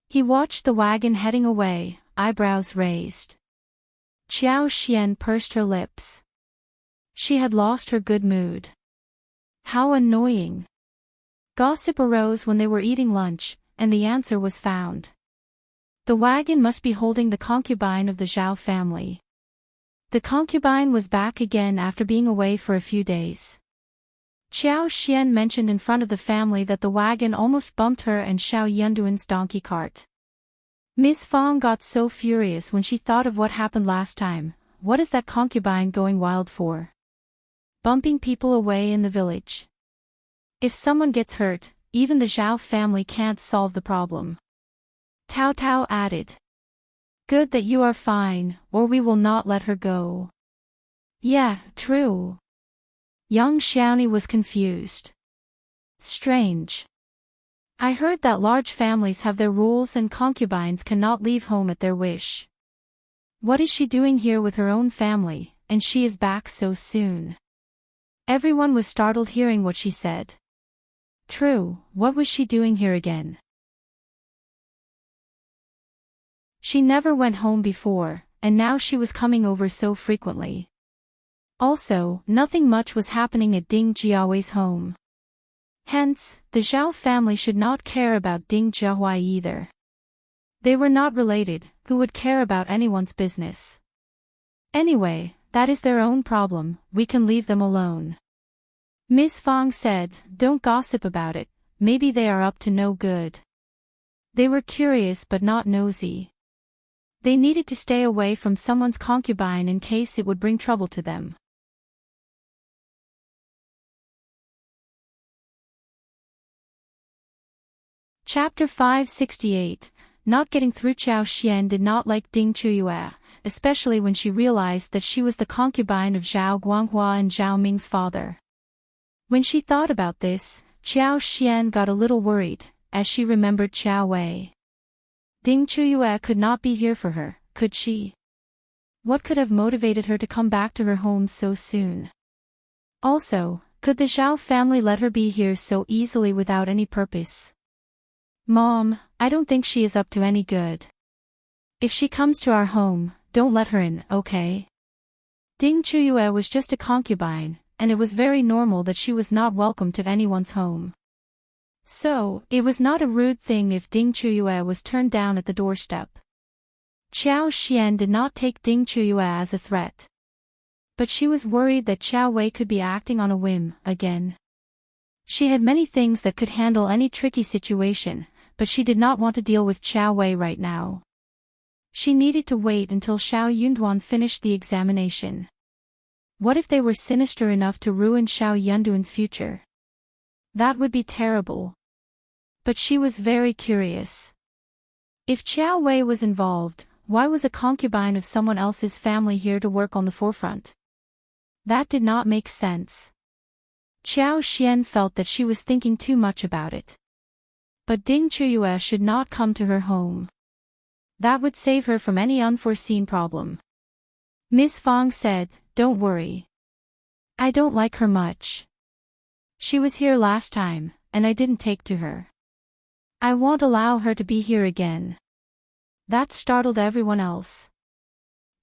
He watched the wagon heading away, eyebrows raised. Qiao Xian pursed her lips. She had lost her good mood. How annoying. Gossip arose when they were eating lunch, and the answer was found. The wagon must be holding the concubine of the Zhao family. The concubine was back again after being away for a few days. Qiao Xian mentioned in front of the family that the wagon almost bumped her and Zhao Yunduan's donkey cart. Ms. Fang got so furious when she thought of what happened last time. What is that concubine going wild for? Bumping people away in the village. If someone gets hurt, even the Zhao family can't solve the problem. Tao Tao added. Good that you are fine, or we will not let her go. Yeah, true. Young Xiaoni was confused. Strange. I heard that large families have their rules and concubines cannot leave home at their wish. What is she doing here with her own family, and she is back so soon? Everyone was startled hearing what she said. True, what was she doing here again? She never went home before, and now she was coming over so frequently. Also, nothing much was happening at Ding Jiaohui's home. Hence, the Zhao family should not care about Ding Jiaohui either. They were not related, who would care about anyone's business? Anyway, that is their own problem, we can leave them alone. Ms. Fang said, don't gossip about it, maybe they are up to no good. They were curious but not nosy. They needed to stay away from someone's concubine in case it would bring trouble to them. Chapter 568. Not getting through. Qiao Xian did not like Ding Qiuyue, especially when she realized that she was the concubine of Zhao Guanghua and Zhao Ming's father. When she thought about this, Qiao Xian got a little worried, as she remembered Qiao Wei. Ding Qiuyue could not be here for her, could she? What could have motivated her to come back to her home so soon? Also, could the Zhao family let her be here so easily without any purpose? Mom, I don't think she is up to any good. If she comes to our home, don't let her in, okay? Ding Qiuyue was just a concubine, and it was very normal that she was not welcome to anyone's home. So, it was not a rude thing if Ding Qiuyue was turned down at the doorstep. Qiao Xian did not take Ding Qiuyue as a threat. But she was worried that Qiao Wei could be acting on a whim, again. She had many things that could handle any tricky situation, but she did not want to deal with Qiao Wei right now. She needed to wait until Zhao Yunduan finished the examination. What if they were sinister enough to ruin Zhao Yunduan's future? That would be terrible. But she was very curious. If Qiao Wei was involved, why was a concubine of someone else's family here to work on the forefront? That did not make sense. Qiao Xian felt that she was thinking too much about it. But Ding Qiuyue should not come to her home. That would save her from any unforeseen problem. Ms. Fang said, don't worry. I don't like her much. She was here last time, and I didn't take to her. I won't allow her to be here again. That startled everyone else.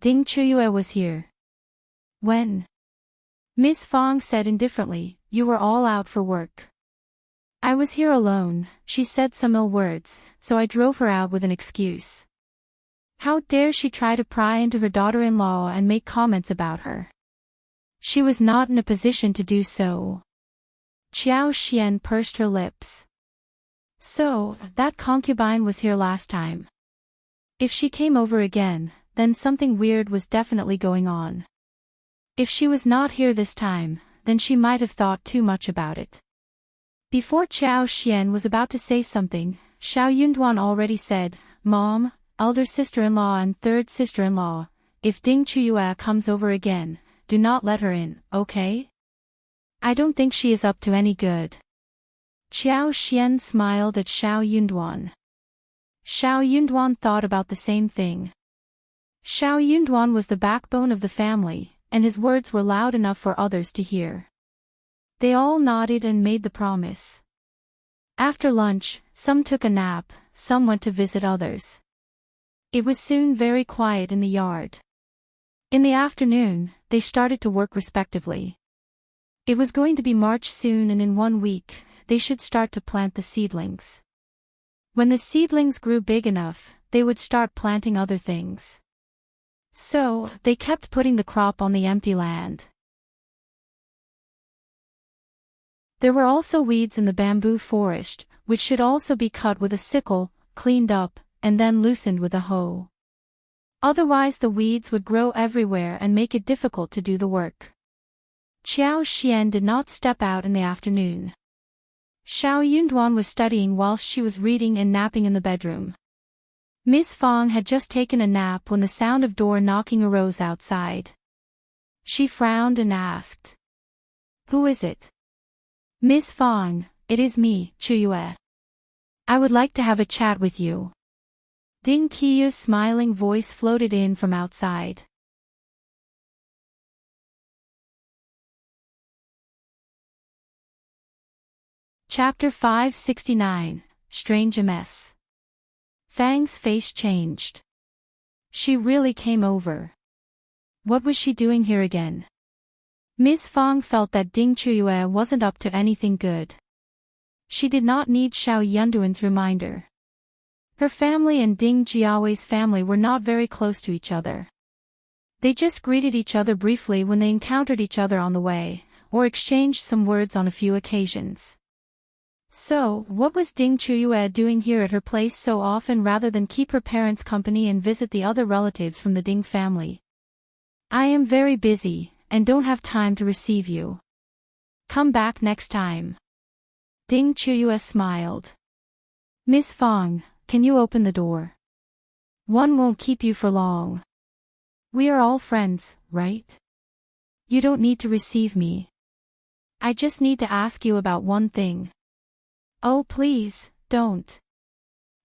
Ding Qiuyue was here. When? Ms. Fang said indifferently, you were all out for work. I was here alone, she said some ill words, so I drove her out with an excuse. How dare she try to pry into her daughter-in-law and make comments about her? She was not in a position to do so. Qiao Xian pursed her lips. So, that concubine was here last time. If she came over again, then something weird was definitely going on. If she was not here this time, then she might have thought too much about it. Before Qiao Xian was about to say something, Zhao Yunduan already said, Mom, elder sister-in-law and third sister-in-law, if Ding Qiuyue comes over again, do not let her in, okay? I don't think she is up to any good. Qiao Xian smiled at Zhao Yunduan. Zhao Yunduan thought about the same thing. Zhao Yunduan was the backbone of the family, and his words were loud enough for others to hear. They all nodded and made the promise. After lunch, some took a nap, some went to visit others. It was soon very quiet in the yard. In the afternoon, they started to work respectively. It was going to be March soon, and in 1 week, they should start to plant the seedlings. When the seedlings grew big enough, they would start planting other things. So, they kept putting the crop on the empty land. There were also weeds in the bamboo forest, which should also be cut with a sickle, cleaned up, and then loosened with a hoe. Otherwise the weeds would grow everywhere and make it difficult to do the work. Qiuyue did not step out in the afternoon. Zhao Yunduan was studying whilst she was reading and napping in the bedroom. Ms. Fang had just taken a nap when the sound of door knocking arose outside. She frowned and asked, "Who is it?" "Ms. Fang, it is me, Qiuyue. I would like to have a chat with you." Qiuyue's smiling voice floated in from outside. Chapter 569, Strange Mess. Fang's face changed. She really came over. What was she doing here again? Ms. Fang felt that Qiuyue wasn't up to anything good. She did not need Zhao Yunduan's reminder. Her family and Qiuyue's family were not very close to each other. They just greeted each other briefly when they encountered each other on the way, or exchanged some words on a few occasions. So, what was Qiuyue doing here at her place so often rather than keep her parents company and visit the other relatives from the Ding family? "I am very busy, and don't have time to receive you. Come back next time." Qiuyue smiled. "Miss Fang, can you open the door? One won't keep you for long. We are all friends, right? You don't need to receive me. I just need to ask you about one thing." "Oh please, don't.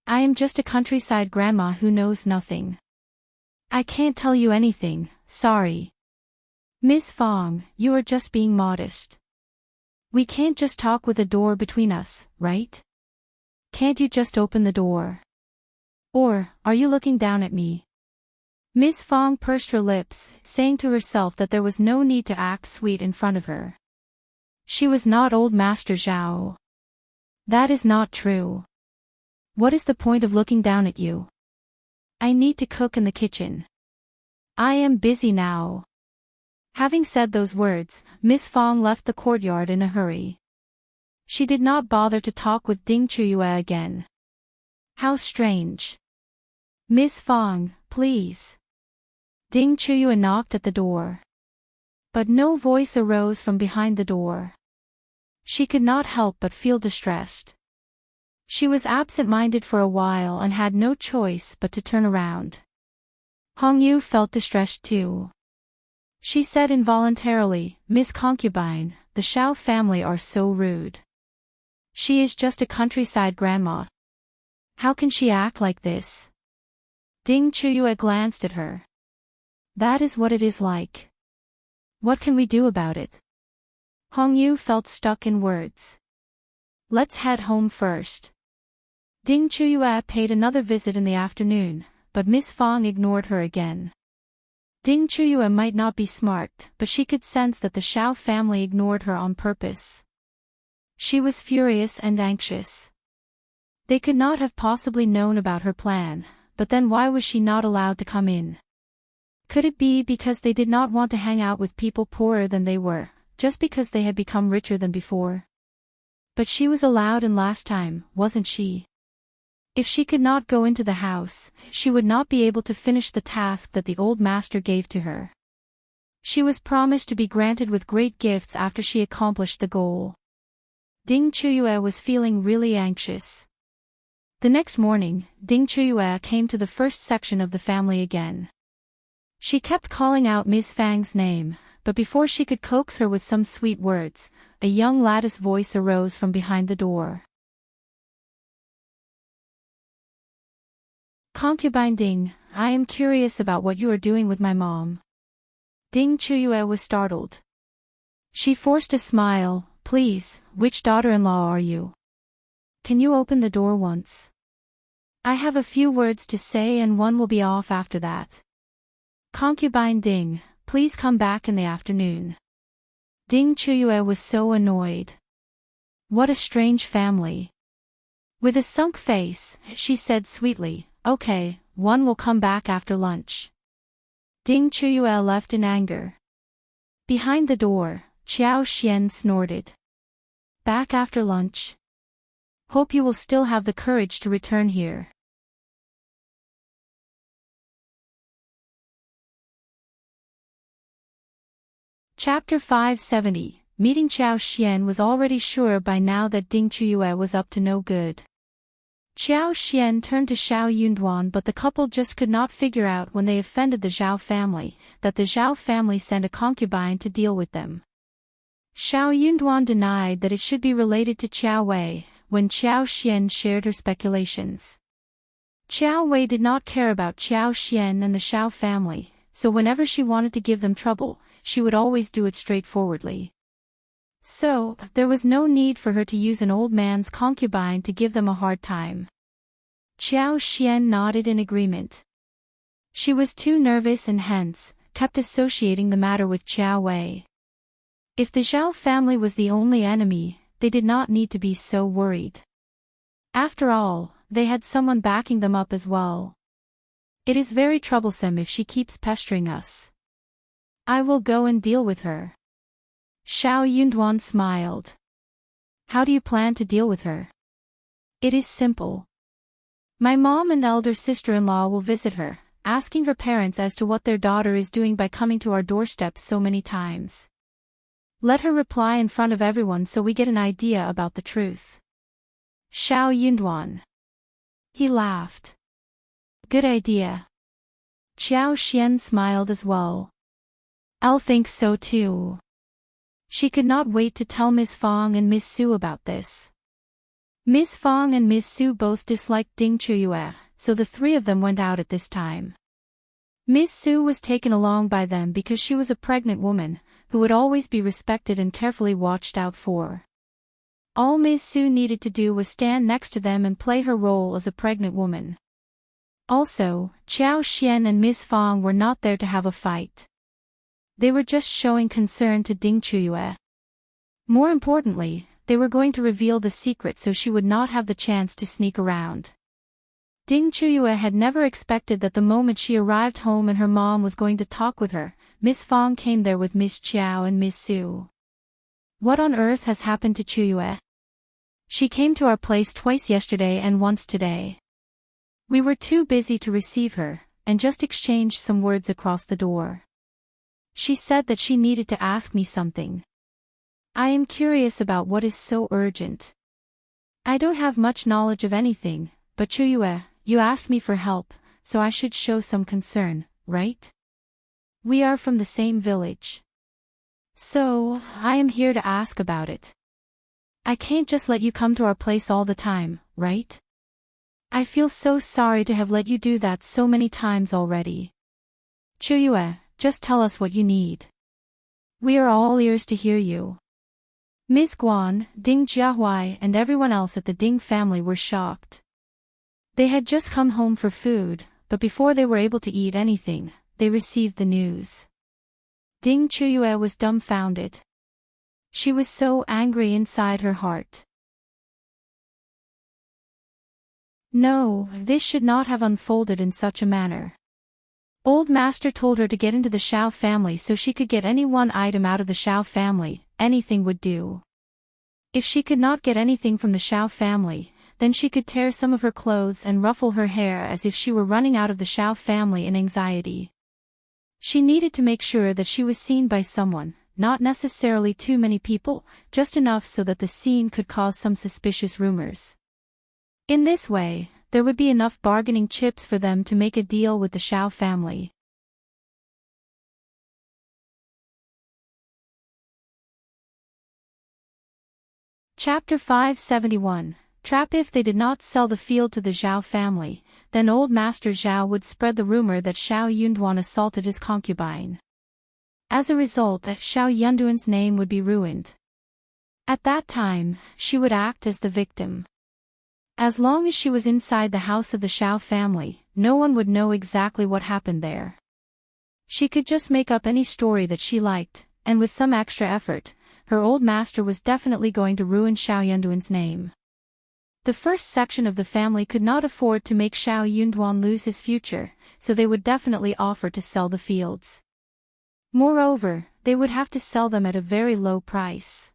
I am just a countryside grandma who knows nothing. I can't tell you anything, sorry." "Miss Fang, you are just being modest. We can't just talk with a door between us, right? Can't you just open the door? Or, are you looking down at me?" Miss Fang pursed her lips, saying to herself that there was no need to act sweet in front of her. She was not old Master Zhao. That is not true. What is the point of looking down at you? I need to cook in the kitchen. I am busy now. Having said those words, Miss Fang left the courtyard in a hurry. She did not bother to talk with Qiuyue again. How strange. "Miss Fang, please." Qiuyue knocked at the door. But no voice arose from behind the door. She could not help but feel distressed. She was absent-minded for a while and had no choice but to turn around. Qiuyue felt distressed too. She said involuntarily, "Miss Concubine, the Zhao family are so rude. She is just a countryside grandma. How can she act like this?" Qiuyue glanced at her. "That is what it is like. What can we do about it?" Qiuyue felt stuck in words. "Let's head home first." Qiuyue paid another visit in the afternoon, but Miss Fang ignored her again. Qiuyue might not be smart, but she could sense that the Zhao family ignored her on purpose. She was furious and anxious. They could not have possibly known about her plan, but then why was she not allowed to come in? Could it be because they did not want to hang out with people poorer than they were, just because they had become richer than before? But she was allowed in last time, wasn't she? If she could not go into the house, she would not be able to finish the task that the old master gave to her. She was promised to be granted with great gifts after she accomplished the goal. Qiuyue was feeling really anxious. The next morning, Qiuyue came to the first section of the family again. She kept calling out Ms. Fang's name, but before she could coax her with some sweet words, a young lattice voice arose from behind the door. "Concubine Ding, I am curious about what you are doing with my mom." Qiuyue was startled. She forced a smile, Please, which daughter-in-law are you? Can you open the door once? I have a few words to say and one will be off after that. Concubine Ding, please come back in the afternoon. Ding Qiuyue was so annoyed. What a strange family. With a sunk face, she said sweetly, okay, one will come back after lunch. Ding Qiuyue left in anger. Behind the door, Qiuyue snorted. Back after lunch? Hope you will still have the courage to return here. Chapter 570. Meeting Qiuyue was already sure by now that Ding Qiuyue was up to no good. Qiuyue turned to Zhao Yunduan, but the couple just could not figure out when they offended the Zhao family, that the Zhao family sent a concubine to deal with them. Zhao Yunduan denied that it should be related to Qiuyue, when Qiuyue shared her speculations. Qiuyue did not care about Qiuyue and the Zhao family, so whenever she wanted to give them trouble, she would always do it straightforwardly. So, there was no need for her to use an old man's concubine to give them a hard time. Qiuyue nodded in agreement. She was too nervous and hence, kept associating the matter with Qiuyue. If the Zhao family was the only enemy, they did not need to be so worried. After all, they had someone backing them up as well. It is very troublesome if she keeps pestering us. I will go and deal with her. Zhao Yunduan smiled. How do you plan to deal with her? It is simple. My mom and elder sister-in-law will visit her, asking her parents as to what their daughter is doing by coming to our doorsteps so many times. Let her reply in front of everyone so we get an idea about the truth. Zhao Yunduan. He laughed. Good idea. Qiuyue smiled as well. I'll think so too. She could not wait to tell Miss Fong and Miss Su about this. Miss Fong and Miss Su both disliked Ding Qiuyue, so the three of them went out at this time. Miss Su was taken along by them because she was a pregnant woman, who would always be respected and carefully watched out for. All Miss Su needed to do was stand next to them and play her role as a pregnant woman. Also, Qiuyue and Miss Fong were not there to have a fight. They were just showing concern to Ding Qiuyue. More importantly, they were going to reveal the secret so she would not have the chance to sneak around. Ding Qiuyue had never expected that the moment she arrived home and her mom was going to talk with her, Miss Fong came there with Miss Zhao and Miss Su. What on earth has happened to Qiuyue? She came to our place twice yesterday and once today. We were too busy to receive her, and just exchanged some words across the door. She said that she needed to ask me something. I am curious about what is so urgent. I don't have much knowledge of anything, but Qiuyue, you asked me for help, so I should show some concern, right? We are from the same village. So, I am here to ask about it. I can't just let you come to our place all the time, right? I feel so sorry to have let you do that so many times already. Qiuyue, just tell us what you need. We are all ears to hear you. Ms. Guan, Ding Jiahui and everyone else at the Ding family were shocked. They had just come home for food, but before they were able to eat anything, they received the news. Ding Qiuyue was dumbfounded. She was so angry inside her heart. No, this should not have unfolded in such a manner. Old Master told her to get into the Zhao family so she could get any one item out of the Zhao family, anything would do. If she could not get anything from the Zhao family, then she could tear some of her clothes and ruffle her hair as if she were running out of the Zhao family in anxiety. She needed to make sure that she was seen by someone, not necessarily too many people, just enough so that the scene could cause some suspicious rumors. In this way, there would be enough bargaining chips for them to make a deal with the Zhao family. Chapter 571. Trap. If they did not sell the field to the Zhao family, then old Master Zhao would spread the rumor that Zhao Yunduan assaulted his concubine. As a result, Zhao Yunduan's name would be ruined. At that time, she would act as the victim. As long as she was inside the house of the Zhao family, no one would know exactly what happened there. She could just make up any story that she liked, and with some extra effort, her old master was definitely going to ruin Xiao Yunduan's name. The first section of the family could not afford to make Xiao Yunduan lose his future, so they would definitely offer to sell the fields. Moreover, they would have to sell them at a very low price.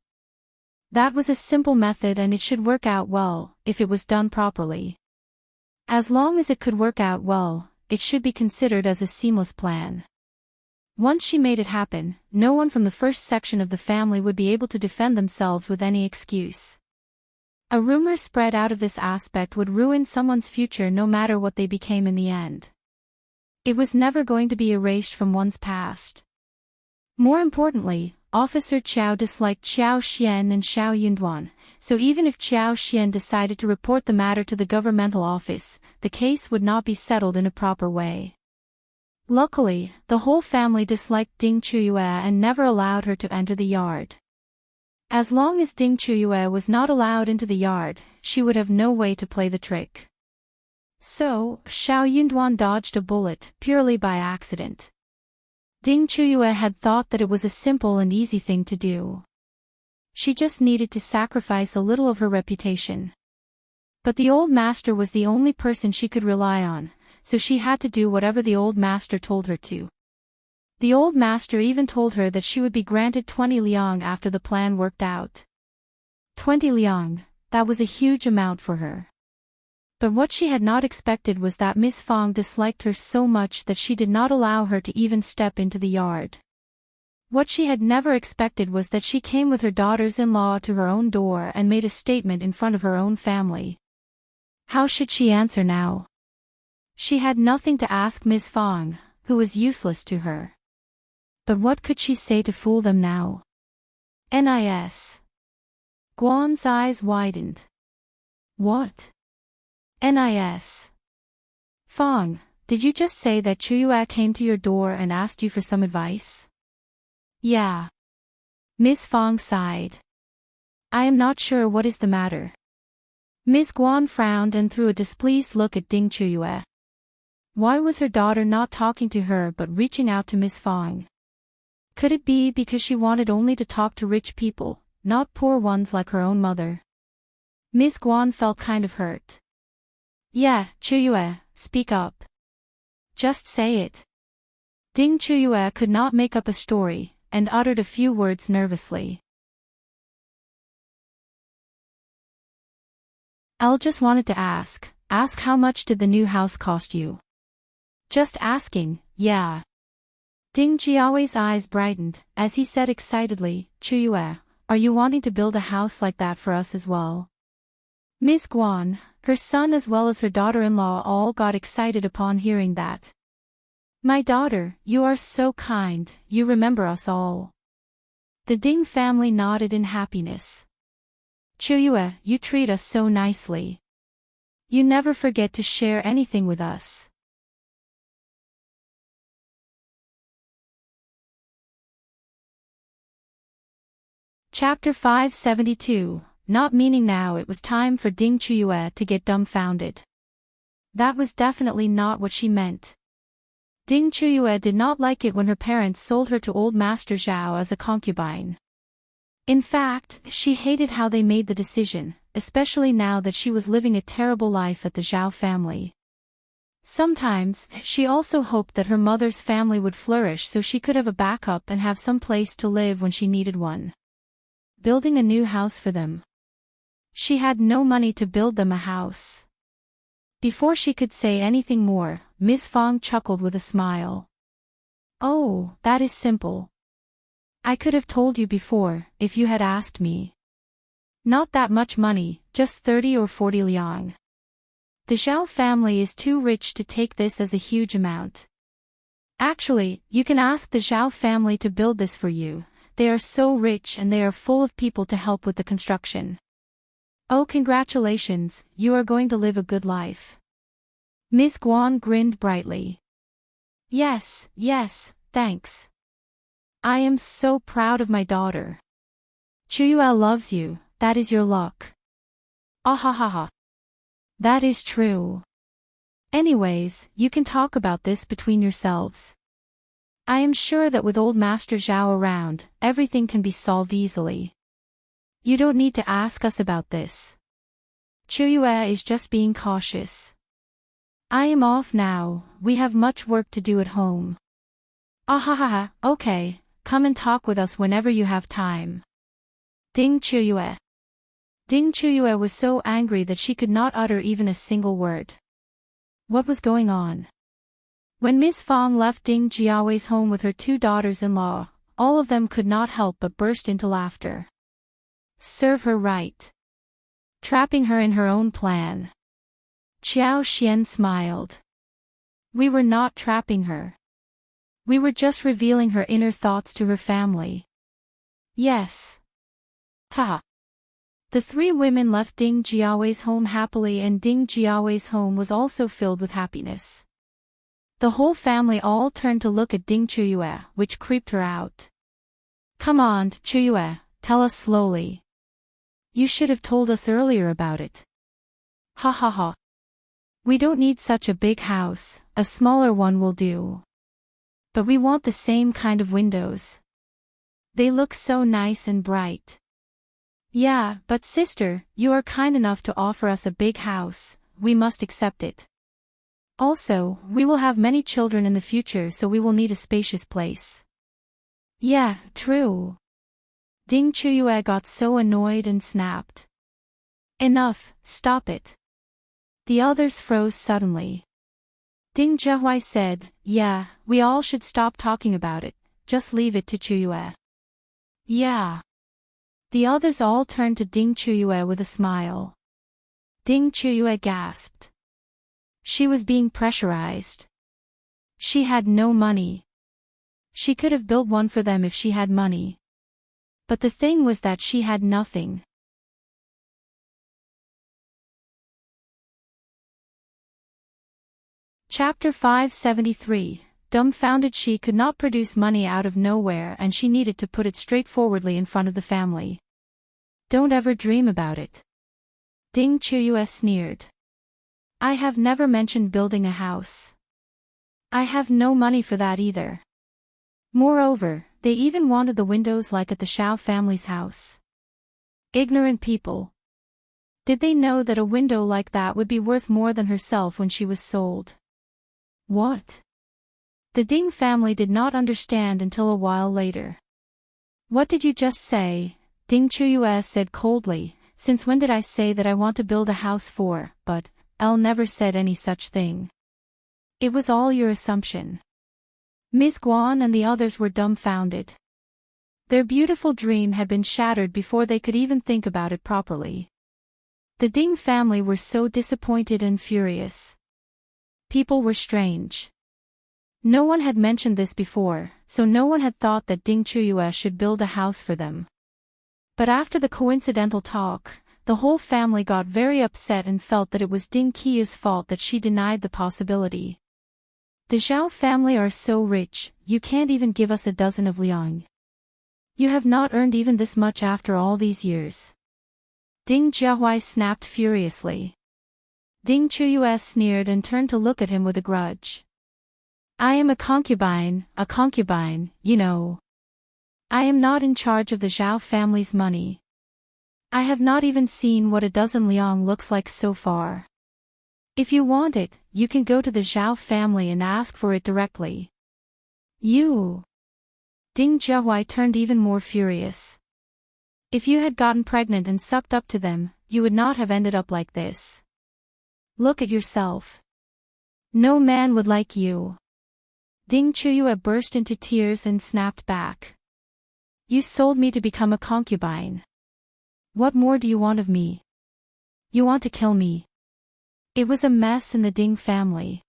That was a simple method and it should work out well, if it was done properly. As long as it could work out well, it should be considered as a seamless plan. Once she made it happen, no one from the first section of the family would be able to defend themselves with any excuse. A rumor spread out of this aspect would ruin someone's future no matter what they became in the end. It was never going to be erased from one's past. More importantly, Officer Qiao disliked Qiao Xian and Xiao Yunduan, so even if Qiao Xian decided to report the matter to the governmental office, the case would not be settled in a proper way. Luckily, the whole family disliked Qiuyue and never allowed her to enter the yard. As long as Qiuyue was not allowed into the yard, she would have no way to play the trick. So, Xiao Yunduan dodged a bullet purely by accident. Qiuyue had thought that it was a simple and easy thing to do. She just needed to sacrifice a little of her reputation. But the old master was the only person she could rely on, so she had to do whatever the old master told her to. The old master even told her that she would be granted 20 liang after the plan worked out. 20 liang, that was a huge amount for her. But what she had not expected was that Miss Fang disliked her so much that she did not allow her to even step into the yard. What she had never expected was that she came with her daughters-in-law to her own door and made a statement in front of her own family. How should she answer now? She had nothing to ask Miss Fang, who was useless to her. But what could she say to fool them now? NIS. Guan's eyes widened. What? NIS. Fang, did you just say that Qiuyue came to your door and asked you for some advice? Yeah. Miss Fang sighed. I am not sure what is the matter. Ms. Guan frowned and threw a displeased look at Qiuyue. Why was her daughter not talking to her but reaching out to Miss Fang? Could it be because she wanted only to talk to rich people, not poor ones like her own mother? Ms. Guan felt kind of hurt. Yeah, Qiuyue, speak up. Just say it. Qiuyue could not make up a story, and uttered a few words nervously. I just wanted to ask how much did the new house cost you? Just asking, yeah. Qiuye's eyes brightened, as he said excitedly, Qiuyue, are you wanting to build a house like that for us as well? Ms. Guan, her son as well as her daughter-in-law all got excited upon hearing that. My daughter, you are so kind, you remember us all. The Ding family nodded in happiness. Qiuyue, you treat us so nicely. You never forget to share anything with us. Chapter 572. Not meaning now it was time for Qiuyue to get dumbfounded. That was definitely not what she meant. Qiuyue did not like it when her parents sold her to old Master Zhao as a concubine. In fact, she hated how they made the decision, especially now that she was living a terrible life at the Zhao family. Sometimes, she also hoped that her mother's family would flourish so she could have a backup and have some place to live when she needed one. Building a new house for them. She had no money to build them a house. Before she could say anything more, Miss Fang chuckled with a smile. Oh, that is simple. I could have told you before, if you had asked me. Not that much money, just 30 or 40 liang. The Zhao family is too rich to take this as a huge amount. Actually, you can ask the Zhao family to build this for you. They are so rich and they are full of people to help with the construction. Oh, congratulations, you are going to live a good life. Ms. Guan grinned brightly. Yes, thanks. I am so proud of my daughter. Qiuyue loves you, that is your luck. Ah ha ha ha. That is true. Anyways, you can talk about this between yourselves. I am sure that with old Master Zhao around, everything can be solved easily. You don't need to ask us about this. Qiuyue is just being cautious. I am off now, we have much work to do at home. Ah ha ha ha, okay, come and talk with us whenever you have time. Ding Qiuyue. Ding Qiuyue was so angry that she could not utter even a single word. What was going on? When Ms. Fang left Ding Qiuyue's home with her 2 daughters-in-law, all of them could not help but burst into laughter. Serve her right. Trapping her in her own plan. Qiao Xian smiled. We were not trapping her. We were just revealing her inner thoughts to her family. Yes. Ha. The 3 women left Ding Qiuyue's home happily, and Ding Qiuyue's home was also filled with happiness. The whole family all turned to look at Ding Qiuyue, which creeped her out. Come on, Qiuyue, tell us slowly. You should have told us earlier about it. Ha ha ha. We don't need such a big house, a smaller one will do. But we want the same kind of windows. They look so nice and bright. Yeah, but sister, you are kind enough to offer us a big house, we must accept it. Also, we will have many children in the future, so we will need a spacious place. Yeah, true. Ding Qiuyue got so annoyed and snapped. Enough, stop it. The others froze suddenly. Ding Qiuyue said, yeah, we all should stop talking about it, just leave it to Qiuyue. Yeah. The others all turned to Ding Qiuyue with a smile. Ding Qiuyue gasped. She was being pressurized. She had no money. She could have built one for them if she had money. But the thing was that she had nothing. Chapter 573. Dumbfounded. She could not produce money out of nowhere, and she needed to put it straightforwardly in front of the family. Don't ever dream about it. Ding Qiuyue sneered. I have never mentioned building a house. I have no money for that either. Moreover, they even wanted the windows like at the Zhao family's house. Ignorant people. Did they know that a window like that would be worth more than herself when she was sold? What? The Ding family did not understand until a while later. What did you just say? Ding Qiuyue said coldly, since when did I say that I want to build a house for, but, Elle never said any such thing. It was all your assumption. Ms. Guan and the others were dumbfounded. Their beautiful dream had been shattered before they could even think about it properly. The Ding family were so disappointed and furious. People were strange. No one had mentioned this before, so no one had thought that Ding Qiuyue should build a house for them. But after the coincidental talk, the whole family got very upset and felt that it was Ding Qiuyue's fault that she denied the possibility. The Zhao family are so rich, you can't even give us a dozen of liang. You have not earned even this much after all these years. Ding Qiuyue snapped furiously. Ding Qiuyue sneered and turned to look at him with a grudge. I am a concubine, you know. I am not in charge of the Zhao family's money. I have not even seen what a dozen liang looks like so far. If you want it, you can go to the Zhao family and ask for it directly. You. Ding Qiuyue turned even more furious. If you had gotten pregnant and sucked up to them, you would not have ended up like this. Look at yourself. No man would like you. Ding Qiuyue burst into tears and snapped back. You sold me to become a concubine. What more do you want of me? You want to kill me. It was a mess in the Ding family.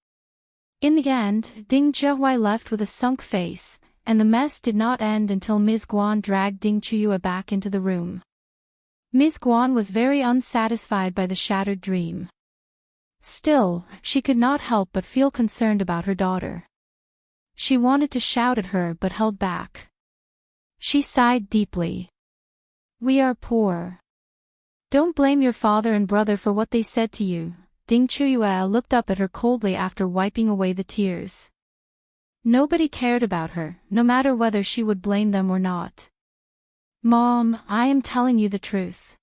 In the end, Ding Qiuyue left with a sunk face, and the mess did not end until Ms. Guan dragged Ding Qiuyue back into the room. Ms. Guan was very unsatisfied by the shattered dream. Still, she could not help but feel concerned about her daughter. She wanted to shout at her but held back. She sighed deeply. We are poor. Don't blame your father and brother for what they said to you. Qiuyue looked up at her coldly after wiping away the tears. Nobody cared about her, no matter whether she would blame them or not. Mom, I am telling you the truth.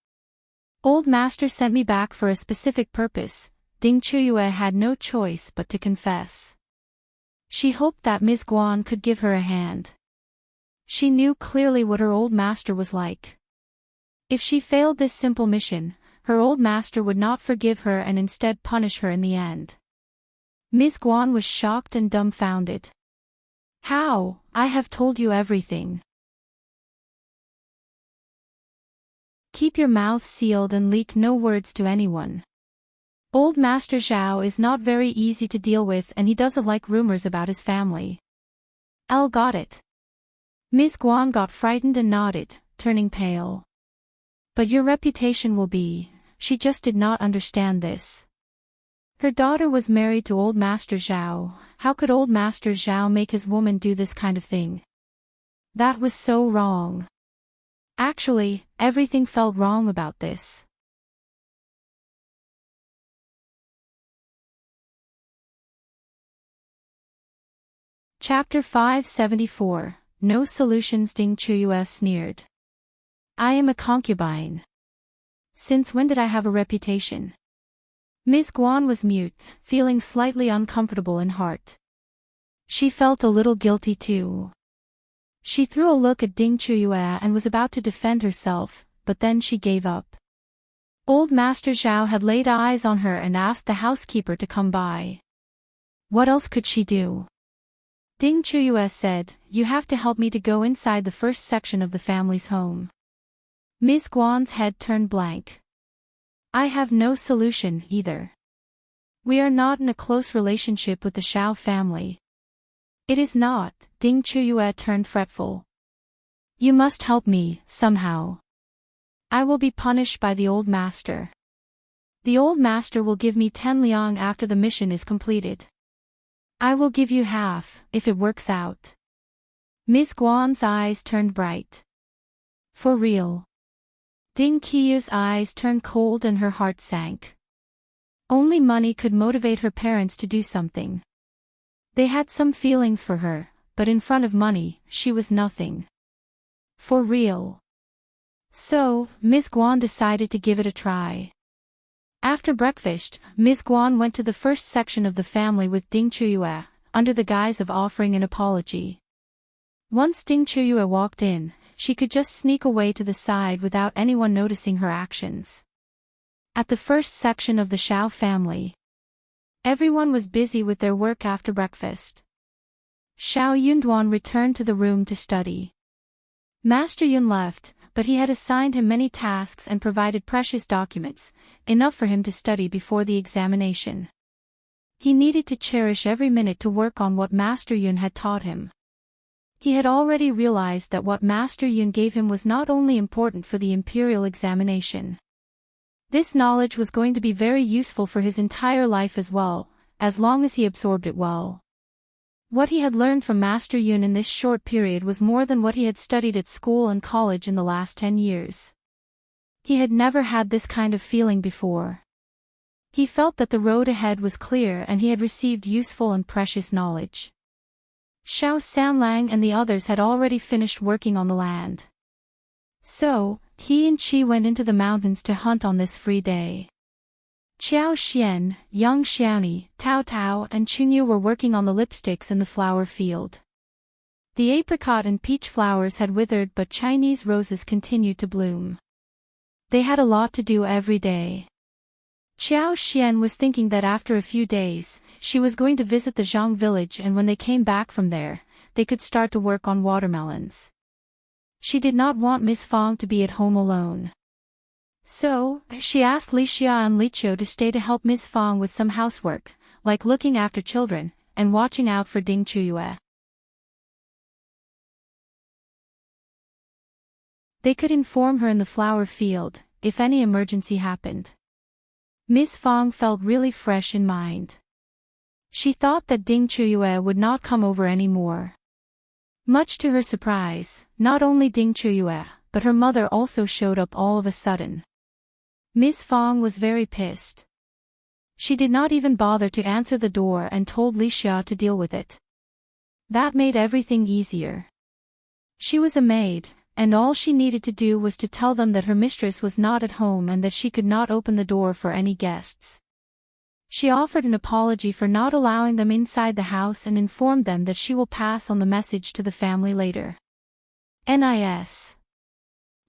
Old master sent me back for a specific purpose. Qiuyue had no choice but to confess. She hoped that Ms. Guan could give her a hand. She knew clearly what her old master was like. If she failed this simple mission, her old master would not forgive her and instead punish her in the end. Ms. Guan was shocked and dumbfounded. How? I have told you everything. Keep your mouth sealed and leak no words to anyone. Old Master Zhao is not very easy to deal with and he doesn't like rumors about his family. Elle got it. Ms. Guan got frightened and nodded, turning pale. But your reputation will be. She just did not understand this. Her daughter was married to Old Master Zhao. How could Old Master Zhao make his woman do this kind of thing? That was so wrong. Actually, everything felt wrong about this. Chapter 574. No solutions. Qiuyue sneered. I am a concubine. Since when did I have a reputation? Ms. Guan was mute, feeling slightly uncomfortable in heart. She felt a little guilty too. She threw a look at Qiuyue and was about to defend herself, but then she gave up. Old Master Zhao had laid eyes on her and asked the housekeeper to come by. What else could she do? Qiuyue said, You have to help me to go inside the first section of the family's home. Ms. Guan's head turned blank. I have no solution, either. We are not in a close relationship with the Zhao family. It is not. Qiuyue turned fretful. You must help me, somehow. I will be punished by the old master. The old master will give me 10 liang after the mission is completed. I will give you half, if it works out. Ms. Guan's eyes turned bright. For real. Qiyue's eyes turned cold and her heart sank. Only money could motivate her parents to do something. They had some feelings for her, but in front of money, she was nothing. For real. So, Ms. Guan decided to give it a try. After breakfast, Ms. Guan went to the first section of the family with Qiuyue, under the guise of offering an apology. Once Qiuyue walked in, she could just sneak away to the side without anyone noticing her actions. At the first section of the Zhao family, everyone was busy with their work after breakfast. Xiao Yunduan returned to the room to study. Master Yun left, but he had assigned him many tasks and provided precious documents, enough for him to study before the examination. He needed to cherish every minute to work on what Master Yun had taught him. He had already realized that what Master Yun gave him was not only important for the imperial examination. This knowledge was going to be very useful for his entire life as well, as long as he absorbed it well. What he had learned from Master Yun in this short period was more than what he had studied at school and college in the last 10 years. He had never had this kind of feeling before. He felt that the road ahead was clear and he had received useful and precious knowledge. Xiao Sanlang and the others had already finished working on the land. So, he and Qi went into the mountains to hunt on this free day. Qiao Xian, Yang Xiaoni, Tao Tao and Qiuyue were working on the lipsticks in the flower field. The apricot and peach flowers had withered but Chinese roses continued to bloom. They had a lot to do every day. Qiao Xian was thinking that after a few days, she was going to visit the Zhang village and when they came back from there, they could start to work on watermelons. She did not want Miss Fang to be at home alone. So, she asked Li Xia and Li Qiu to stay to help Miss Fang with some housework, like looking after children, and watching out for Qiuyue. They could inform her in the flower field, if any emergency happened. Miss Fang felt really fresh in mind. She thought that Qiuyue would not come over anymore. Much to her surprise, not only Qiuyue, but her mother also showed up all of a sudden. Miss Fong was very pissed. She did not even bother to answer the door and told Li Xia to deal with it. That made everything easier. She was a maid, and all she needed to do was to tell them that her mistress was not at home and that she could not open the door for any guests. She offered an apology for not allowing them inside the house and informed them that she will pass on the message to the family later. NIS.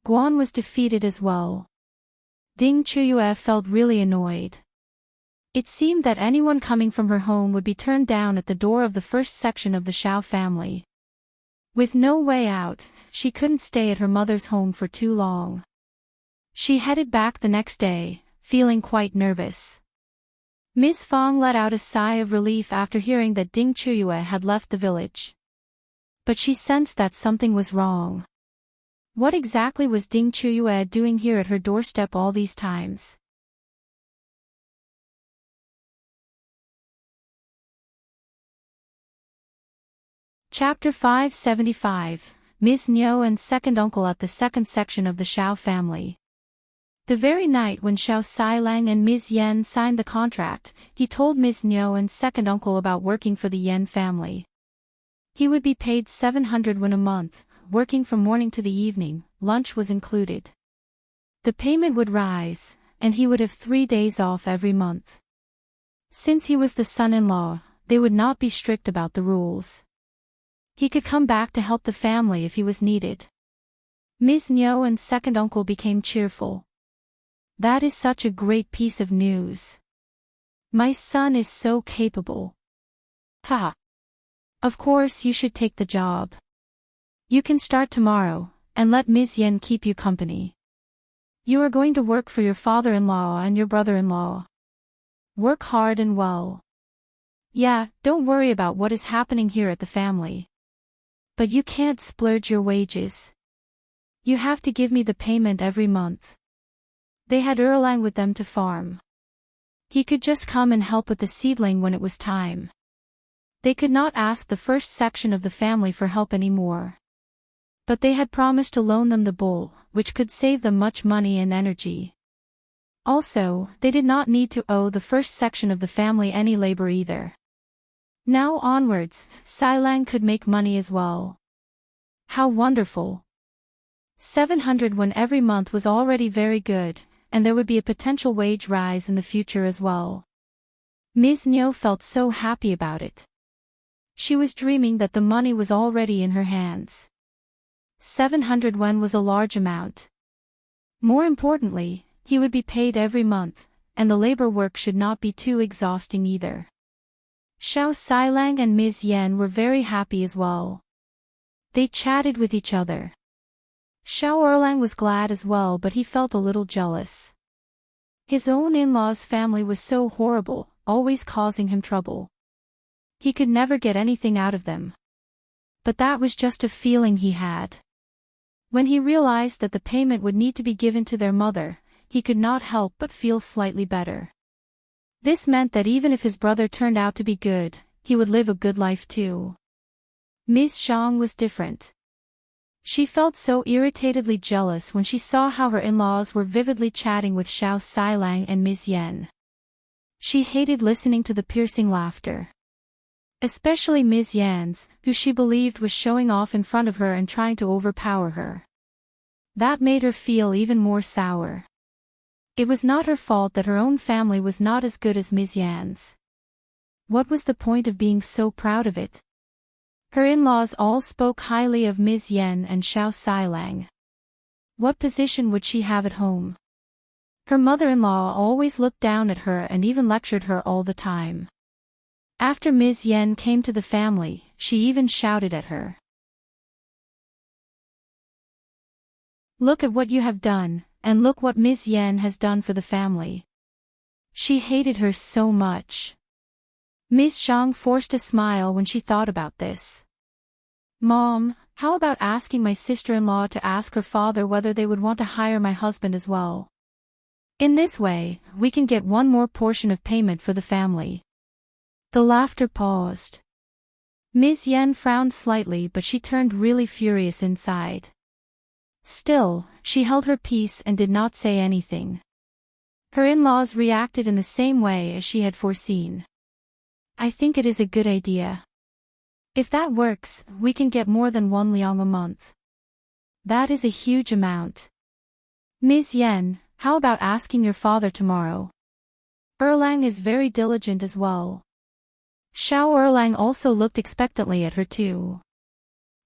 Guan was defeated as well. Qiuyue felt really annoyed. It seemed that anyone coming from her home would be turned down at the door of the first section of the Zhao family. With no way out, she couldn't stay at her mother's home for too long. She headed back the next day, feeling quite nervous. Ms. Fong let out a sigh of relief after hearing that Qiuyue had left the village. But she sensed that something was wrong. What exactly was Qiuyue doing here at her doorstep all these times? Chapter 575, Ms.Yan and Second Uncle at the second section of the Zhao family. The very night when Zhao Xilang and Ms.Yan signed the contract, he told Ms.Yan and Second Uncle about working for the Yan family. He would be paid 700 won a month, working from morning to the evening, lunch was included. The payment would rise, and he would have 3 days off every month. Since he was the son-in-law, they would not be strict about the rules. He could come back to help the family if he was needed. Ms.Yan and Second Uncle became cheerful. That is such a great piece of news. My son is so capable. Ha! Of course you should take the job. You can start tomorrow, and let Ms. Yan keep you company. You are going to work for your father-in-law and your brother-in-law. Work hard and well. Yeah, don't worry about what is happening here at the family. But you can't splurge your wages. You have to give me the payment every month. They had Erlang with them to farm. He could just come and help with the seedling when it was time. They could not ask the first section of the family for help anymore. But they had promised to loan them the bull, which could save them much money and energy. Also, they did not need to owe the first section of the family any labor either. Now onwards, Xilang could make money as well. How wonderful! 700 won every month was already very good, and there would be a potential wage rise in the future as well. Ms. Yan felt so happy about it. She was dreaming that the money was already in her hands. 700 won was a large amount. More importantly, he would be paid every month, and the labor work should not be too exhausting either. Zhao Xilang and Ms. Yan were very happy as well. They chatted with each other. Zhao Erlang was glad as well, but he felt a little jealous. His own in-laws' family was so horrible, always causing him trouble. He could never get anything out of them. But that was just a feeling he had. When he realized that the payment would need to be given to their mother, he could not help but feel slightly better. This meant that even if his brother turned out to be good, he would live a good life too. Ms. Zhang was different. She felt so irritatedly jealous when she saw how her in-laws were vividly chatting with Zhao Xilang and Ms. Yan. She hated listening to the piercing laughter. Especially Ms. Yan's, who she believed was showing off in front of her and trying to overpower her. That made her feel even more sour. It was not her fault that her own family was not as good as Ms. Yan's. What was the point of being so proud of it? Her in-laws all spoke highly of Ms. Yan and Zhao Xilang. What position would she have at home? Her mother-in-law always looked down at her and even lectured her all the time. After Ms. Yan came to the family, she even shouted at her. Look at what you have done, and look what Ms. Yan has done for the family. She hated her so much. Ms. Zhang forced a smile when she thought about this. Mom, how about asking my sister-in-law to ask her father whether they would want to hire my husband as well? In this way, we can get one more portion of payment for the family. The laughter paused. Ms. Yan frowned slightly, but she turned really furious inside. Still, she held her peace and did not say anything. Her in-laws reacted in the same way as she had foreseen. I think it is a good idea. If that works, we can get more than 1 liang a month. That is a huge amount. Ms.Yan, how about asking your father tomorrow? Erlang is very diligent as well. Zhao Erlang also looked expectantly at her too.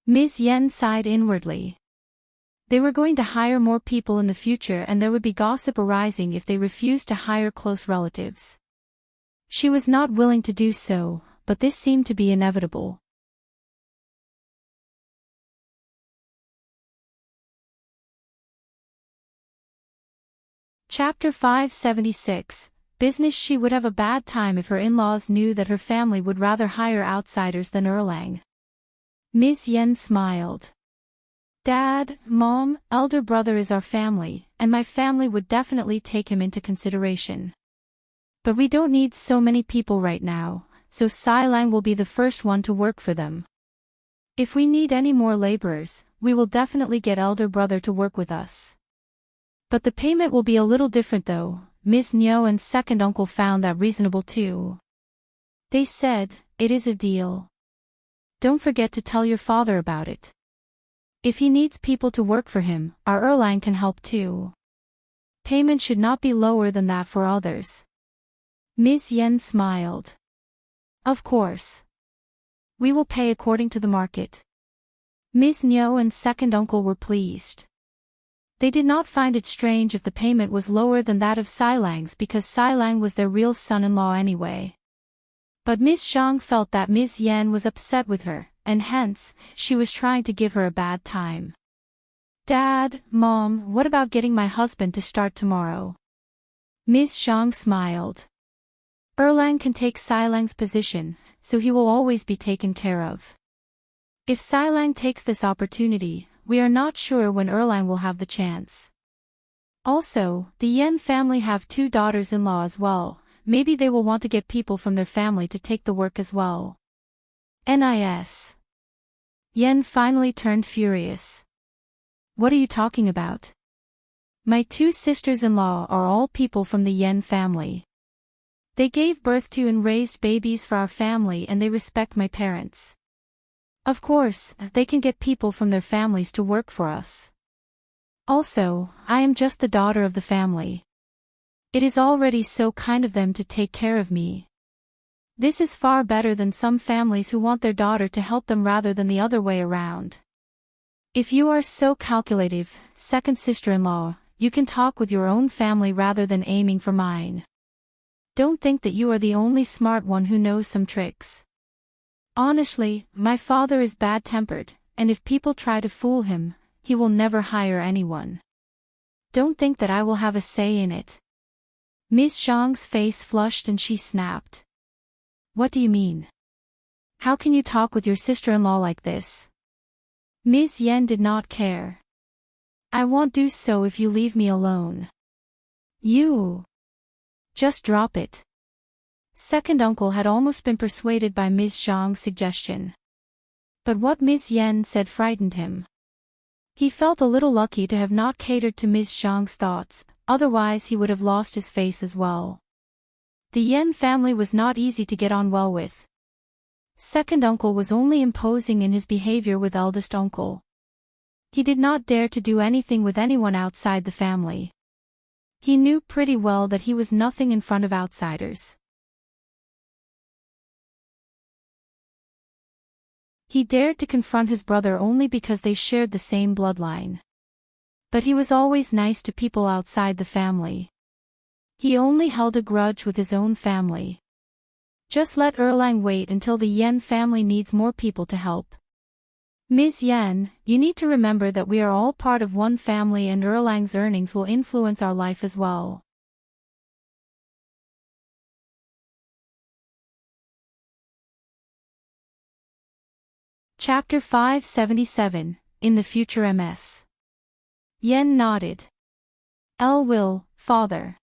Ms.Yan sighed inwardly. They were going to hire more people in the future and there would be gossip arising if they refused to hire close relatives. She was not willing to do so, but this seemed to be inevitable. Chapter 576, Business. She would have a bad time if her in-laws knew that her family would rather hire outsiders than Erlang. Ms.Yan smiled. Dad, Mom, elder brother is our family, and my family would definitely take him into consideration. But we don't need so many people right now, so Qiuyue will be the first one to work for them. If we need any more laborers, we will definitely get elder brother to work with us. But the payment will be a little different though. Ms.Yan and second uncle found that reasonable too. They said, it is a deal. Don't forget to tell your father about it. If he needs people to work for him, our Erlang can help too. Payment should not be lower than that for others. Ms.Yan smiled. Of course. We will pay according to the market. Ms.Yan and second uncle were pleased. They did not find it strange if the payment was lower than that of Qiuyue's because Qiuyue was their real son-in-law anyway. But Ms. Zhang felt that Ms.Yan was upset with her, and hence, she was trying to give her a bad time. Dad, Mom, what about getting my husband to start tomorrow? Ms. Zhang smiled. Erlang can take Qiuyue's position, so he will always be taken care of. If Qiuyue takes this opportunity, we are not sure when Erlang will have the chance. Also, the Yan family have 2 daughters-in-law as well. Maybe they will want to get people from their family to take the work as well. Nis. Yan finally turned furious. What are you talking about? My 2 sisters-in-law are all people from the Yan family. They gave birth to and raised babies for our family and they respect my parents. Of course, they can get people from their families to work for us. Also, I am just the daughter of the family. It is already so kind of them to take care of me. This is far better than some families who want their daughter to help them rather than the other way around. If you are so calculative, second sister-in-law, you can talk with your own family rather than aiming for mine. Don't think that you are the only smart one who knows some tricks. Honestly, my father is bad-tempered, and if people try to fool him, he will never hire anyone. Don't think that I will have a say in it. Ms. Zhang's face flushed and she snapped. What do you mean? How can you talk with your sister-in-law like this? Ms.Yan did not care. I won't do so if you leave me alone. You. Just drop it. Second uncle had almost been persuaded by Ms. Zhang's suggestion. But what Ms.Yan said frightened him. He felt a little lucky to have not catered to Ms. Zhang's thoughts, otherwise he would have lost his face as well. The Yan family was not easy to get on well with. Second uncle was only imposing in his behavior with eldest uncle. He did not dare to do anything with anyone outside the family. He knew pretty well that he was nothing in front of outsiders. He dared to confront his brother only because they shared the same bloodline. But he was always nice to people outside the family. He only held a grudge with his own family. Just let Erlang wait until the Yan family needs more people to help. Ms.Yan, you need to remember that we are all part of one family and Erlang's earnings will influence our life as well. Chapter 577, In the Future Ms. Yan nodded. Will, father.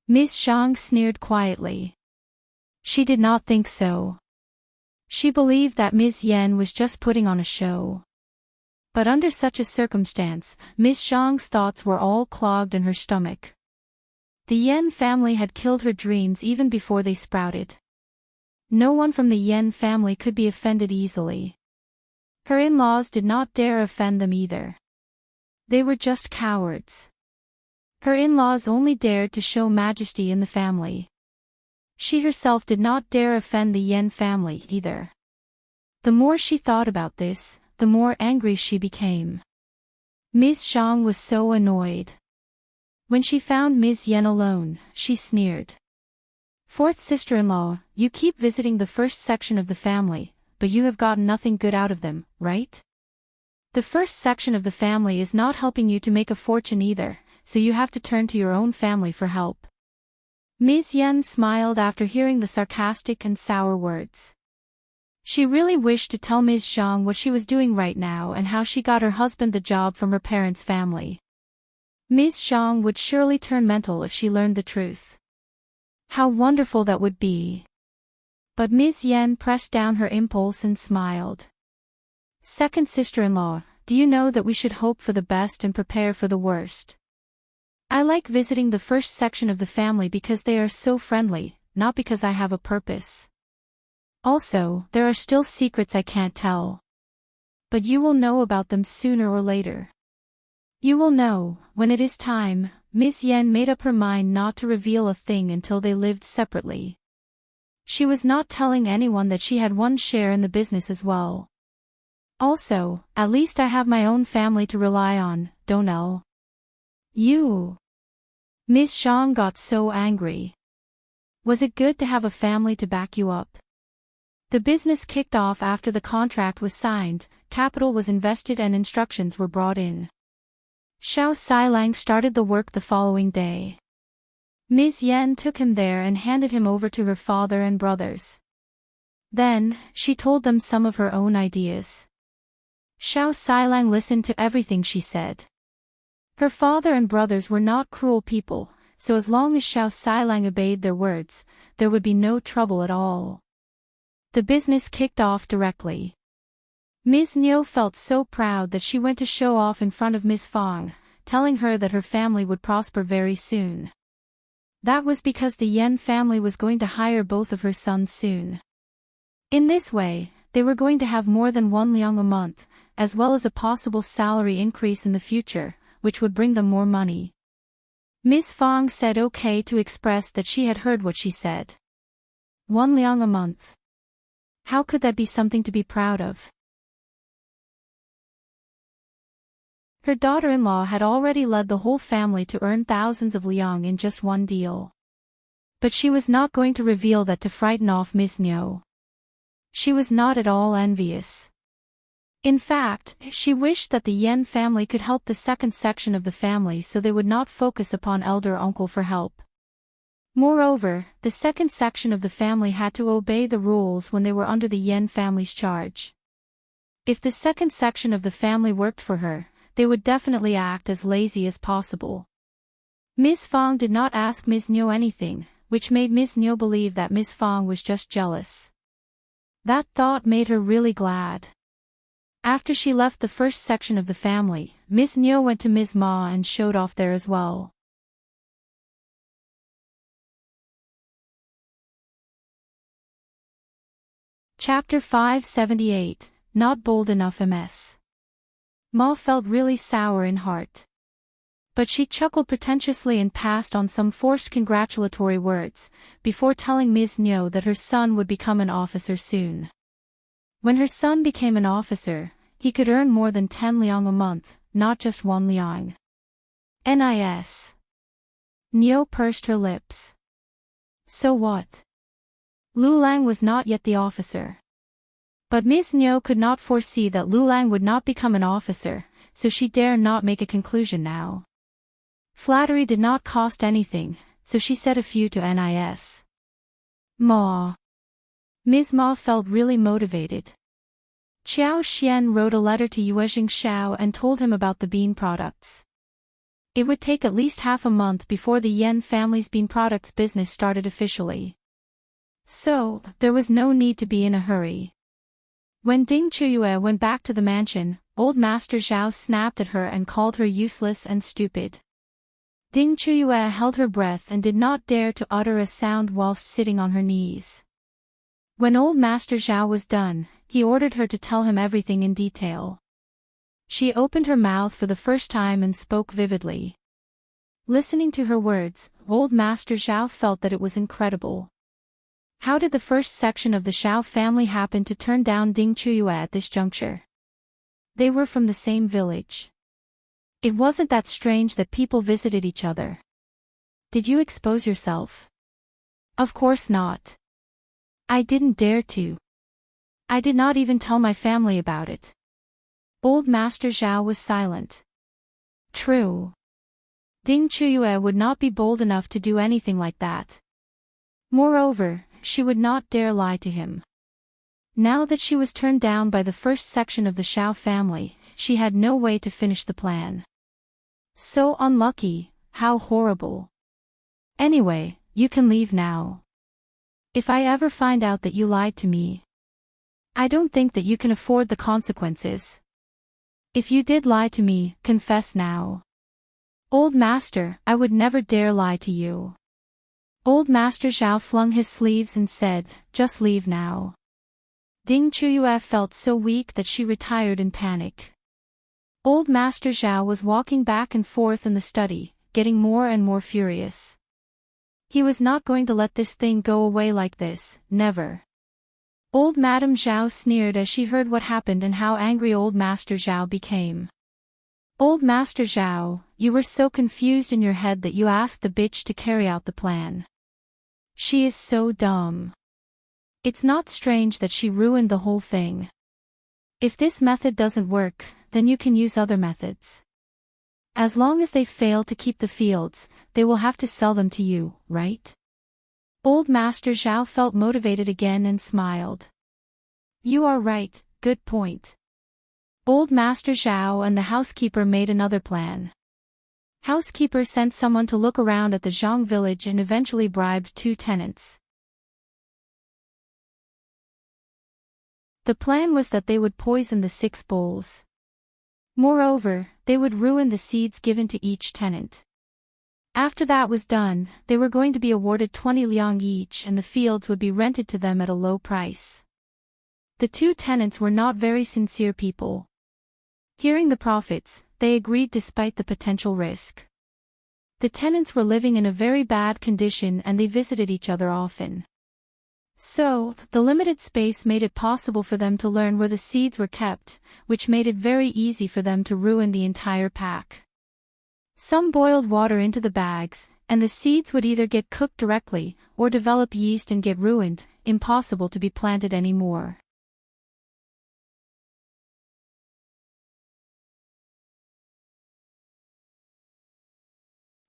Ms. Zhang sneered quietly. She did not think so. She believed that Ms. Yan was just putting on a show. But under such a circumstance, Miss Zhang's thoughts were all clogged in her stomach. The Yan family had killed her dreams even before they sprouted. No one from the Yan family could be offended easily. Her in-laws did not dare offend them either. They were just cowards. Her in-laws only dared to show majesty in the family. She herself did not dare offend the Yan family either. The more she thought about this, the more angry she became. Ms. Zhang was so annoyed. When she found Ms.Yan alone, she sneered. "Fourth sister-in-law, you keep visiting the first section of the family, but you have gotten nothing good out of them, right? The first section of the family is not helping you to make a fortune either, so you have to turn to your own family for help." Ms.Yan smiled after hearing the sarcastic and sour words. She really wished to tell Ms. Zhang what she was doing right now and how she got her husband the job from her parents' family. Ms. Zhang would surely turn mental if she learned the truth. How wonderful that would be. But Ms. Yan pressed down her impulse and smiled. "Second sister-in-law, do you know that we should hope for the best and prepare for the worst? I like visiting the first section of the family because they are so friendly, not because I have a purpose. Also, there are still secrets I can't tell. But you will know about them sooner or later. You will know, when it is time." Ms. Yan made up her mind not to reveal a thing until they lived separately. She was not telling anyone that she had one share in the business as well. "Also, at least I have my own family to rely on, don't I?" "You." Ms. Zhang got so angry. Was it good to have a family to back you up? The business kicked off after the contract was signed, capital was invested and instructions were brought in. Zhao Xilang started the work the following day. Ms. Yan took him there and handed him over to her father and brothers. Then, she told them some of her own ideas. Zhao Xilang listened to everything she said. Her father and brothers were not cruel people, so as long as Zhao Xilang obeyed their words, there would be no trouble at all. The business kicked off directly. Ms. Niu felt so proud that she went to show off in front of Ms. Fang, telling her that her family would prosper very soon. That was because the Yan family was going to hire both of her sons soon. In this way, they were going to have more than 1 liang a month, as well as a possible salary increase in the future, which would bring them more money. Ms. Fang said okay to express that she had heard what she said. 1 liang a month. How could that be something to be proud of? Her daughter-in-law had already led the whole family to earn thousands of liang in just one deal. But she was not going to reveal that to frighten off Ms. Niu. She was not at all envious. In fact, she wished that the Yan family could help the second section of the family so they would not focus upon elder uncle for help. Moreover, the second section of the family had to obey the rules when they were under the Yan family's charge. If the second section of the family worked for her, they would definitely act as lazy as possible. Ms. Fang did not ask Ms. Niu anything, which made Ms. Niu believe that Ms. Fang was just jealous. That thought made her really glad. After she left the first section of the family, Ms. Niu went to Ms. Ma and showed off there as well. Chapter 578, Not Bold Enough Ms. Ma felt really sour in heart. But she chuckled pretentiously and passed on some forced congratulatory words, before telling Ms. Niu that her son would become an officer soon. When her son became an officer, he could earn more than 10 liang a month, not just 1 liang. Nis. Niu pursed her lips. So what? Lu Lang was not yet the officer. But Ms. Niu could not foresee that Lu Lang would not become an officer, so she dare not make a conclusion now. Flattery did not cost anything, so she said a few to Nis. Ma. Ms. Ma felt really motivated. Qiao Xian wrote a letter to Yuezhing Xiao and told him about the bean products. It would take at least half a month before the Yan family's bean products business started officially. So, there was no need to be in a hurry. When Qiuyue went back to the mansion, old Master Zhao snapped at her and called her useless and stupid. Qiuyue held her breath and did not dare to utter a sound whilst sitting on her knees. When old Master Zhao was done, he ordered her to tell him everything in detail. She opened her mouth for the first time and spoke vividly. Listening to her words, old Master Zhao felt that it was incredible. How did the first section of the Zhao family happen to turn down Qiuyue at this juncture? They were from the same village. It wasn't that strange that people visited each other. Did you expose yourself? Of course not. I didn't dare to. I did not even tell my family about it. Old Master Zhao was silent. True. Qiuyue would not be bold enough to do anything like that. Moreover, she would not dare lie to him. Now that she was turned down by the first section of the Zhao family, she had no way to finish the plan. So unlucky, how horrible. Anyway, you can leave now. If I ever find out that you lied to me, I don't think that you can afford the consequences. If you did lie to me, confess now. Old Master, I would never dare lie to you. Old Master Zhao flung his sleeves and said, just leave now. Qiuyue felt so weak that she retired in panic. Old Master Zhao was walking back and forth in the study, getting more and more furious. He was not going to let this thing go away like this, never. Old Madame Zhao sneered as she heard what happened and how angry old Master Zhao became. Old Master Zhao, you were so confused in your head that you asked the bitch to carry out the plan. She is so dumb. It's not strange that she ruined the whole thing. If this method doesn't work, then you can use other methods. As long as they fail to keep the fields, they will have to sell them to you, right? Old Master Zhao felt motivated again and smiled. You are right, good point. Old Master Zhao and the housekeeper made another plan. Housekeeper sent someone to look around at the Zhang village and eventually bribed 2 tenants. The plan was that they would poison the 6 bulls. Moreover, they would ruin the seeds given to each tenant. After that was done, they were going to be awarded 20 liang each and the fields would be rented to them at a low price. The 2 tenants were not very sincere people. Hearing the profits, they agreed despite the potential risk. The tenants were living in a very bad condition and they visited each other often. So, the limited space made it possible for them to learn where the seeds were kept, which made it very easy for them to ruin the entire pack. Some boiled water into the bags, and the seeds would either get cooked directly, or develop yeast and get ruined, impossible to be planted anymore.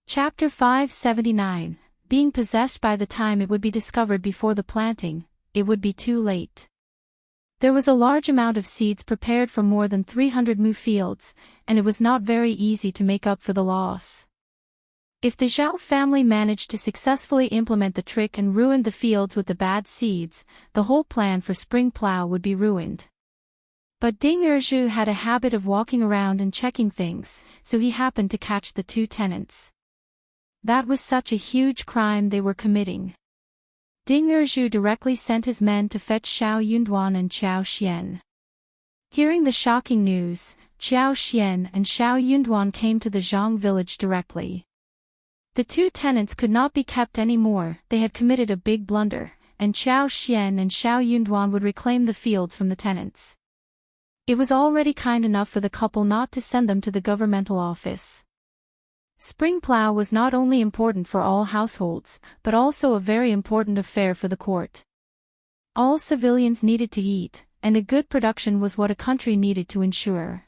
Chapter 579. Being possessed. By the time it would be discovered before the planting, it would be too late. There was a large amount of seeds prepared from more than 300 mu fields, and it was not very easy to make up for the loss. If the Zhao family managed to successfully implement the trick and ruined the fields with the bad seeds, the whole plan for spring plow would be ruined. But Qiuyue had a habit of walking around and checking things, so he happened to catch the 2 tenants. That was such a huge crime they were committing. Qiuyue directly sent his men to fetch Xiao Yunduan and Qiao Xian. Hearing the shocking news, Qiao Xian and Xiao Yunduan came to the Zhang village directly. The 2 tenants could not be kept anymore, they had committed a big blunder, and Qiao Xian and Xiao Yunduan would reclaim the fields from the tenants. It was already kind enough for the couple not to send them to the governmental office. Spring plow was not only important for all households, but also a very important affair for the court. All civilians needed to eat, and a good production was what a country needed to ensure.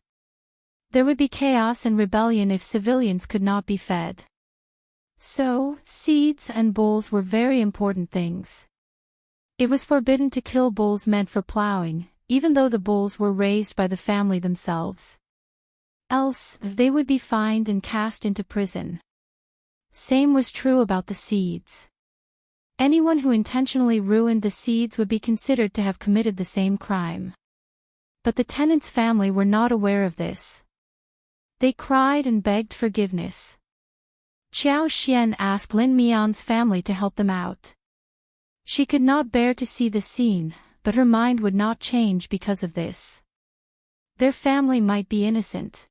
There would be chaos and rebellion if civilians could not be fed. So, seeds and bulls were very important things. It was forbidden to kill bulls meant for plowing, even though the bulls were raised by the family themselves. Else, they would be fined and cast into prison. Same was true about the seeds. Anyone who intentionally ruined the seeds would be considered to have committed the same crime. But the tenant's family were not aware of this. They cried and begged forgiveness. Qiuyue asked Qiuye's family to help them out. She could not bear to see the scene, but her mind would not change because of this. Their family might be innocent.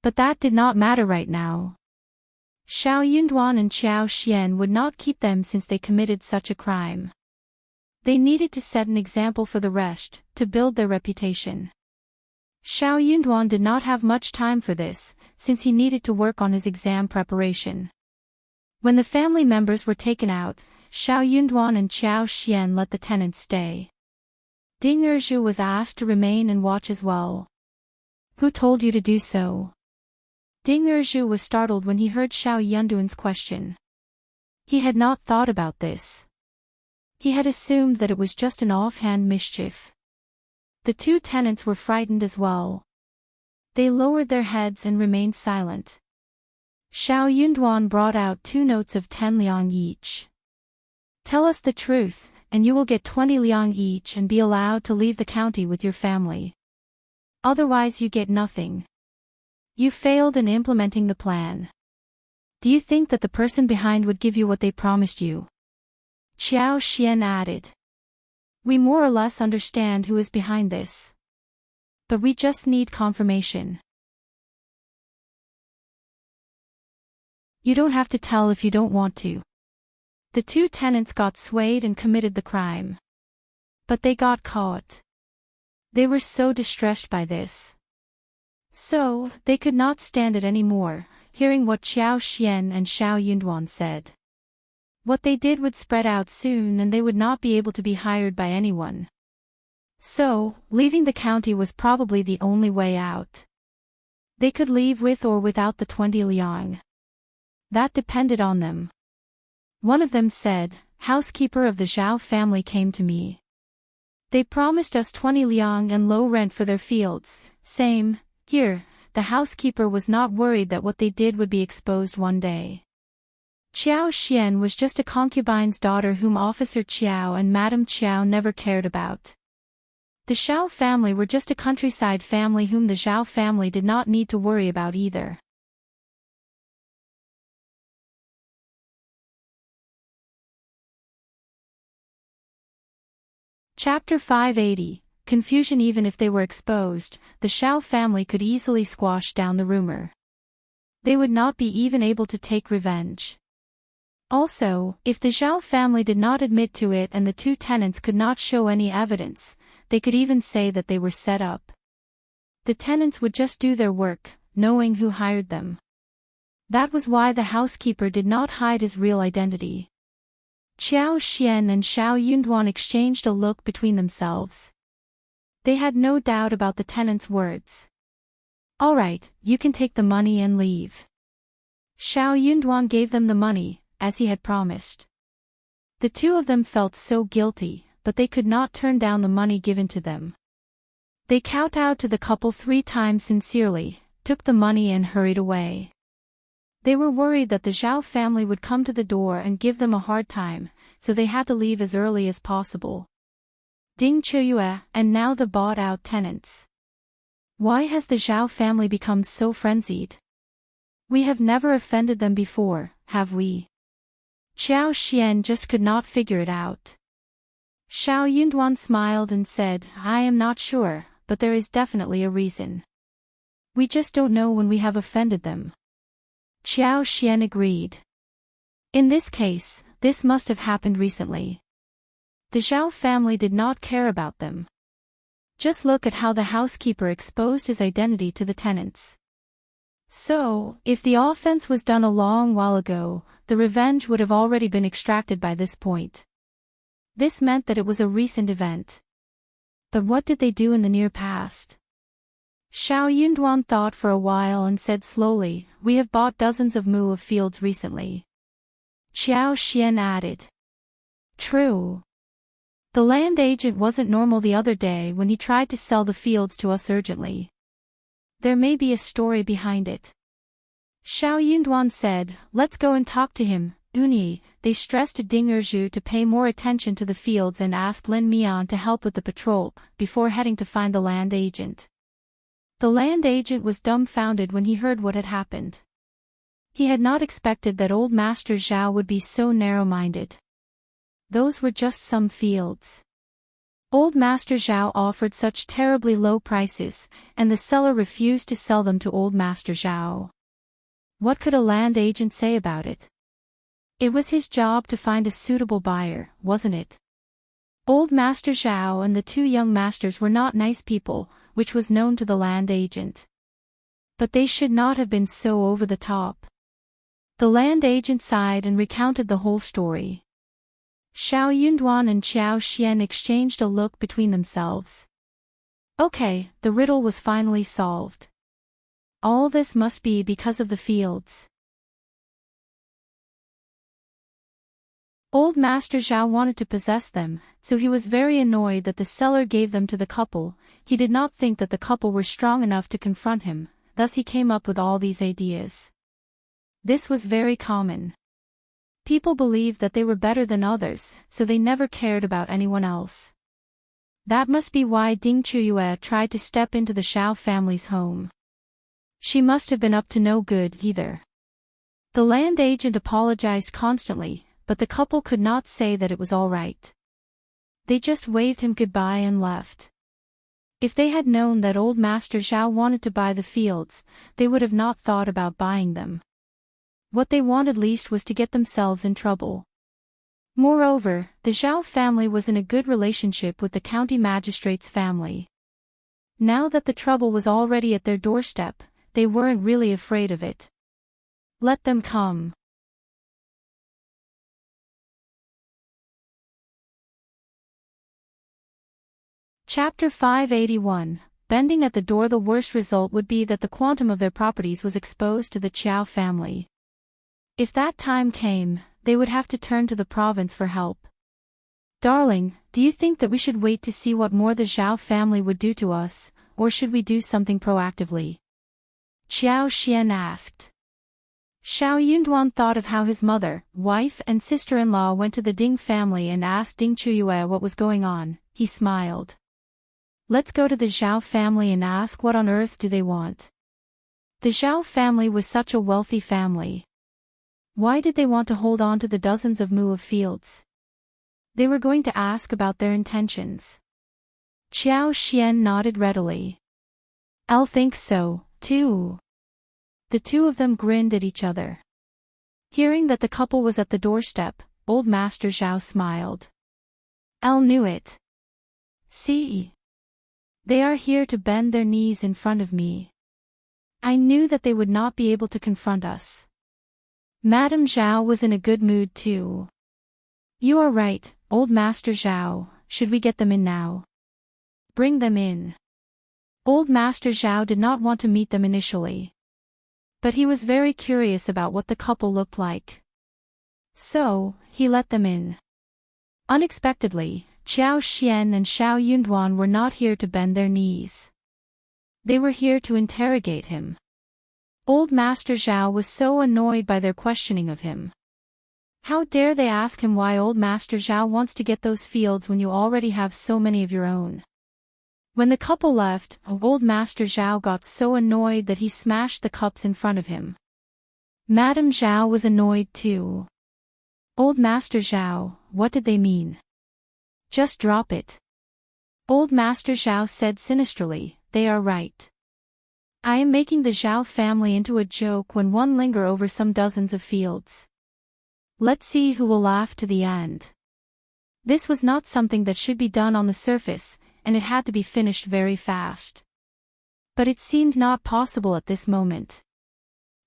But that did not matter right now. Zhao Yunduan and Qiuyue would not keep them since they committed such a crime. They needed to set an example for the rest, to build their reputation. Zhao Yunduan did not have much time for this, since he needed to work on his exam preparation. When the family members were taken out, Zhao Yunduan and Qiuyue let the tenants stay. Ding Erzhu was asked to remain and watch as well. Who told you to do so? Ding Erzhu was startled when he heard Zhao Yunduan's question. He had not thought about this. He had assumed that it was just an offhand mischief. The two tenants were frightened as well. They lowered their heads and remained silent. Zhao Yunduan brought out 2 notes of 10 liang each. Tell us the truth, and you will get 20 liang each and be allowed to leave the county with your family. Otherwise you get nothing. You failed in implementing the plan. Do you think that the person behind would give you what they promised you? Qiuyue added. We more or less understand who is behind this. But we just need confirmation. You don't have to tell if you don't want to. The two tenants got swayed and committed the crime. But they got caught. They were so distressed by this. So, they could not stand it anymore, hearing what Qiuyue and Zhao Yunduan said. What they did would spread out soon and they would not be able to be hired by anyone. So, leaving the county was probably the only way out. They could leave with or without the 20 liang. That depended on them. One of them said, housekeeper of the Zhao family came to me. They promised us 20 liang and low rent for their fields. Same, here, the housekeeper was not worried that what they did would be exposed one day. Qiuyue was just a concubine's daughter whom Officer Qiao and Madame Qiao never cared about. The Zhao family were just a countryside family whom the Zhao family did not need to worry about either. Chapter 580, Confusion. Even if they were exposed, the Zhao family could easily squash down the rumor. They would not be even able to take revenge. Also, if the Zhao family did not admit to it and the two tenants could not show any evidence, they could even say that they were set up. The tenants would just do their work, knowing who hired them. That was why the housekeeper did not hide his real identity. Qiuyue and Zhao Yunduan exchanged a look between themselves. They had no doubt about the tenant's words. All right, you can take the money and leave. Zhao Yunduan gave them the money, as he had promised. The two of them felt so guilty, but they could not turn down the money given to them. They kowtowed to the couple 3 times sincerely, took the money and hurried away. They were worried that the Zhao family would come to the door and give them a hard time, so they had to leave as early as possible. Ding Qiuyue, and now the bought-out tenants. Why has the Zhao family become so frenzied? We have never offended them before, have we? Qiuyue just could not figure it out. Zhao Yunduan smiled and said, I am not sure, but there is definitely a reason. We just don't know when we have offended them. Qiuyue agreed. In this case, this must have happened recently. The Zhao family did not care about them. Just look at how the housekeeper exposed his identity to the tenants. So, if the offense was done a long while ago, the revenge would have already been extracted by this point. This meant that it was a recent event. But what did they do in the near past? Zhao Yunduan thought for a while and said slowly, we have bought dozens of mu of fields recently. Qiuyue added. True. The land agent wasn't normal the other day when he tried to sell the fields to us urgently. There may be a story behind it. Zhao Yunduan said, let's go and talk to him, Uni, they stressed Ding Erju to pay more attention to the fields and asked Ms.Yan to help with the patrol, before heading to find the land agent. The land agent was dumbfounded when he heard what had happened. He had not expected that old Master Zhao would be so narrow-minded. Those were just some fields. Old Master Zhao offered such terribly low prices, and the seller refused to sell them to old Master Zhao. What could a land agent say about it? It was his job to find a suitable buyer, wasn't it? Old Master Zhao and the two young masters were not nice people, which was known to the land agent. But they should not have been so over the top. The land agent sighed and recounted the whole story. Xiao Yunduan and Qiao Xian exchanged a look between themselves. Okay, the riddle was finally solved. All this must be because of the fields. Old Master Zhao wanted to possess them, so he was very annoyed that the seller gave them to the couple. He did not think that the couple were strong enough to confront him, thus he came up with all these ideas. This was very common. People believed that they were better than others, so they never cared about anyone else. That must be why Qiuyue tried to step into the Zhao family's home. She must have been up to no good either. The land agent apologized constantly, but the couple could not say that it was all right. They just waved him goodbye and left. If they had known that old Master Zhao wanted to buy the fields, they would have not thought about buying them. What they wanted least was to get themselves in trouble. Moreover, the Zhao family was in a good relationship with the county magistrate's family. Now that the trouble was already at their doorstep, they weren't really afraid of it. Let them come. Chapter 581. Bending at the door. The worst result would be that the quantum of their properties was exposed to the Qiao family. If that time came, they would have to turn to the province for help. Darling, do you think that we should wait to see what more the Zhao family would do to us, or should we do something proactively? Qiao Xian asked. Xiao Yunduan thought of how his mother, wife and sister-in-law went to the Ding family and asked Ding Qiuyue what was going on. He smiled. Let's go to the Zhao family and ask what on earth do they want. The Zhao family was such a wealthy family. Why did they want to hold on to the dozens of mu of fields? They were going to ask about their intentions. Qiao Xian nodded readily. I'll think so, too. The two of them grinned at each other. Hearing that the couple was at the doorstep, old Master Zhao smiled. Al knew it. See? They are here to bend their knees in front of me. I knew that they would not be able to confront us. Madame Zhao was in a good mood too. You are right, old Master Zhao, should we get them in now? Bring them in. Old Master Zhao did not want to meet them initially. But he was very curious about what the couple looked like. So, he let them in. Unexpectedly, Qiao Xian and Xiao Yunduan were not here to bend their knees. They were here to interrogate him. Old Master Zhao was so annoyed by their questioning of him. How dare they ask him why old Master Zhao wants to get those fields when you already have so many of your own? When the couple left, old Master Zhao got so annoyed that he smashed the cups in front of him. Madame Zhao was annoyed too. Old Master Zhao, what did they mean? Just drop it. Old Master Zhao said sinisterly, they are right. I am making the Zhao family into a joke when one linger over some dozens of fields. Let's see who will laugh to the end. This was not something that should be done on the surface, and it had to be finished very fast. But it seemed not possible at this moment.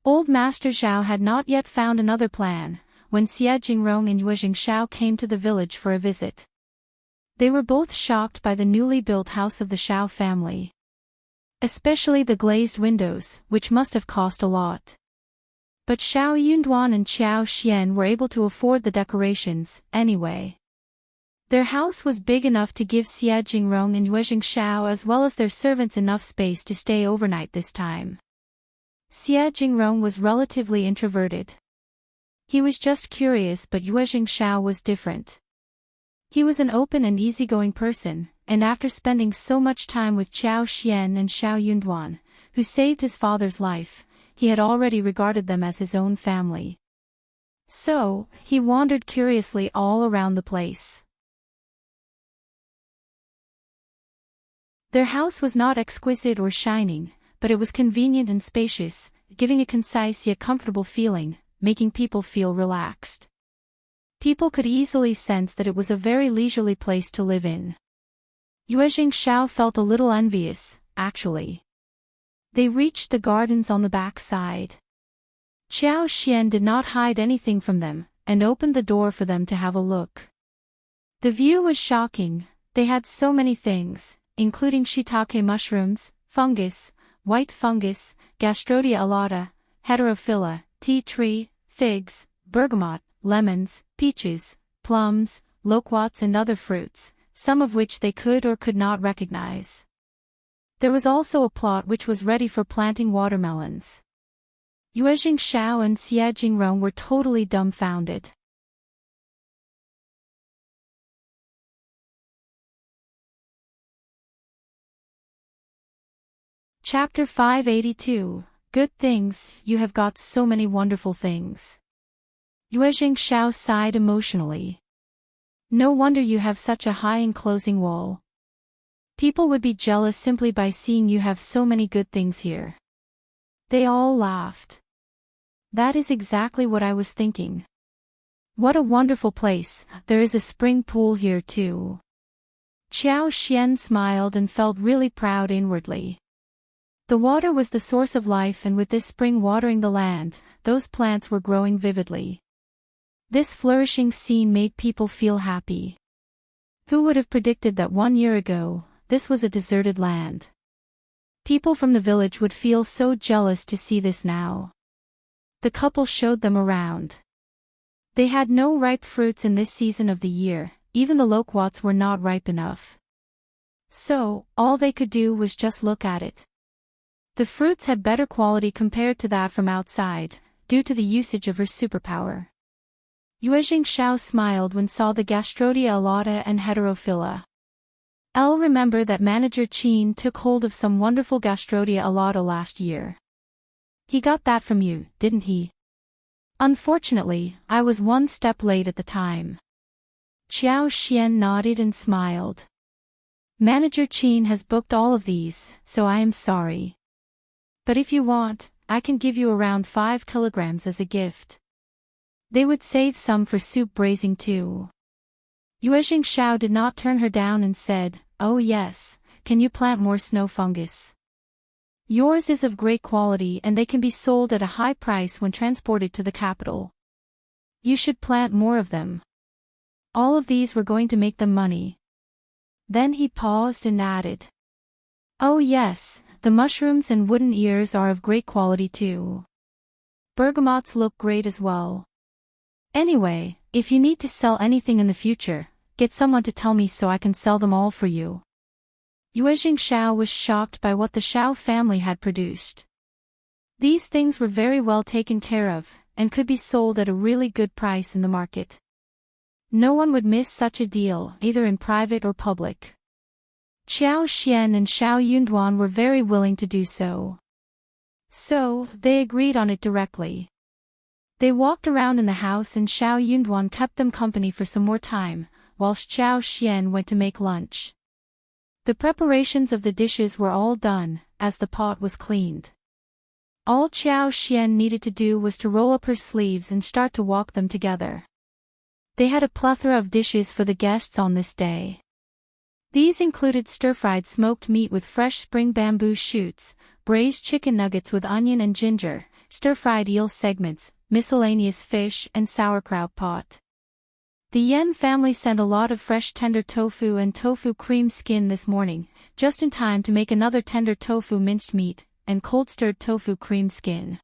Old Master Zhao had not yet found another plan, when Xie Jingrong and Yue Jingshao came to the village for a visit. They were both shocked by the newly built house of the Zhao family. Especially the glazed windows, which must have cost a lot. But Xiao Yunduan and Qiao Xian were able to afford the decorations, anyway. Their house was big enough to give Xie Jingrong and Yue Jingshao as well as their servants enough space to stay overnight this time. Xie Jingrong was relatively introverted. He was just curious, but Yue Xiao was different. He was an open and easygoing person, and after spending so much time with Qiao Xian and Xiao Yunduan, who saved his father's life, he had already regarded them as his own family. So, he wandered curiously all around the place. Their house was not exquisite or shining, but it was convenient and spacious, giving a concise yet comfortable feeling, making people feel relaxed. People could easily sense that it was a very leisurely place to live in. Yue Xiao felt a little envious, actually. They reached the gardens on the back side. Qiao Xian did not hide anything from them, and opened the door for them to have a look. The view was shocking. They had so many things, including shiitake mushrooms, fungus, white fungus, Gastrodia alata, heterophylla, tea tree, figs, bergamot, lemons, peaches, plums, loquats and other fruits, some of which they could or could not recognize. There was also a plot which was ready for planting watermelons. Yue Xiao and Xie Jingrong were totally dumbfounded. Chapter 582. Good things, you have got so many wonderful things. Yue Xiao sighed emotionally. No wonder you have such a high enclosing wall. People would be jealous simply by seeing you have so many good things here. They all laughed. That is exactly what I was thinking. What a wonderful place, there is a spring pool here too. Qiao Xian smiled and felt really proud inwardly. The water was the source of life, and with this spring watering the land, those plants were growing vividly. This flourishing scene made people feel happy. Who would have predicted that 1 year ago, this was a deserted land? People from the village would feel so jealous to see this now. The couple showed them around. They had no ripe fruits in this season of the year, even the loquats were not ripe enough. So, all they could do was just look at it. The fruits had better quality compared to that from outside, due to the usage of her superpower. Yue Xiao smiled when saw the Gastrodia alata and heterophylla. I'll remember that Manager Qin took hold of some wonderful Gastrodia alata last year. He got that from you, didn't he? Unfortunately, I was one step late at the time. Qiao Xian nodded and smiled. Manager Qin has booked all of these, so I am sorry. But if you want, I can give you around 5 kilograms as a gift. They would save some for soup braising too. Yue Xiao did not turn her down and said, "Oh yes, can you plant more snow fungus? Yours is of great quality and they can be sold at a high price when transported to the capital. You should plant more of them. All of these were going to make them money." Then he paused and added, "Oh yes, the mushrooms and wooden ears are of great quality too. Bergamots look great as well. Anyway, if you need to sell anything in the future, get someone to tell me so I can sell them all for you." Yue Xiao was shocked by what the Xiao family had produced. These things were very well taken care of, and could be sold at a really good price in the market. No one would miss such a deal, either in private or public. Qiao Xian and Xiao Yunduan were very willing to do so. So, they agreed on it directly. They walked around in the house and Xiao Yunduan kept them company for some more time, whilst Qiao Xian went to make lunch. The preparations of the dishes were all done, as the pot was cleaned. All Qiao Xian needed to do was to roll up her sleeves and start to walk them together. They had a plethora of dishes for the guests on this day. These included stir-fried smoked meat with fresh spring bamboo shoots, braised chicken nuggets with onion and ginger, stir-fried eel segments, miscellaneous fish and sauerkraut pot. The Yan family sent a lot of fresh tender tofu and tofu cream skin this morning, just in time to make another tender tofu minced meat, and cold-stirred tofu cream skin.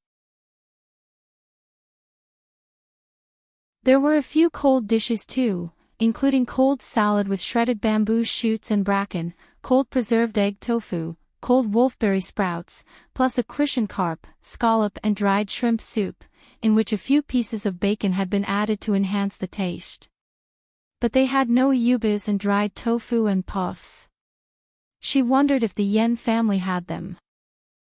There were a few cold dishes too, including cold salad with shredded bamboo shoots and bracken, cold preserved egg tofu, cold wolfberry sprouts, plus a Christian carp, scallop and dried shrimp soup, in which a few pieces of bacon had been added to enhance the taste. But they had no yubes and dried tofu and puffs. She wondered if the Yan family had them.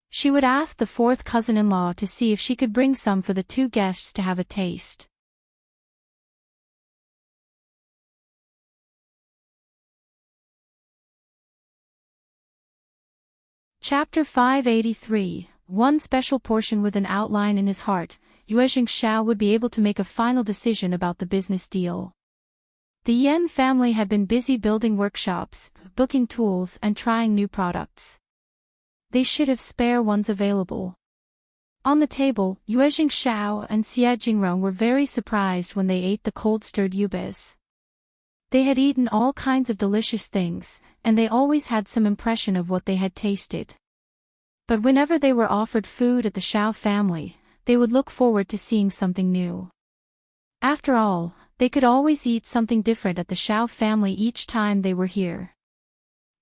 She would ask the fourth cousin-in-law to see if she could bring some for the two guests to have a taste. Chapter 583, one special portion with an outline in his heart. Zhao would be able to make a final decision about the business deal. The Yan family had been busy building workshops, booking tools and trying new products. They should have spare ones available. On the table, Zhao and Qiuyue were very surprised when they ate the cold-stirred yubes. They had eaten all kinds of delicious things, and they always had some impression of what they had tasted. But whenever they were offered food at the Zhao family, they would look forward to seeing something new. After all, they could always eat something different at the Zhao family each time they were here.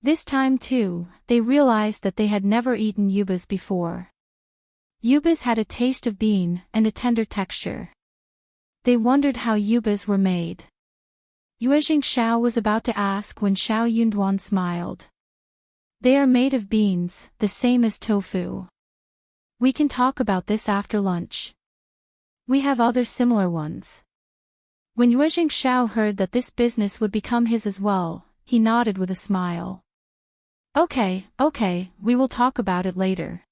This time too, they realized that they had never eaten yubes before. Yubes had a taste of bean and a tender texture. They wondered how yubes were made. Zhao was about to ask when Zhao Yunduan smiled. They are made of beans, the same as tofu. We can talk about this after lunch. We have other similar ones. When Zhao heard that this business would become his as well, he nodded with a smile. Okay, we will talk about it later.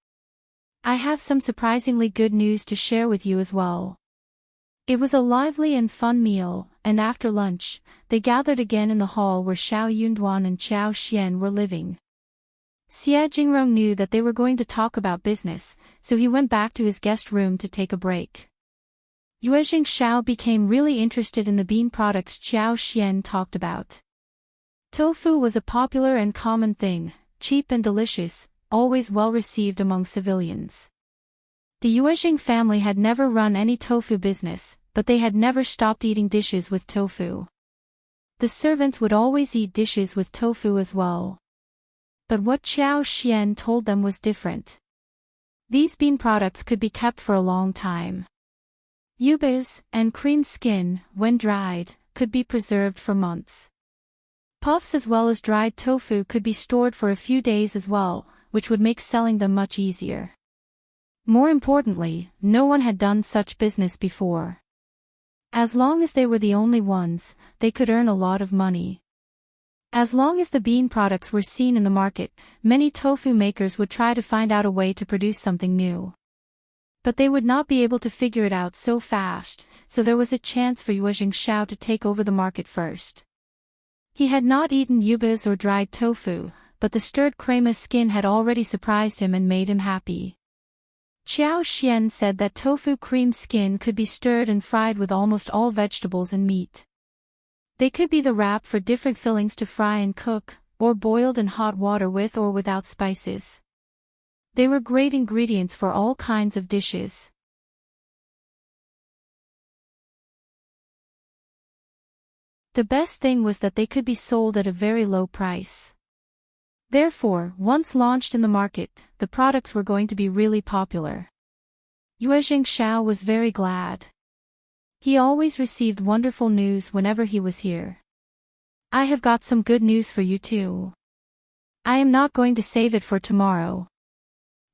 I have some surprisingly good news to share with you as well. It was a lively and fun meal, and after lunch, they gathered again in the hall where Zhao Yunduan and Zhao Xian were living. Qiuyue knew that they were going to talk about business, so he went back to his guest room to take a break. Zhao became really interested in the bean products Zhao Xian talked about. Tofu was a popular and common thing, cheap and delicious, always well received among civilians. The Qiuyue family had never run any tofu business, but they had never stopped eating dishes with tofu. The servants would always eat dishes with tofu as well. But what Zhao Xian told them was different. These bean products could be kept for a long time. Yubes and cream skin, when dried, could be preserved for months. Puffs as well as dried tofu could be stored for a few days as well, which would make selling them much easier. More importantly, no one had done such business before. As long as they were the only ones, they could earn a lot of money. As long as the bean products were seen in the market, many tofu makers would try to find out a way to produce something new. But they would not be able to figure it out so fast, so there was a chance for Zhao to take over the market first. He had not eaten yubes or dried tofu, but the stirred crema skin had already surprised him and made him happy. Zhao Xian said that tofu cream skin could be stirred and fried with almost all vegetables and meat. They could be the wrap for different fillings to fry and cook, or boiled in hot water with or without spices. They were great ingredients for all kinds of dishes. The best thing was that they could be sold at a very low price. Therefore, once launched in the market, the products were going to be really popular. Zhao was very glad. He always received wonderful news whenever he was here. I have got some good news for you too. I am not going to save it for tomorrow.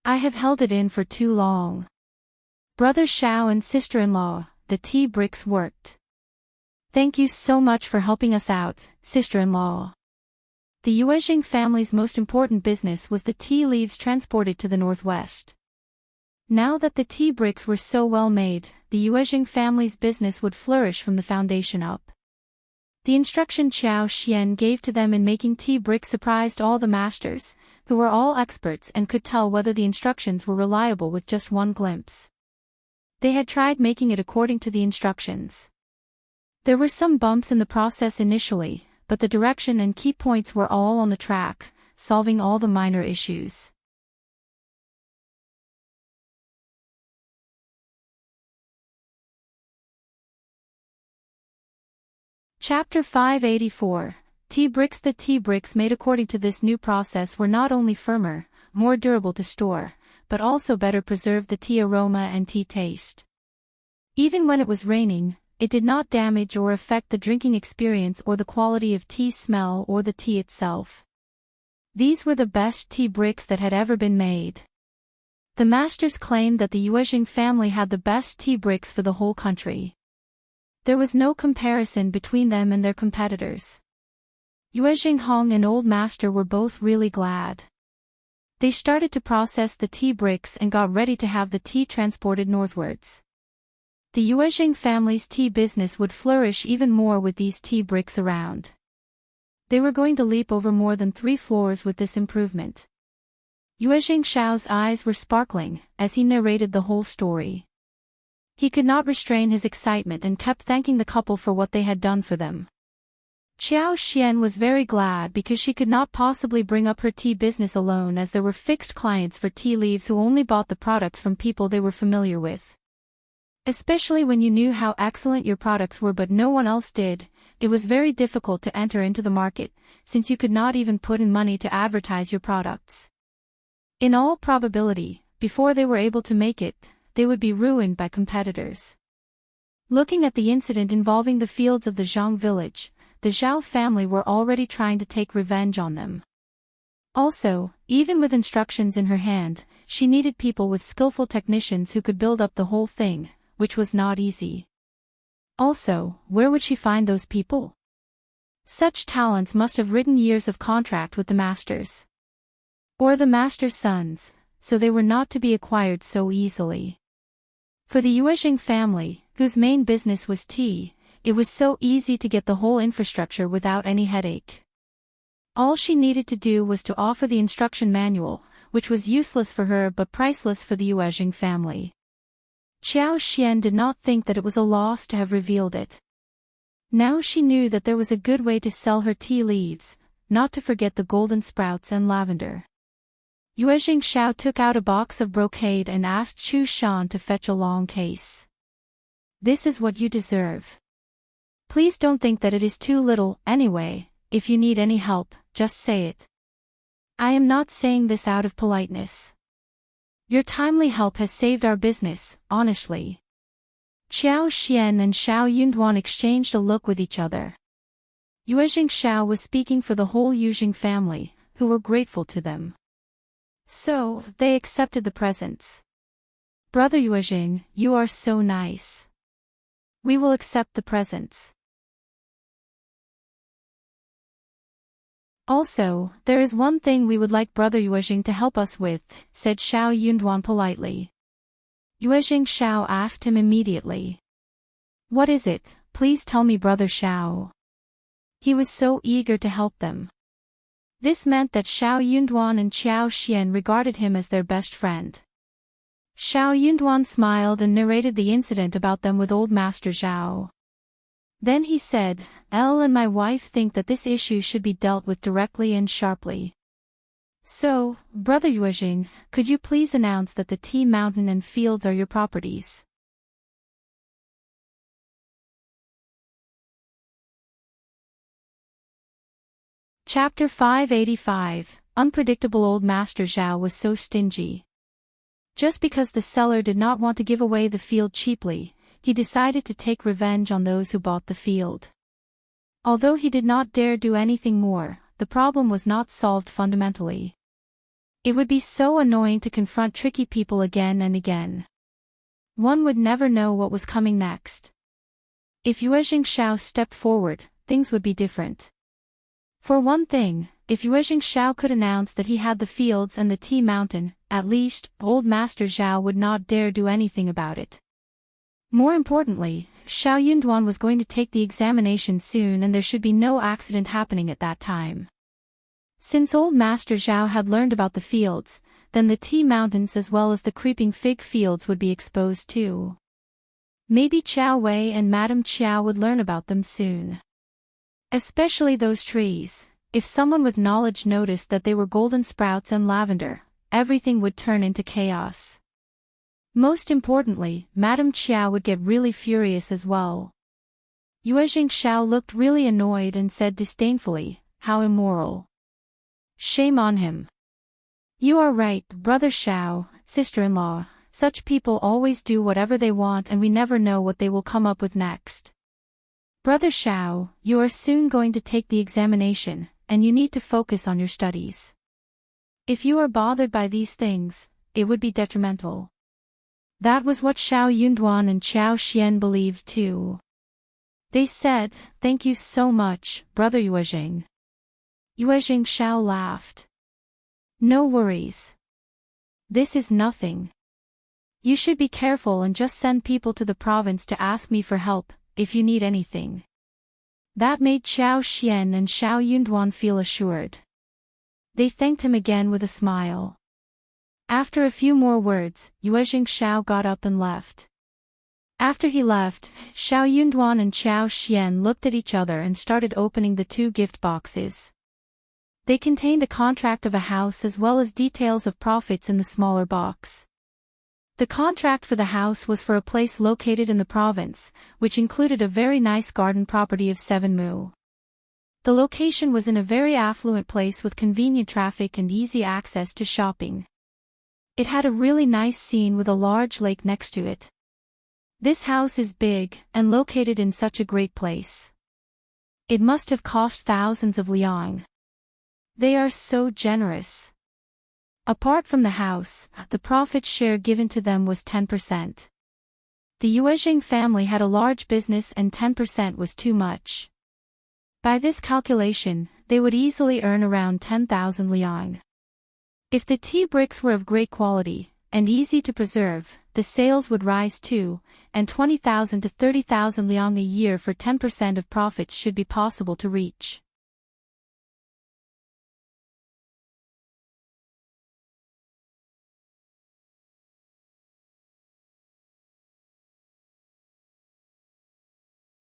I have held it in for too long. Brother Zhao and sister-in-law, the tea bricks worked. Thank you so much for helping us out, sister-in-law. The Qiuyue family's most important business was the tea leaves transported to the northwest. Now that the tea bricks were so well made, the Qiuyue family's business would flourish from the foundation up. The instruction Zhao Xian gave to them in making tea bricks surprised all the masters, who were all experts and could tell whether the instructions were reliable with just one glimpse. They had tried making it according to the instructions. There were some bumps in the process initially, but the direction and key points were all on the track, solving all the minor issues. Chapter 584, Tea Bricks. The tea bricks made according to this new process were not only firmer, more durable to store, but also better preserved the tea aroma and tea taste. Even when it was raining, it did not damage or affect the drinking experience or the quality of tea smell or the tea itself. These were the best tea bricks that had ever been made. The masters claimed that the Qiuyue family had the best tea bricks for the whole country. There was no comparison between them and their competitors. Qiuyue Hong and Old Master were both really glad. They started to process the tea bricks and got ready to have the tea transported northwards. The Qiuyue family's tea business would flourish even more with these tea bricks around. They were going to leap over more than 3 floors with this improvement. Qiuyue Shao's eyes were sparkling as he narrated the whole story. He could not restrain his excitement and kept thanking the couple for what they had done for them. Qiuyue was very glad because she could not possibly bring up her tea business alone, as there were fixed clients for tea leaves who only bought the products from people they were familiar with. Especially when you knew how excellent your products were but no one else did, it was very difficult to enter into the market, since you could not even put in money to advertise your products. In all probability, before they were able to make it, they would be ruined by competitors. Looking at the incident involving the fields of the Zhang village, the Zhao family were already trying to take revenge on them. Also, even with instructions in her hand, she needed people with skillful technicians who could build up the whole thing, which was not easy. Also, where would she find those people? Such talents must have written years of contract with the masters. Or the master's sons, so they were not to be acquired so easily. For the Qiuyue family, whose main business was tea, it was so easy to get the whole infrastructure without any headache. All she needed to do was to offer the instruction manual, which was useless for her but priceless for the Qiuyue family. Qiuyue did not think that it was a loss to have revealed it. Now she knew that there was a good way to sell her tea leaves, not to forget the golden sprouts and lavender. Qiuyue took out a box of brocade and asked Chu Shan to fetch a long case. "This is what you deserve. Please don't think that it is too little. Anyway, if you need any help, just say it. I am not saying this out of politeness. Your timely help has saved our business, honestly." Qiuyue and Xiao Yunduan exchanged a look with each other. Qiuyue was speaking for the whole Qiuyue family, who were grateful to them. So, they accepted the presents. "Brother Qiuyue, you are so nice. We will accept the presents. Also, there is one thing we would like Brother Qiuyue to help us with," said Xiao Yunduan politely. Qiuyue asked him immediately. "What is it? Please tell me, Brother Xiao." He was so eager to help them. This meant that Xiao Yunduan and Qiuyue regarded him as their best friend. Xiao Yunduan smiled and narrated the incident about them with Old Master Zhao. Then he said, "Elle and my wife think that this issue should be dealt with directly and sharply. So, Brother Qiuyue, could you please announce that the tea mountain and fields are your properties?" Chapter 585, Unpredictable. Old Master Zhao was so stingy. Just because the seller did not want to give away the field cheaply, he decided to take revenge on those who bought the field. Although he did not dare do anything more, the problem was not solved fundamentally. It would be so annoying to confront tricky people again and again. One would never know what was coming next. If Qiuyue stepped forward, things would be different. For one thing, if Qiuyue could announce that he had the fields and the tea mountain, at least, Old Master Zhao would not dare do anything about it. More importantly, Xiao Yunduan was going to take the examination soon and there should be no accident happening at that time. Since Old Master Zhao had learned about the fields, then the tea mountains as well as the creeping fig fields would be exposed too. Maybe Qiuyue and Madame Qiao would learn about them soon. Especially those trees. If someone with knowledge noticed that they were golden sprouts and lavender, everything would turn into chaos. Most importantly, Madame Qiao would get really furious as well. Qiuyue looked really annoyed and said disdainfully, "How immoral. Shame on him." "You are right, Brother Xiao, sister-in-law," Such people always do whatever they want and we never know what they will come up with next. Brother Zhao, you are soon going to take the examination, and you need to focus on your studies. If you are bothered by these things, it would be detrimental. That was what Xiao Yunduan and Qiao Xian believed too. They said, "Thank you so much, Brother Yuezheng." Yuezheng Xiao laughed. "No worries. This is nothing. You should be careful and just send people to the province to ask me for help, if you need anything." That made Qiao Xian and Xiao Yunduan feel assured. They thanked him again with a smile. After a few more words, Yuezheng Xiao got up and left. After he left, Xiao Yunduan and Qiao Xian looked at each other and started opening the 2 gift boxes. They contained a contract of a house as well as details of profits in the smaller box. The contract for the house was for a place located in the province, which included a very nice garden property of 7 mu. The location was in a very affluent place with convenient traffic and easy access to shopping. It had a really nice scene with a large lake next to it. This house is big, and located in such a great place. It must have cost thousands of liang. They are so generous. Apart from the house, the profit share given to them was 10%. The Yuezheng family had a large business and 10% was too much. By this calculation, they would easily earn around 10,000 liang. If the tea bricks were of great quality, and easy to preserve, the sales would rise too, and 20,000 to 30,000 liang a year for 10% of profits should be possible to reach.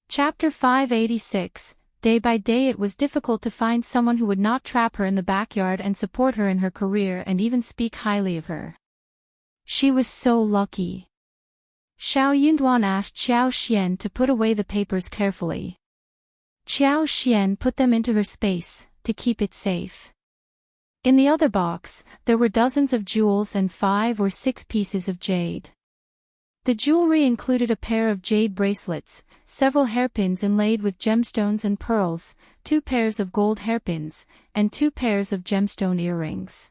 Chapter 586. Day by day it was difficult to find someone who would not trap her in the backyard and support her in her career and even speak highly of her. She was so lucky. Xiao Yunduan asked Qiao Xian to put away the papers carefully. Qiao Xian put them into her space, to keep it safe. In the other box, there were dozens of jewels and 5 or 6 pieces of jade. The jewelry included a pair of jade bracelets, several hairpins inlaid with gemstones and pearls, 2 pairs of gold hairpins, and 2 pairs of gemstone earrings.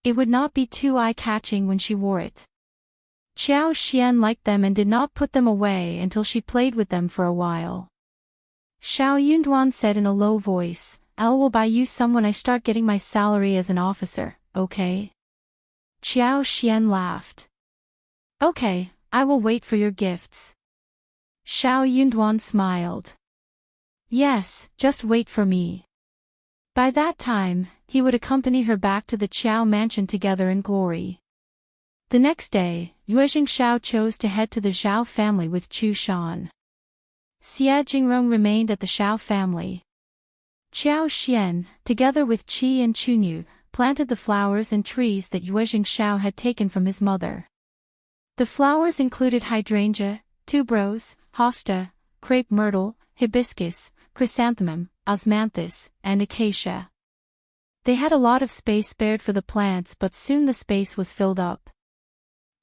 It would not be too eye-catching when she wore it. Qiao Xian liked them and did not put them away until she played with them for a while. Xiao Yunduan said in a low voice, "I will buy you some when I start getting my salary as an officer, okay?" Qiao Xian laughed. "Okay, I will wait for your gifts." Xiao Yunduan smiled. "Yes, just wait for me." By that time, he would accompany her back to the Qiao mansion together in glory. The next day, Yuezheng Xiao chose to head to the Zhao family with Chu Shan. Xie Jingrong remained at the Zhao family. Qiao Xian, together with Qi and Qiuyue, planted the flowers and trees that Yuezheng Xiao had taken from his mother. The flowers included hydrangea, tuberose, hosta, crepe myrtle, hibiscus, chrysanthemum, osmanthus, and acacia. They had a lot of space spared for the plants but soon the space was filled up.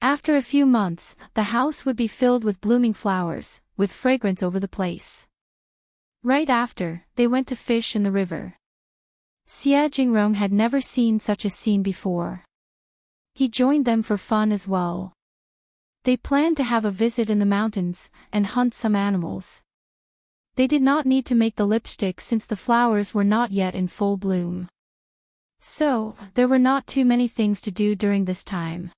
After a few months, the house would be filled with blooming flowers, with fragrance over the place. Right after, they went to fish in the river. Xie Jingrong had never seen such a scene before. He joined them for fun as well. They planned to have a visit in the mountains, and hunt some animals. They did not need to make the lipstick since the flowers were not yet in full bloom. So, there were not too many things to do during this time.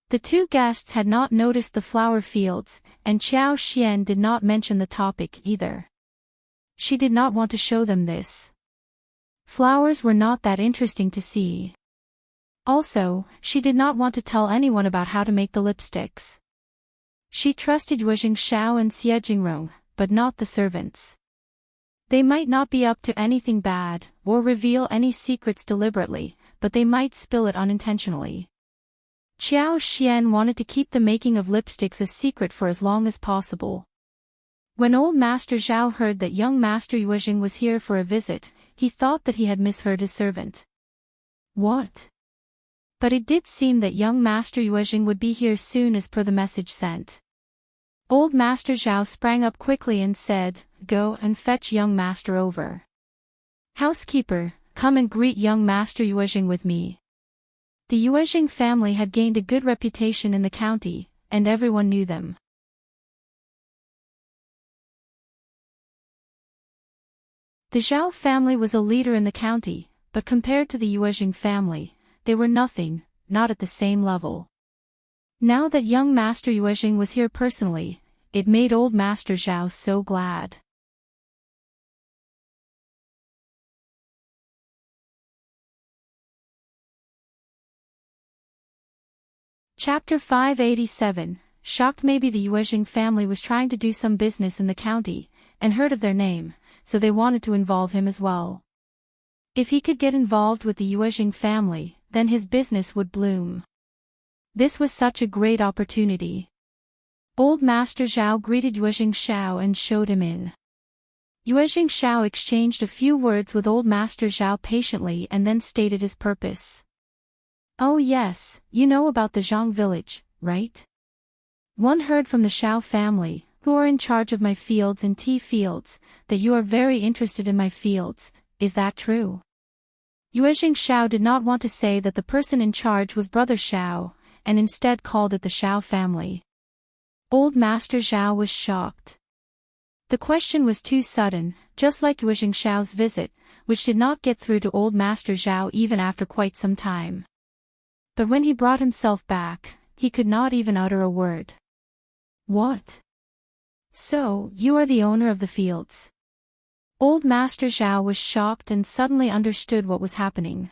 The 2 guests had not noticed the flower fields, and Qiao Xian did not mention the topic either. She did not want to show them this. Flowers were not that interesting to see. Also, she did not want to tell anyone about how to make the lipsticks. She trusted Yuezheng Xiao and Xie Jingrong, but not the servants. They might not be up to anything bad, or reveal any secrets deliberately, but they might spill it unintentionally. Qiao Xian wanted to keep the making of lipsticks a secret for as long as possible. When old Master Zhao heard that young Master Yuezheng was here for a visit, he thought that he had misheard his servant. "What? But it did seem that young Master Yuezhing would be here soon as per the message sent. Old Master Zhao sprang up quickly and said, "Go and fetch young Master over. Housekeeper, come and greet young Master Yuezhing with me." The Yuezhing family had gained a good reputation in the county, and everyone knew them. The Zhao family was a leader in the county, but compared to the Yuezhing family, they were nothing, not at the same level. Now that young Master Yuezhing was here personally, it made old Master Zhao so glad. Chapter 587, shocked. Maybe the Yuezhing family was trying to do some business in the county, and heard of their name, so they wanted to involve him as well. If he could get involved with the Yuezhing family, then his business would bloom. This was such a great opportunity. Old Master Zhao greeted Yuezhing Shao and showed him in. Yuezhing Shao exchanged a few words with Old Master Zhao patiently and then stated his purpose. "Oh yes, you know about the Zhang village, right? One heard from the Shao family, who are in charge of my fields and tea fields, that you are very interested in my fields. Is that true?" Yuezhing Shao did not want to say that the person in charge was Brother Shao, and instead called it the Shao family. Old Master Zhao was shocked. The question was too sudden, just like Yuezhing Shao's visit, which did not get through to Old Master Zhao even after quite some time. But when he brought himself back, he could not even utter a word. "What? So, you are the owner of the fields?" Old Master Zhao was shocked and suddenly understood what was happening.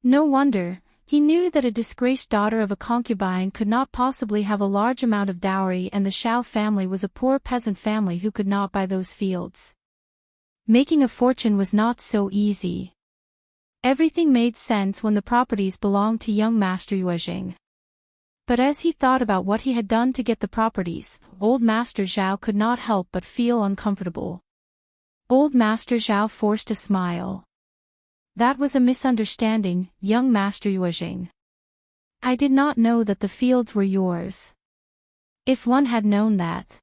No wonder, he knew that a disgraced daughter of a concubine could not possibly have a large amount of dowry, and the Shao family was a poor peasant family who could not buy those fields. Making a fortune was not so easy. Everything made sense when the properties belonged to young Master Yuezhing. But as he thought about what he had done to get the properties, Old Master Zhao could not help but feel uncomfortable. Old Master Zhao forced a smile. "That was a misunderstanding, young Master Yuezhing. I did not know that the fields were yours. If one had known that.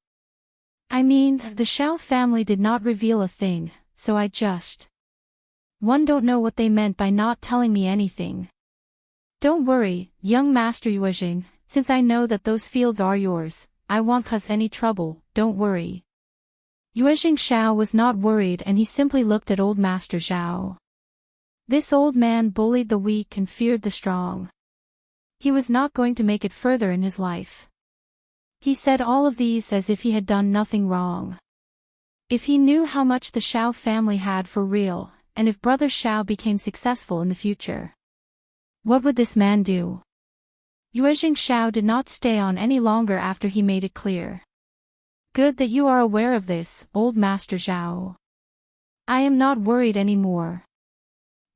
I mean, the Shao family did not reveal a thing, so I just. One don't know what they meant by not telling me anything. Don't worry, young Master Yuezhing, since I know that those fields are yours, I won't cause any trouble, don't worry." Yuezhing Shao was not worried, and he simply looked at Old Master Zhao. This old man bullied the weak and feared the strong. He was not going to make it further in his life. He said all of these as if he had done nothing wrong. If he knew how much the Shao family had for real, and if Brother Shao became successful in the future, what would this man do? Yuezhing Shao did not stay on any longer after he made it clear. "Good that you are aware of this, Old Master Zhao. I am not worried anymore.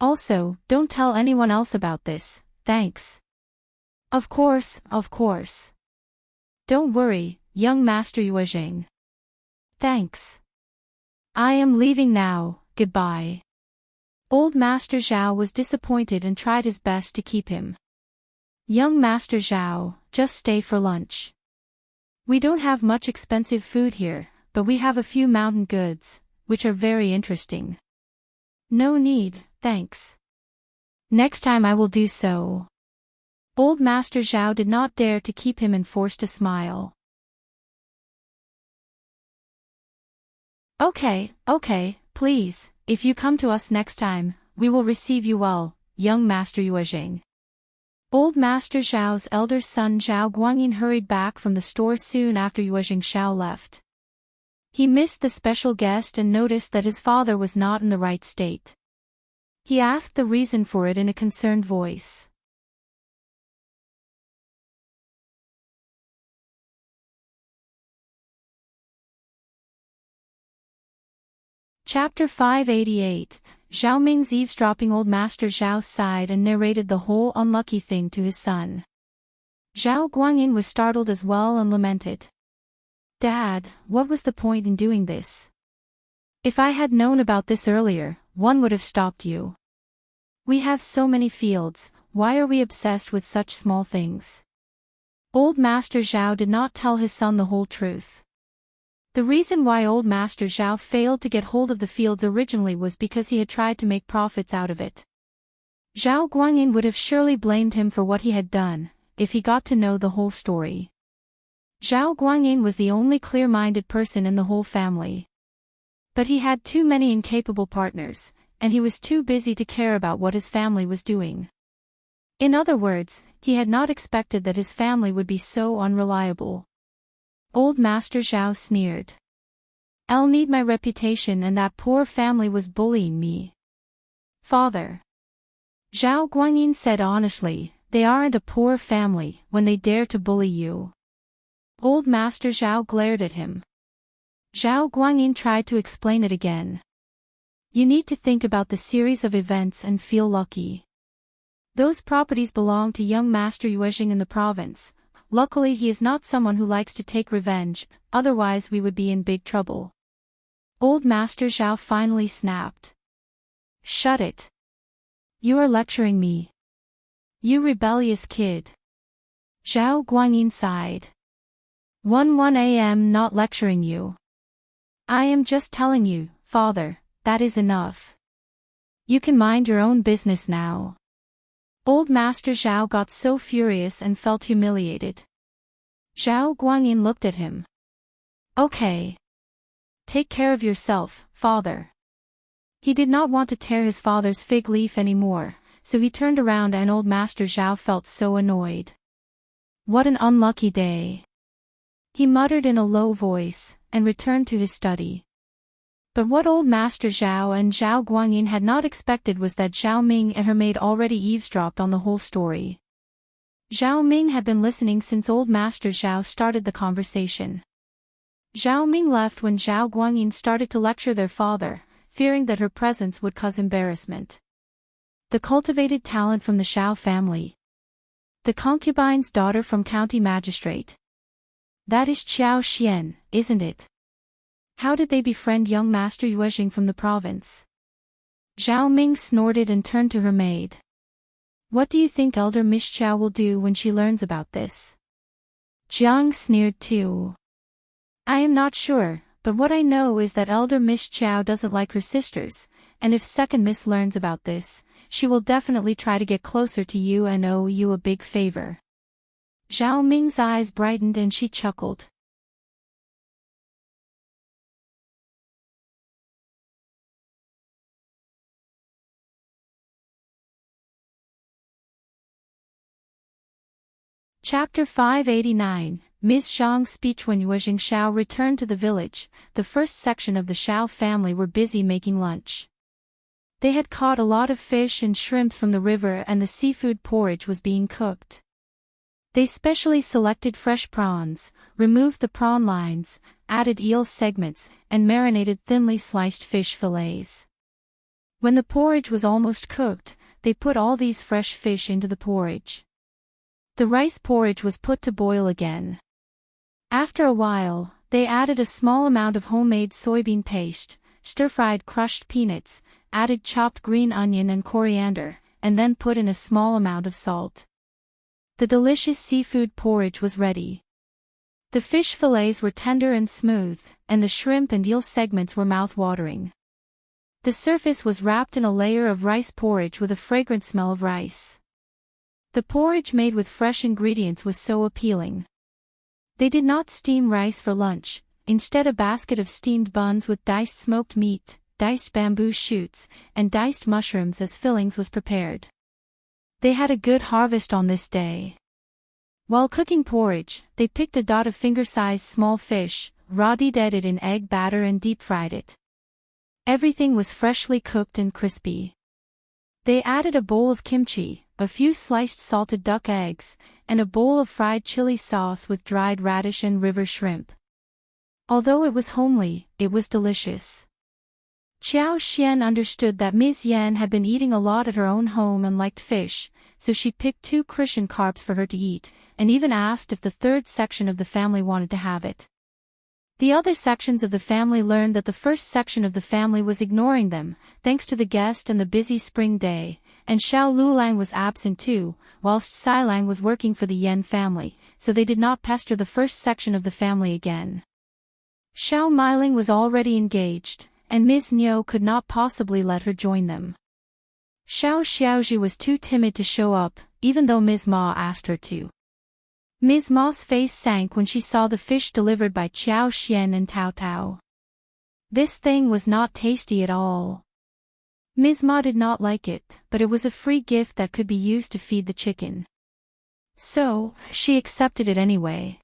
Also, don't tell anyone else about this, thanks." Of course, of course. Don't worry, young Master Yuezhing. Thanks. I am leaving now, goodbye. Old Master Zhao was disappointed and tried his best to keep him. "Young Master Zhao, just stay for lunch. We don't have much expensive food here, but we have a few mountain goods, which are very interesting." "No need, thanks. Next time I will do so." Old Master Zhao did not dare to keep him and forced a smile. Okay, please, if you come to us next time, we will receive you well, young Master Yuezhing." Old Master Zhao's elder son Zhao Guangyin hurried back from the store soon after Yuezhing Shao left. He missed the special guest and noticed that his father was not in the right state. He asked the reason for it in a concerned voice. Chapter 588, Zhao Ming's eavesdropping. Old Master Zhao sighed and narrated the whole unlucky thing to his son. Zhao Guangyin was startled as well and lamented. "Dad, what was the point in doing this? If I had known about this earlier, one would have stopped you. We have so many fields, why are we obsessed with such small things? Old Master Zhao did not tell his son the whole truth. The reason why Old Master Zhao failed to get hold of the fields originally was because he had tried to make profits out of it. Zhao Guanyin would have surely blamed him for what he had done, if he got to know the whole story. Zhao Guanyin was the only clear-minded person in the whole family. But he had too many incapable partners, and he was too busy to care about what his family was doing. In other words, he had not expected that his family would be so unreliable. Old Master Zhao sneered. I'll need my reputation and that poor family was bullying me. Father. Zhao Guanyin said honestly, they aren't a poor family when they dare to bully you. Old Master Zhao glared at him. Zhao Guanyin tried to explain it again. You need to think about the series of events and feel lucky. Those properties belong to young Master Yuezhing in the province. Luckily he is not someone who likes to take revenge, otherwise we would be in big trouble. Old Master Zhao finally snapped. Shut it. You are lecturing me. You rebellious kid. Zhao Guanyin sighed. 1 a.m. not lecturing you. I am just telling you, father, that is enough. You can mind your own business now. Old Master Zhao got so furious and felt humiliated. Zhao Guanyin looked at him. Okay. Take care of yourself, father. He did not want to tear his father's fig leaf anymore, so he turned around and Old Master Zhao felt so annoyed. What an unlucky day. He muttered in a low voice, and returned to his study. But what Old Master Zhao and Zhao Guanyin had not expected was that Zhao Ming and her maid already eavesdropped on the whole story. Zhao Ming had been listening since Old Master Zhao started the conversation. Zhao Ming left when Zhao Guanyin started to lecture their father, fearing that her presence would cause embarrassment. The cultivated talent from the Zhao family. The concubine's daughter from county magistrate. That is Qiuyue, isn't it? How did they befriend young Master Yuezhing from the province? Zhao Ming snorted and turned to her maid. What do you think elder Miss Qiuyue will do when she learns about this? Zhang sneered too. I am not sure, but what I know is that elder Miss Qiuyue doesn't like her sisters, and if second Miss learns about this, she will definitely try to get closer to you and owe you a big favor. Zhao Ming's eyes brightened and she chuckled. Chapter 589, Ms. Zhang's speech. When Yuezhing Xiao returned to the village, the first section of the Xiao family were busy making lunch. They had caught a lot of fish and shrimps from the river and the seafood porridge was being cooked. They specially selected fresh prawns, removed the prawn lines, added eel segments, and marinated thinly sliced fish fillets. When the porridge was almost cooked, they put all these fresh fish into the porridge. The rice porridge was put to boil again. After a while, they added a small amount of homemade soybean paste, stir-fried crushed peanuts, added chopped green onion and coriander, and then put in a small amount of salt. The delicious seafood porridge was ready. The fish fillets were tender and smooth, and the shrimp and eel segments were mouth-watering. The surface was wrapped in a layer of rice porridge with a fragrant smell of rice. The porridge made with fresh ingredients was so appealing. They did not steam rice for lunch, instead a basket of steamed buns with diced smoked meat, diced bamboo shoots, and diced mushrooms as fillings was prepared. They had a good harvest on this day. While cooking porridge, they picked a dot of finger-sized small fish, raw-dead it in egg batter and deep-fried it. Everything was freshly cooked and crispy. They added a bowl of kimchi, a few sliced salted duck eggs, and a bowl of fried chili sauce with dried radish and river shrimp. Although it was homely, it was delicious. Qiuyue understood that Ms.Yan had been eating a lot at her own home and liked fish, so she picked 2 Christian carps for her to eat, and even asked if the third section of the family wanted to have it. The other sections of the family learned that the first section of the family was ignoring them, thanks to the guest and the busy spring day, and Xiao Lulang was absent too, whilst Silang was working for the Yan family, so they did not pester the first section of the family again. Xiao Miling was already engaged, and Ms. Niu could not possibly let her join them. Xiao Xiaozhi was too timid to show up, even though Ms. Ma asked her to. Ms. Ma's face sank when she saw the fish delivered by Qiao Xian and Tao Tao. This thing was not tasty at all. Ms. Ma did not like it, but it was a free gift that could be used to feed the chicken. So, she accepted it anyway.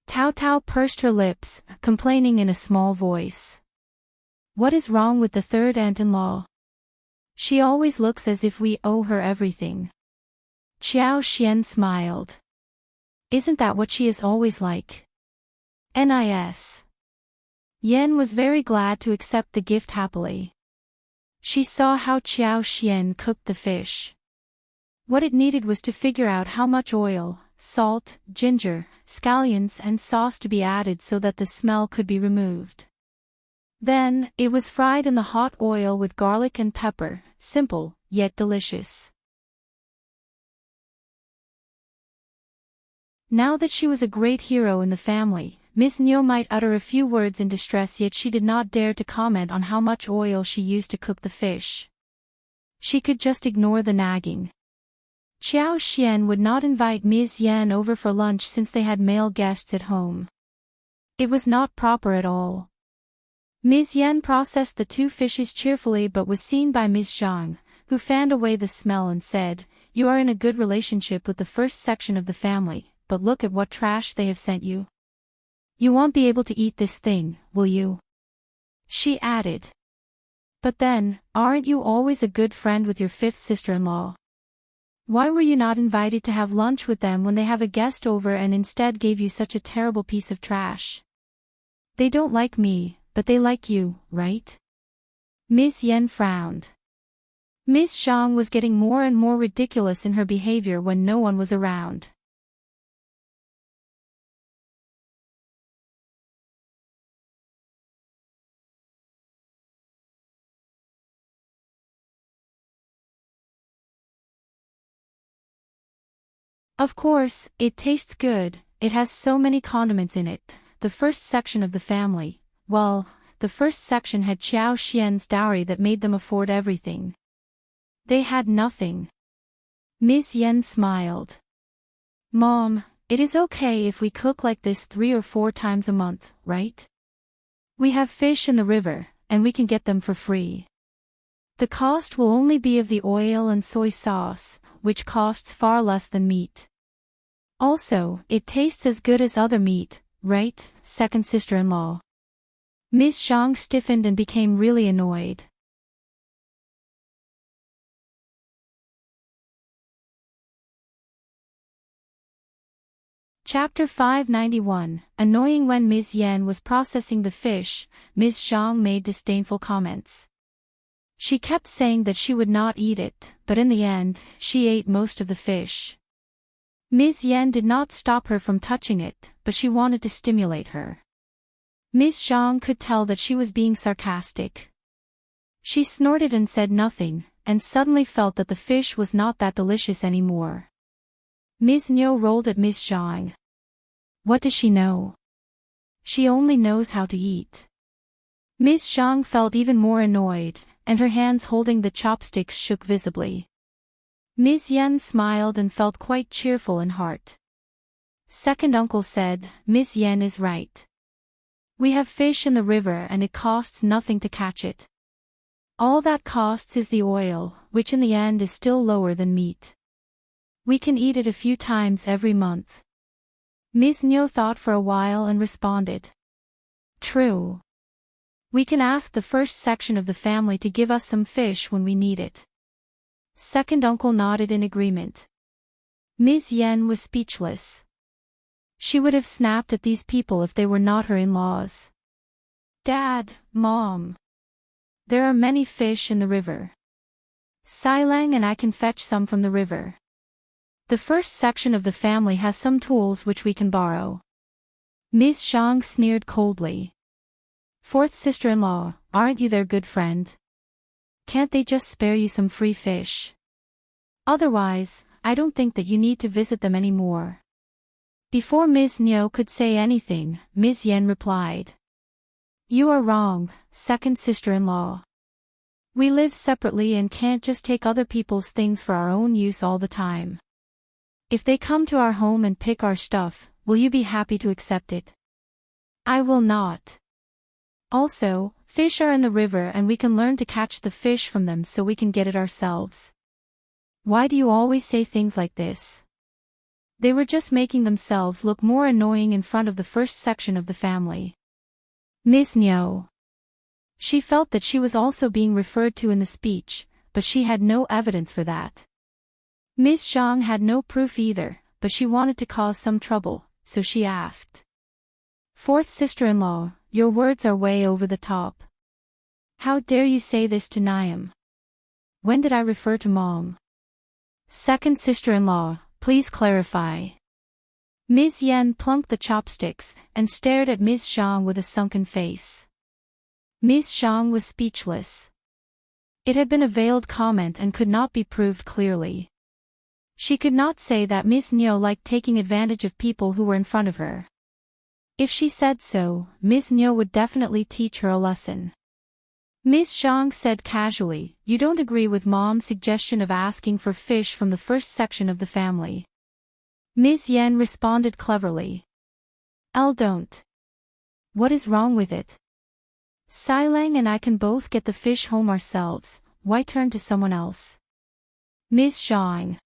Tao Tao pursed her lips, complaining in a small voice. What is wrong with the third aunt-in-law? She always looks as if we owe her everything. Qiao Xian smiled. Isn't that what she is always like? Nis. Yan was very glad to accept the gift happily. She saw how Qiao Xian cooked the fish. What it needed was to figure out how much oil, salt, ginger, scallions and sauce to be added so that the smell could be removed. Then, it was fried in the hot oil with garlic and pepper, simple, yet delicious. Now that she was a great hero in the family, Miss Niu might utter a few words in distress, yet she did not dare to comment on how much oil she used to cook the fish. She could just ignore the nagging. Qiao Xian would not invite Ms.Yan over for lunch since they had male guests at home. It was not proper at all. Ms.Yan processed the two fishes cheerfully but was seen by Ms. Zhang, who fanned away the smell and said, "You are in a good relationship with the first section of the family, but look at what trash they have sent you. You won't be able to eat this thing, will you?" She added. "But then, aren't you always a good friend with your fifth sister-in-law? Why were you not invited to have lunch with them when they have a guest over and instead gave you such a terrible piece of trash? They don't like me, but they like you, right?" Ms. Yan frowned. Ms. Zhang was getting more and more ridiculous in her behavior when no one was around. Of course, it tastes good, it has so many condiments in it. The first section of the family, well, the first section had Qiao Xian's dowry that made them afford everything. They had nothing. Ms. Yan smiled. "Mom, it is okay if we cook like this 3 or 4 times a month, right? We have fish in the river, and we can get them for free. The cost will only be of the oil and soy sauce, which costs far less than meat. Also, it tastes as good as other meat, right, second sister-in-law?" Ms. Zhang stiffened and became really annoyed. Chapter 591, Annoying. When Ms. Yan was processing the fish, Ms. Zhang made disdainful comments. She kept saying that she would not eat it, but in the end, she ate most of the fish. Ms. Yan did not stop her from touching it, but she wanted to stimulate her. Ms. Zhang could tell that she was being sarcastic. She snorted and said nothing, and suddenly felt that the fish was not that delicious anymore. Ms. Niu rolled at Ms. Zhang. What does she know? She only knows how to eat. Ms. Zhang felt even more annoyed, and her hands holding the chopsticks shook visibly. Ms. Yan smiled and felt quite cheerful in heart. Second uncle said, "Ms. Yan is right. We have fish in the river and it costs nothing to catch it. All that costs is the oil, which in the end is still lower than meat. We can eat it a few times every month." Ms. Niu thought for a while and responded. "True. We can ask the first section of the family to give us some fish when we need it." Second uncle nodded in agreement. Ms. Yan was speechless. She would have snapped at these people if they were not her in-laws. "Dad, Mom. There are many fish in the river. Silang and I can fetch some from the river. The first section of the family has some tools which we can borrow." Ms. Zhang sneered coldly. Fourth sister-in-law, aren't you their good friend? Can't they just spare you some free fish? Otherwise, I don't think that you need to visit them anymore. Before Ms. Niu could say anything, Ms. Yan replied. You are wrong, second sister-in-law. We live separately and can't just take other people's things for our own use all the time. If they come to our home and pick our stuff, will you be happy to accept it? I will not. Also, fish are in the river and we can learn to catch the fish from them so we can get it ourselves. Why do you always say things like this? They were just making themselves look more annoying in front of the first section of the family. Ms. Niu. She felt that she was also being referred to in the speech, but she had no evidence for that. Ms. Zhang had no proof either, but she wanted to cause some trouble, so she asked. Fourth sister-in-law, your words are way over the top. How dare you say this to Niam? When did I refer to Mom? Second sister-in-law, please clarify. Ms. Yan plunked the chopsticks and stared at Ms. Zhang with a sunken face. Ms. Zhang was speechless. It had been a veiled comment and could not be proved clearly. She could not say that Ms. Niu liked taking advantage of people who were in front of her. If she said so, Ms. Niu would definitely teach her a lesson. Ms. Zhang said casually, you don't agree with Mom's suggestion of asking for fish from the first section of the family. Ms. Yan responded cleverly. Don't. What is wrong with it? Silang and I can both get the fish home ourselves, why turn to someone else? Ms. Zhang.